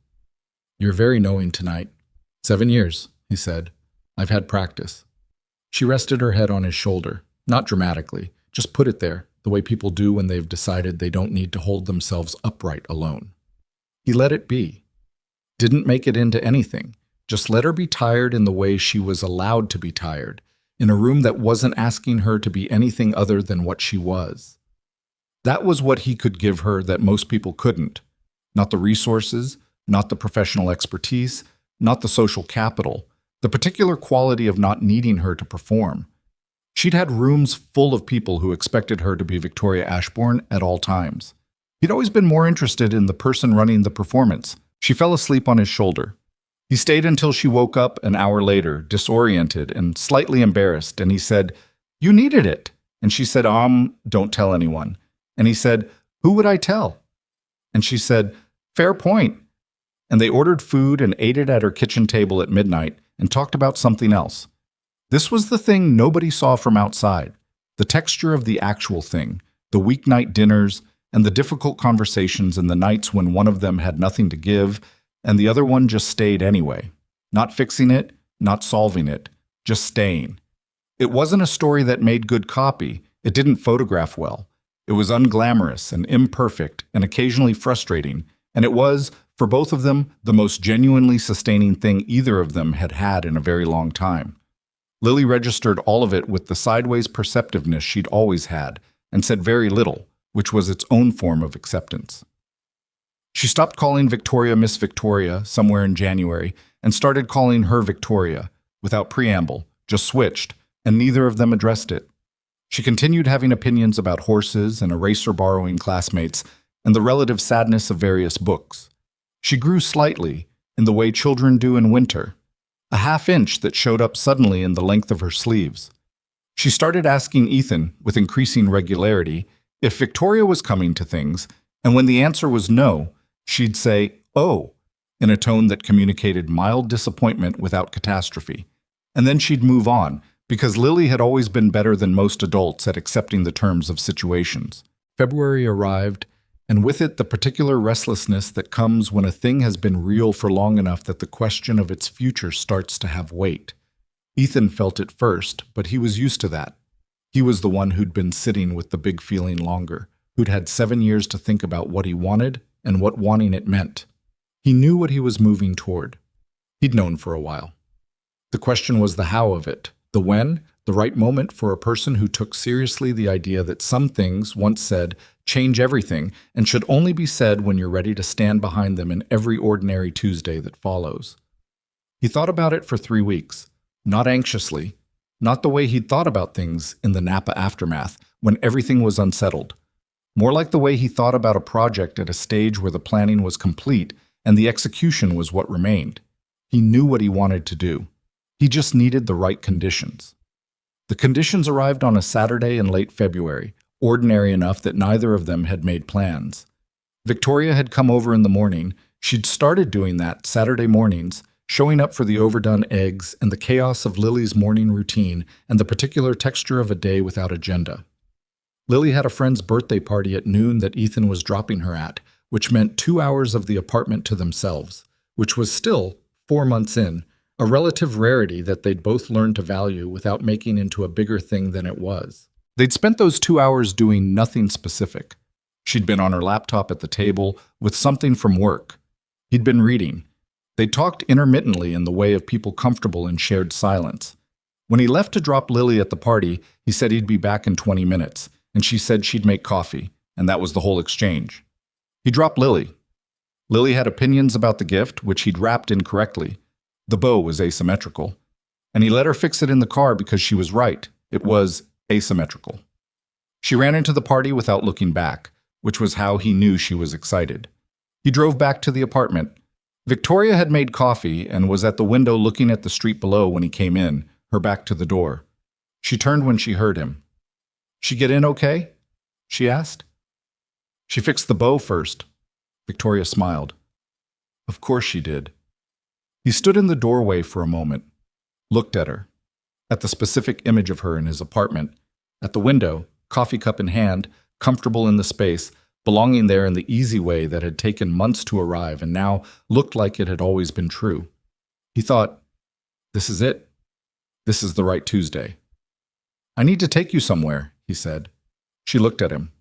"You're very knowing tonight." 7 years, he said. "I've had practice." She rested her head on his shoulder, not dramatically, just put it there, the way people do when they've decided they don't need to hold themselves upright alone. He let it be. Didn't make it into anything. Just let her be tired in the way she was allowed to be tired, in a room that wasn't asking her to be anything other than what she was. That was what he could give her that most people couldn't. Not the resources, not the professional expertise, not the social capital, the particular quality of not needing her to perform. She'd had rooms full of people who expected her to be Victoria Ashbourne at all times. He'd always been more interested in the person running the performance. She fell asleep on his shoulder. He stayed until she woke up an hour later, disoriented and slightly embarrassed, and he said, "You needed it." And she said, "Don't tell anyone." And he said, "Who would I tell?" And she said, "Fair point." And they ordered food and ate it at her kitchen table at midnight and talked about something else. This was the thing nobody saw from outside, the texture of the actual thing, the weeknight dinners, and the difficult conversations and the nights when one of them had nothing to give and the other one just stayed anyway, not fixing it, not solving it, just staying. It wasn't a story that made good copy. It didn't photograph well. It was unglamorous and imperfect and occasionally frustrating, and it was, for both of them, the most genuinely sustaining thing either of them had had in a very long time. Lily registered all of it with the sideways perceptiveness she'd always had, and said very little, which was its own form of acceptance. She stopped calling Victoria Miss Victoria somewhere in January and started calling her Victoria, without preamble, just switched, and neither of them addressed it. She continued having opinions about horses and eraser-borrowing classmates and the relative sadness of various books. She grew slightly, in the way children do in winter, a half-inch that showed up suddenly in the length of her sleeves. She started asking Ethan, with increasing regularity, if Victoria was coming to things, and when the answer was no, she'd say, "Oh," in a tone that communicated mild disappointment without catastrophe. And then she'd move on, because Lily had always been better than most adults at accepting the terms of situations. February arrived, and with it the particular restlessness that comes when a thing has been real for long enough that the question of its future starts to have weight. Ethan felt it first, but he was used to that. He was the one who'd been sitting with the big feeling longer, who'd had 7 years to think about what he wanted and what wanting it meant. He knew what he was moving toward. He'd known for a while. The question was the how of it, the when, the right moment for a person who took seriously the idea that some things, once said, change everything and should only be said when you're ready to stand behind them in every ordinary Tuesday that follows. He thought about it for 3 weeks, not anxiously, not the way he'd thought about things in the Napa aftermath, when everything was unsettled. More like the way he thought about a project at a stage where the planning was complete and the execution was what remained. He knew what he wanted to do. He just needed the right conditions. The conditions arrived on a Saturday in late February, ordinary enough that neither of them had made plans. Victoria had come over in the morning. She'd started doing that Saturday mornings, showing up for the overdone eggs and the chaos of Lily's morning routine and the particular texture of a day without agenda. Lily had a friend's birthday party at noon that Ethan was dropping her at, which meant 2 hours of the apartment to themselves, which was still, 4 months in, a relative rarity that they'd both learned to value without making into a bigger thing than it was. They'd spent those 2 hours doing nothing specific. She'd been on her laptop at the table with something from work. He'd been reading. They talked intermittently in the way of people comfortable in shared silence. When he left to drop Lily at the party, he said he'd be back in 20 minutes, and she said she'd make coffee, and that was the whole exchange. He dropped Lily. Lily had opinions about the gift, which he'd wrapped incorrectly. The bow was asymmetrical. And he let her fix it in the car because she was right. It was asymmetrical. She ran into the party without looking back, which was how he knew she was excited. He drove back to the apartment. Victoria had made coffee and was at the window looking at the street below when he came in, her back to the door. She turned when she heard him. "She get in okay?" she asked. "She fixed the bow first." Victoria smiled. "Of course she did." He stood in the doorway for a moment, looked at her, at the specific image of her in his apartment, at the window, coffee cup in hand, comfortable in the space, belonging there in the easy way that had taken months to arrive and now looked like it had always been true. He thought, this is it. This is the right Tuesday. "I need to take you somewhere," he said. She looked at him.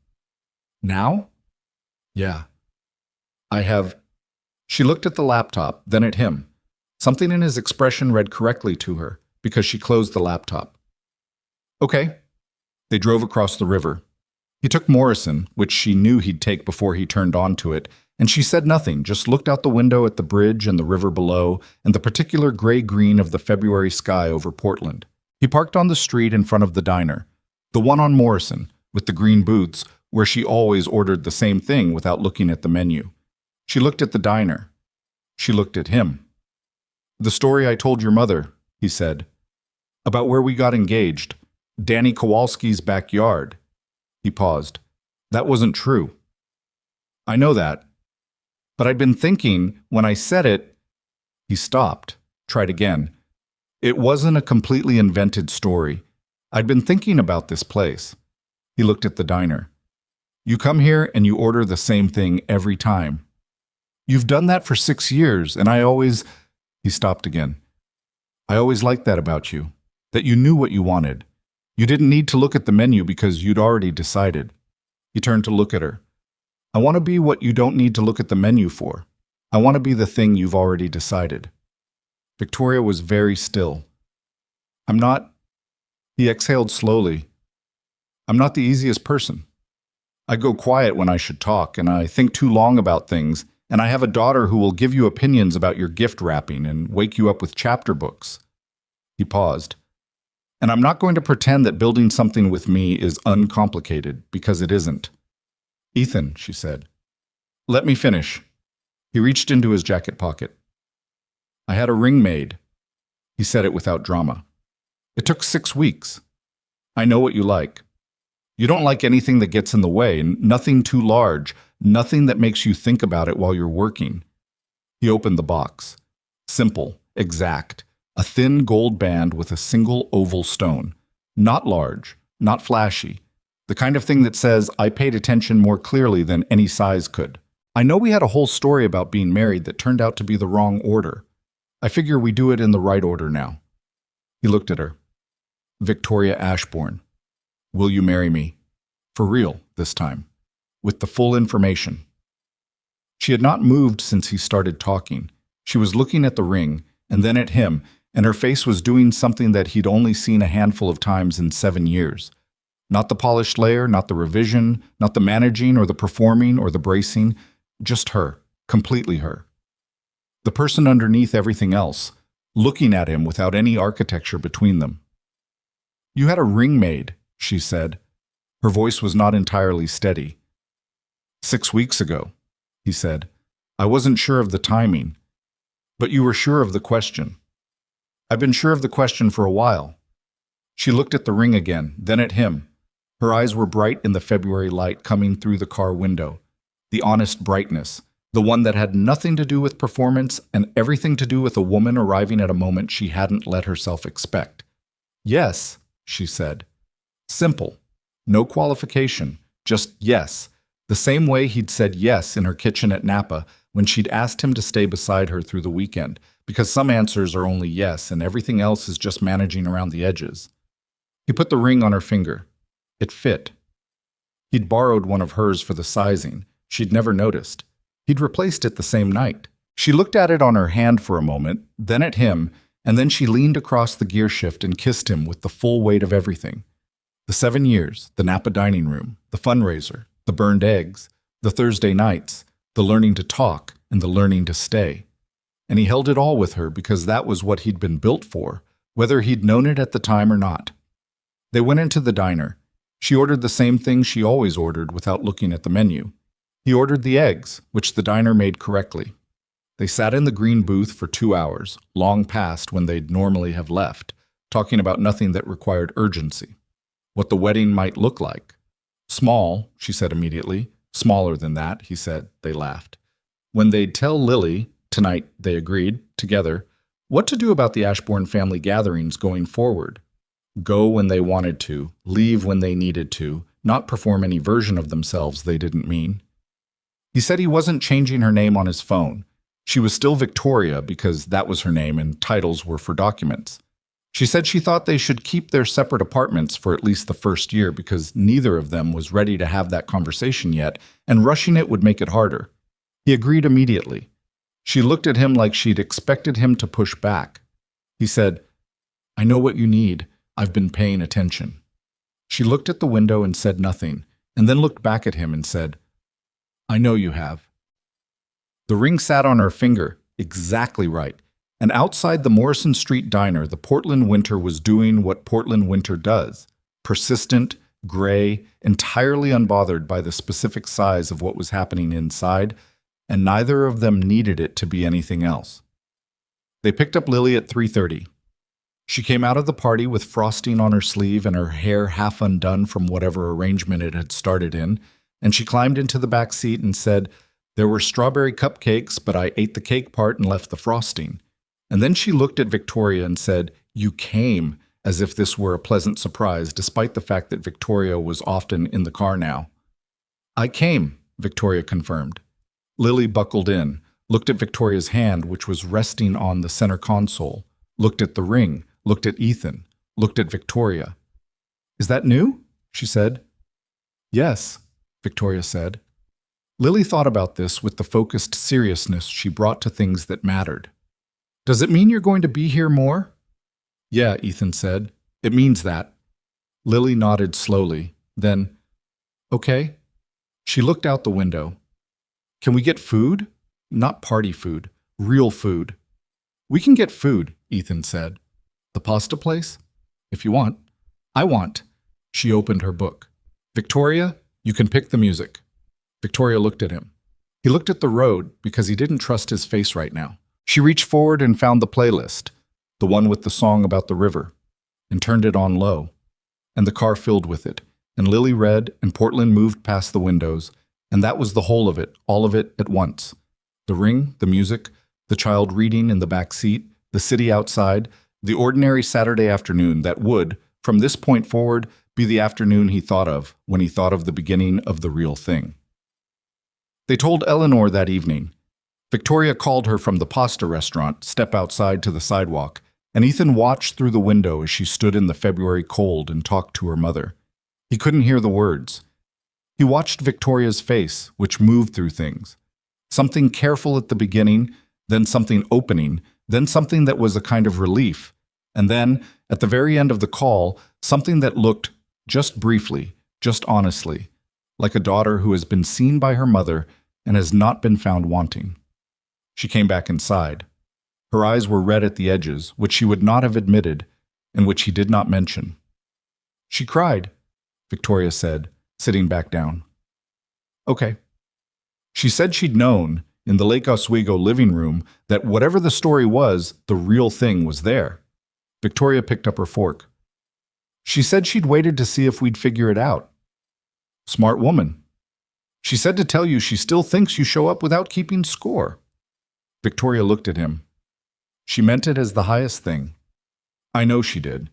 "Now?" "Yeah. I have..." She looked at the laptop, then at him. Something in his expression read correctly to her, because she closed the laptop. "Okay." They drove across the river. He took Morrison, which she knew he'd take before he turned onto it, and she said nothing, just looked out the window at the bridge and the river below and the particular gray-green of the February sky over Portland. He parked on the street in front of the diner, the one on Morrison, with the green booths, where she always ordered the same thing without looking at the menu. She looked at the diner. She looked at him. "The story I told your mother," he said, "about where we got engaged, Danny Kowalski's backyard." He paused. "That wasn't true." "I know that. But I'd been thinking, when I said it..." He stopped, tried again. "It wasn't a completely invented story. I'd been thinking about this place." He looked at the diner. "You come here and you order the same thing every time. You've done that for 6 years, and I always..." He stopped again. "I always liked that about you. that you knew what you wanted. You didn't need to look at the menu because you'd already decided. He turned to look at her. I want to be what you don't need to look at the menu for. I want to be the thing you've already decided. Victoria was very still. I'm not, he exhaled slowly. I'm not the easiest person. I go quiet when I should talk, and I think too long about things, and I have a daughter who will give you opinions about your gift wrapping and wake you up with chapter books. He paused. And I'm not going to pretend that building something with me is uncomplicated, because it isn't. Ethan, she said. Let me finish. He reached into his jacket pocket. I had a ring made. He said it without drama. It took 6 weeks. I know what you like. You don't like anything that gets in the way, nothing too large, nothing that makes you think about it while you're working. He opened the box. Simple, exact, a thin gold band with a single oval stone. Not large, not flashy. The kind of thing that says, I paid attention more clearly than any size could. I know we had a whole story about being married that turned out to be the wrong order. I figure we do it in the right order now. He looked at her. Victoria Ashbourne. Will you marry me? For real, this time. With the full information. She had not moved since he started talking. She was looking at the ring, and then at him, and her face was doing something that he'd only seen a handful of times in 7 years. Not the polished layer, not the revision, not the managing or the performing or the bracing, just her, completely her. The person underneath everything else, looking at him without any architecture between them. You had a ring made, she said. Her voice was not entirely steady. 6 weeks ago, he said. I wasn't sure of the timing, but you were sure of the question. I've been sure of the question for a while. She looked at the ring again, then at him. Her eyes were bright in the February light coming through the car window. The honest brightness, the one that had nothing to do with performance and everything to do with a woman arriving at a moment she hadn't let herself expect. Yes, she said. Simple. No qualification. Just yes. The same way he'd said yes in her kitchen at Napa when she'd asked him to stay beside her through the weekend, because some answers are only yes and everything else is just managing around the edges. He put the ring on her finger. It fit. He'd borrowed one of hers for the sizing. She'd never noticed. He'd replaced it the same night. She looked at it on her hand for a moment, then at him, and then she leaned across the gear shift and kissed him with the full weight of everything. The 7 years, the Napa dining room, the fundraiser, the burned eggs, the Thursday nights, the learning to talk, and the learning to stay. And he held it all with her because that was what he'd been built for, whether he'd known it at the time or not. They went into the diner. She ordered the same thing she always ordered without looking at the menu. He ordered the eggs, which the diner made correctly. They sat in the green booth for 2 hours, long past when they'd normally have left, talking about nothing that required urgency. What the wedding might look like. Small, she said immediately. Smaller than that, he said. They laughed. When they'd tell Lily, tonight they agreed, together, what to do about the Ashbourne family gatherings going forward. Go when they wanted to, leave when they needed to, not perform any version of themselves they didn't mean. He said he wasn't changing her name on his phone. She was still Victoria because that was her name and titles were for documents. She said she thought they should keep their separate apartments for at least the first year because neither of them was ready to have that conversation yet, and rushing it would make it harder. He agreed immediately. She looked at him like she'd expected him to push back. He said, I know what you need. I've been paying attention. She looked at the window and said nothing, and then looked back at him and said, I know you have. The ring sat on her finger, exactly right, and outside the Morrison Street diner, the Portland winter was doing what Portland winter does, persistent, gray, entirely unbothered by the specific size of what was happening inside, and neither of them needed it to be anything else. They picked up Lily at 3:30. She came out of the party with frosting on her sleeve and her hair half undone from whatever arrangement it had started in, and she climbed into the back seat and said, There were strawberry cupcakes, but I ate the cake part and left the frosting. And then she looked at Victoria and said, You came, as if this were a pleasant surprise, despite the fact that Victoria was often in the car now. I came, Victoria confirmed. Lily buckled in, looked at Victoria's hand, which was resting on the center console, looked at the ring, looked at Ethan, looked at Victoria. "Is that new?" she said. "Yes," Victoria said. Lily thought about this with the focused seriousness she brought to things that mattered. "Does it mean you're going to be here more?" "Yeah," Ethan said. "It means that." Lily nodded slowly. Then, "Okay." She looked out the window. "Can we get food? Not party food. Real food." "We can get food," Ethan said. "The pasta place?" "If you want." "I want." She opened her book. "Victoria, you can pick the music." Victoria looked at him. He looked at the road because he didn't trust his face right now. She reached forward and found the playlist, the one with the song about the river, and turned it on low. And the car filled with it, and Lily read, and Portland moved past the windows, and that was the whole of it, all of it at once. The ring, the music, the child reading in the back seat, the city outside, the ordinary Saturday afternoon that would, from this point forward, be the afternoon he thought of when he thought of the beginning of the real thing. They told Eleanor that evening. Victoria called her from the pasta restaurant, step outside to the sidewalk, and Ethan watched through the window as she stood in the February cold and talked to her mother. He couldn't hear the words. He watched Victoria's face, which moved through things. Something careful at the beginning, then something opening, then something that was a kind of relief, and then, at the very end of the call, something that looked, just briefly, just honestly, like a daughter who has been seen by her mother and has not been found wanting. She came back inside. Her eyes were red at the edges, which she would not have admitted, and which he did not mention. "She cried," Victoria said, sitting back down. "Okay." She said she'd known, in the Lake Oswego living room, that whatever the story was, the real thing was there. Victoria picked up her fork. "She said she'd waited to see if we'd figure it out." "Smart woman." "She said to tell you she still thinks you show up without keeping score." Victoria looked at him. She meant it as the highest thing. I know she did.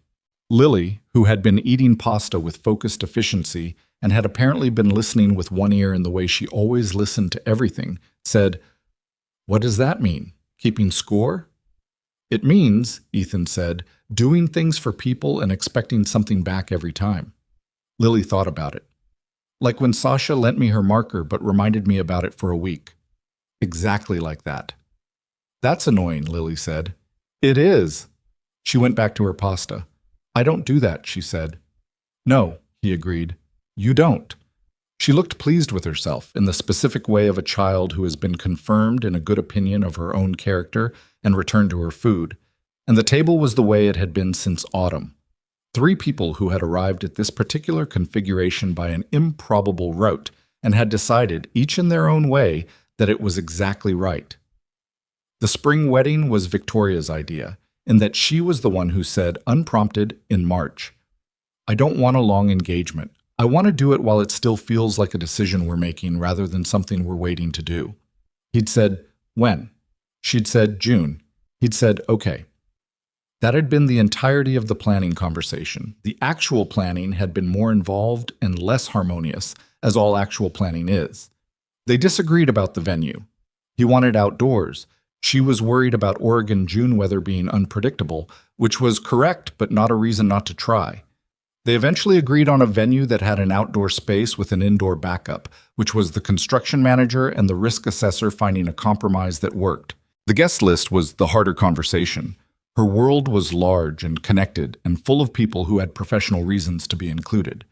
Lily, who had been eating pasta with focused efficiency and had apparently been listening with one ear in the way she always listened to everything, said, "What does that mean? Keeping score?" "It means," Ethan said, "doing things for people and expecting something back every time." Lily thought about it. "Like when Sasha lent me her marker but reminded me about it for a week." "Exactly like that." "That's annoying," Lily said. "It is." She went back to her pasta. "I don't do that," she said. "No," he agreed. "You don't." She looked pleased with herself in the specific way of a child who has been confirmed in a good opinion of her own character and returned to her food, and the table was the way it had been since autumn. 3 people who had arrived at this particular configuration by an improbable route and had decided, each in their own way, that it was exactly right. The spring wedding was Victoria's idea, in that she was the one who said, unprompted, in March, "I don't want a long engagement. I want to do it while it still feels like a decision we're making rather than something we're waiting to do." He'd said, "When?" She'd said, "June." He'd said, "Okay." That had been the entirety of the planning conversation. The actual planning had been more involved and less harmonious, as all actual planning is. They disagreed about the venue. He wanted outdoors. She was worried about Oregon June weather being unpredictable, which was correct but not a reason not to try. They eventually agreed on a venue that had an outdoor space with an indoor backup, which was the construction manager and the risk assessor finding a compromise that worked. The guest list was the harder conversation. Her world was large and connected and full of people who had professional reasons to be included.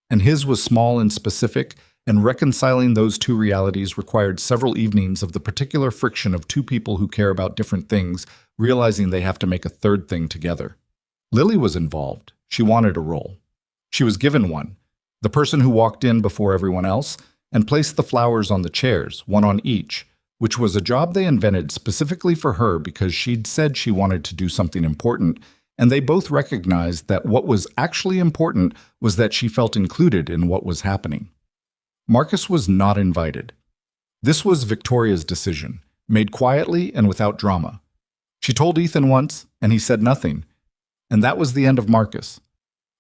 And his was small and specific, and reconciling those two realities required several evenings of the particular friction of 2 people who care about different things, realizing they have to make a third thing together. Lily was involved. She wanted a role. She was given one, the person who walked in before everyone else and placed the flowers on the chairs, one on each, which was a job they invented specifically for her because she'd said she wanted to do something important, and they both recognized that what was actually important was that she felt included in what was happening. Marcus was not invited. This was Victoria's decision, made quietly and without drama. She told Ethan once, and he said nothing, and that was the end of Marcus.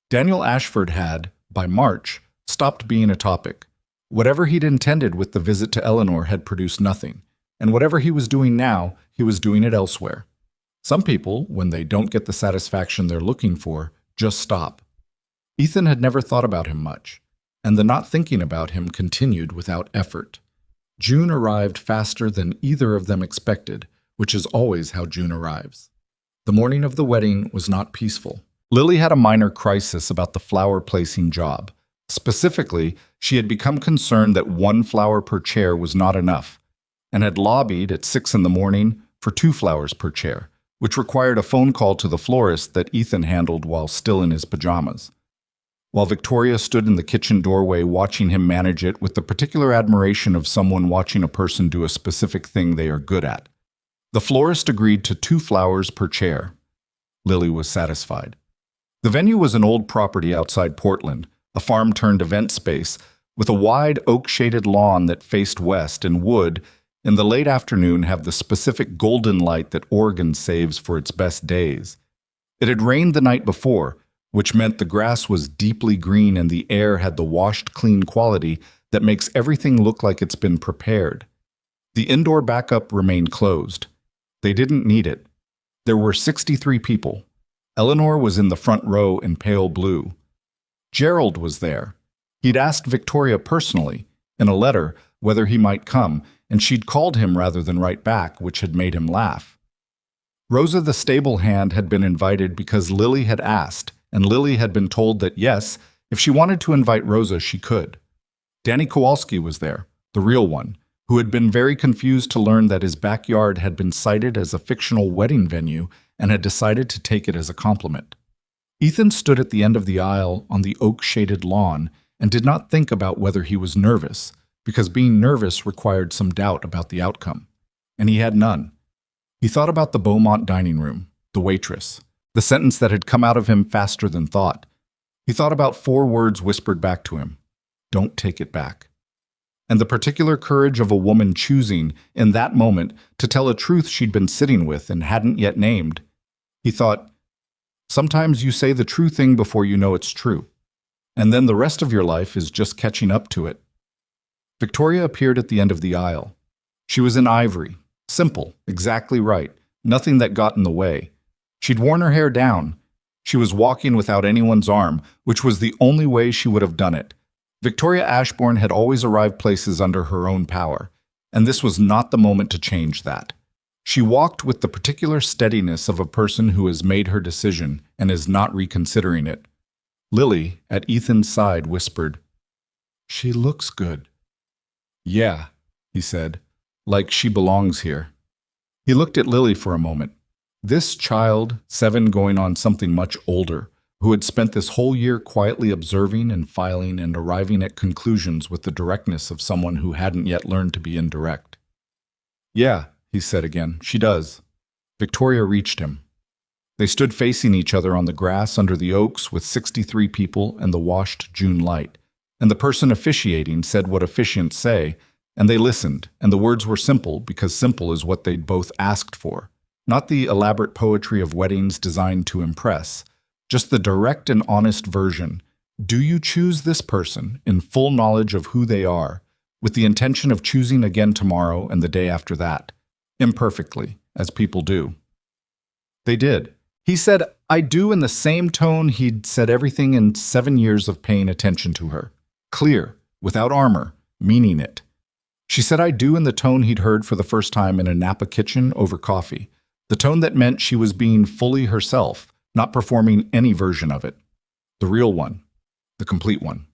Daniel Ashford had, by March, stopped being a topic. Whatever he'd intended with the visit to Eleanor had produced nothing, and whatever he was doing now, he was doing it elsewhere. Some people, when they don't get the satisfaction they're looking for, Just stop. Ethan had never thought about him much, and the not thinking about him continued without effort. June arrived faster than either of them expected, which is always how June arrives. The morning of the wedding was not peaceful. Lily had a minor crisis about the flower-placing job. Specifically, she had become concerned that 1 flower per chair was not enough, and had lobbied at 6 in the morning for 2 flowers per chair, which required a phone call to the florist that Ethan handled while still in his pajamas. While Victoria stood in the kitchen doorway watching him manage it with the particular admiration of someone watching a person do a specific thing they are good at. The florist agreed to 2 flowers per chair. Lily was satisfied. The venue was an old property outside Portland, a farm-turned-event space, with a wide oak-shaded lawn that faced west and would, in the late afternoon, have the specific golden light that Oregon saves for its best days. It had rained the night before, which meant the grass was deeply green and the air had the washed clean quality that makes everything look like it's been prepared. The indoor backup remained closed. They didn't need it. There were 63 people. Eleanor was in the front row in pale blue. Gerald was there. He'd asked Victoria personally, in a letter, whether he might come, and she'd called him rather than write back, which had made him laugh. Rosa the stable hand had been invited because Lily had asked, and Lily had been told that yes, if she wanted to invite Rosa, she could. Danny Kowalski was there, the real one, who had been very confused to learn that his backyard had been cited as a fictional wedding venue and had decided to take it as a compliment. Ethan stood at the end of the aisle on the oak-shaded lawn and did not think about whether he was nervous, because being nervous required some doubt about the outcome, and he had none. He thought about the Beaumont dining room, the waitress, the sentence that had come out of him faster than thought. He thought about 4 words whispered back to him, "Don't take it back." And the particular courage of a woman choosing, in that moment, to tell a truth she'd been sitting with and hadn't yet named. He thought, sometimes you say the true thing before you know it's true, and then the rest of your life is just catching up to it. Victoria appeared at the end of the aisle. She was in ivory, simple, exactly right, nothing that got in the way. She'd worn her hair down. She was walking without anyone's arm, which was the only way she would have done it. Victoria Ashbourne had always arrived places under her own power, and this was not the moment to change that. She walked with the particular steadiness of a person who has made her decision and is not reconsidering it. Lily, at Ethan's side, whispered, "She looks good." "Yeah," he said, "like she belongs here." He looked at Lily for a moment. This child, 7 going on something much older, who had spent this whole year quietly observing and filing and arriving at conclusions with the directness of someone who hadn't yet learned to be indirect. "Yeah," he said again, "she does." Victoria reached him. They stood facing each other on the grass under the oaks with 63 people and the washed June light, and the person officiating said what officiants say, and they listened, and the words were simple because simple is what they'd both asked for. Not the elaborate poetry of weddings designed to impress, just the direct and honest version. Do you choose this person in full knowledge of who they are, with the intention of choosing again tomorrow and the day after that, imperfectly, as people do? They did. He said, "I do," in the same tone he'd said everything in 7 years of paying attention to her. Clear, without armor, meaning it. She said "I do" in the tone he'd heard for the first time in a Napa kitchen over coffee, the tone that meant she was being fully herself, not performing any version of it. The real one. The complete one.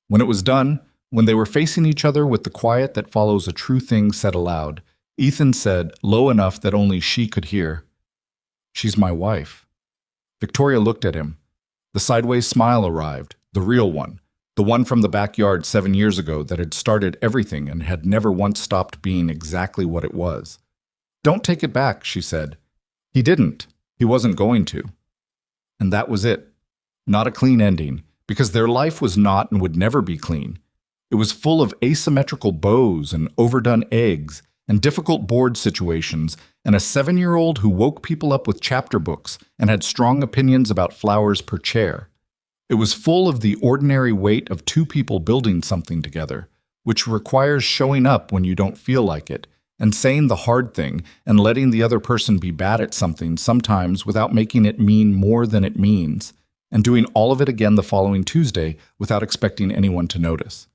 When it was done, when they were facing each other with the quiet that follows a true thing said aloud, Ethan said, low enough that only she could hear, "She's my wife." Victoria looked at him. The sideways smile arrived, the real one, the one from the backyard 7 years ago that had started everything and had never once stopped being exactly what it was. "Don't take it back," she said. He didn't. He wasn't going to. And that was it. Not a clean ending, because their life was not and would never be clean. It was full of asymmetrical bows and overdone eggs and difficult board situations and a 7-year-old who woke people up with chapter books and had strong opinions about flowers per chair. It was full of the ordinary weight of 2 people building something together, which requires showing up when you don't feel like it, and saying the hard thing and letting the other person be bad at something sometimes without making it mean more than it means, and doing all of it again the following Tuesday without expecting anyone to notice.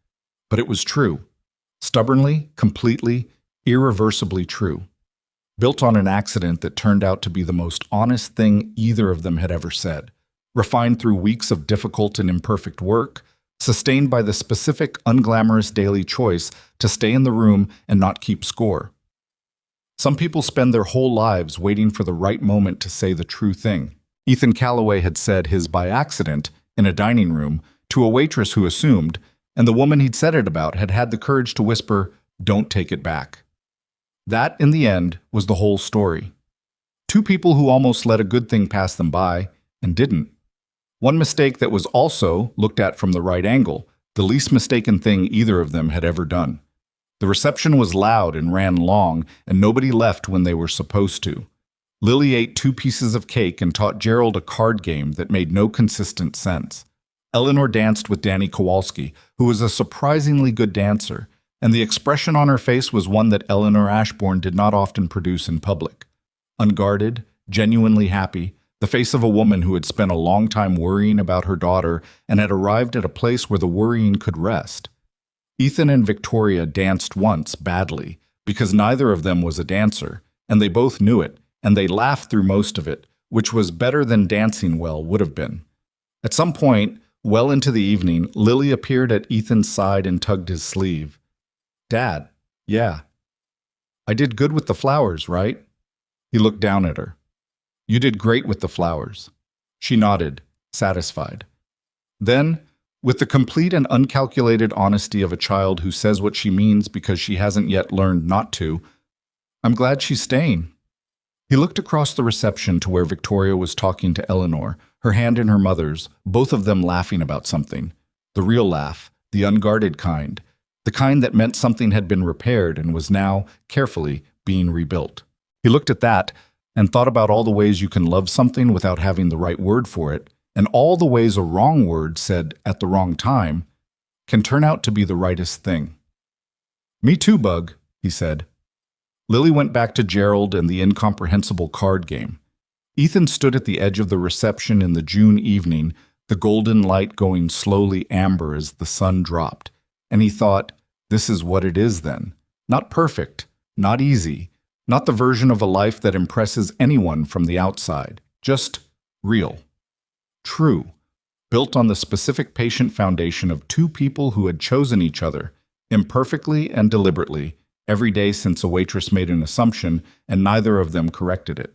But it was true. Stubbornly, completely, irreversibly true. Built on an accident that turned out to be the most honest thing either of them had ever said. Refined through weeks of difficult and imperfect work, sustained by the specific, unglamorous daily choice to stay in the room and not keep score. Some people spend their whole lives waiting for the right moment to say the true thing. Ethan Calloway had said his by accident in a dining room to a waitress who assumed, and the woman he'd said it about had had the courage to whisper, "Don't take it back." That, in the end, was the whole story. Two people who almost let a good thing pass them by and didn't. One mistake that was also, looked at from the right angle, the least mistaken thing either of them had ever done. The reception was loud and ran long, and nobody left when they were supposed to. Lily ate 2 pieces of cake and taught Gerald a card game that made no consistent sense. Eleanor danced with Danny Kowalski, who was a surprisingly good dancer, and the expression on her face was one that Eleanor Ashbourne did not often produce in public. Unguarded, genuinely happy, the face of a woman who had spent a long time worrying about her daughter and had arrived at a place where the worrying could rest. Ethan and Victoria danced once badly, because neither of them was a dancer, and they both knew it, and they laughed through most of it, which was better than dancing well would have been. At some point, well into the evening, Lily appeared at Ethan's side and tugged his sleeve. "Dad, yeah. I did good with the flowers, right?" He looked down at her. "You did great with the flowers." She nodded, satisfied. Then, with the complete and uncalculated honesty of a child who says what she means because she hasn't yet learned not to, "I'm glad she's staying." He looked across the reception to where Victoria was talking to Eleanor, her hand in her mother's, both of them laughing about something. The real laugh, the unguarded kind, the kind that meant something had been repaired and was now, carefully, being rebuilt. He looked at that and thought about all the ways you can love something without having the right word for it, and all the ways a wrong word said at the wrong time can turn out to be the rightest thing. "Me too, Bug," he said. Lily went back to Gerald and the incomprehensible card game. Ethan stood at the edge of the reception in the June evening, the golden light going slowly amber as the sun dropped, and he thought, this is what it is then. Not perfect, not easy, not the version of a life that impresses anyone from the outside, just real. True, built on the specific patient foundation of 2 people who had chosen each other, imperfectly and deliberately, every day since a waitress made an assumption and neither of them corrected it.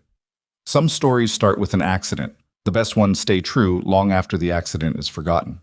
Some stories start with an accident. The best ones stay true long after the accident is forgotten.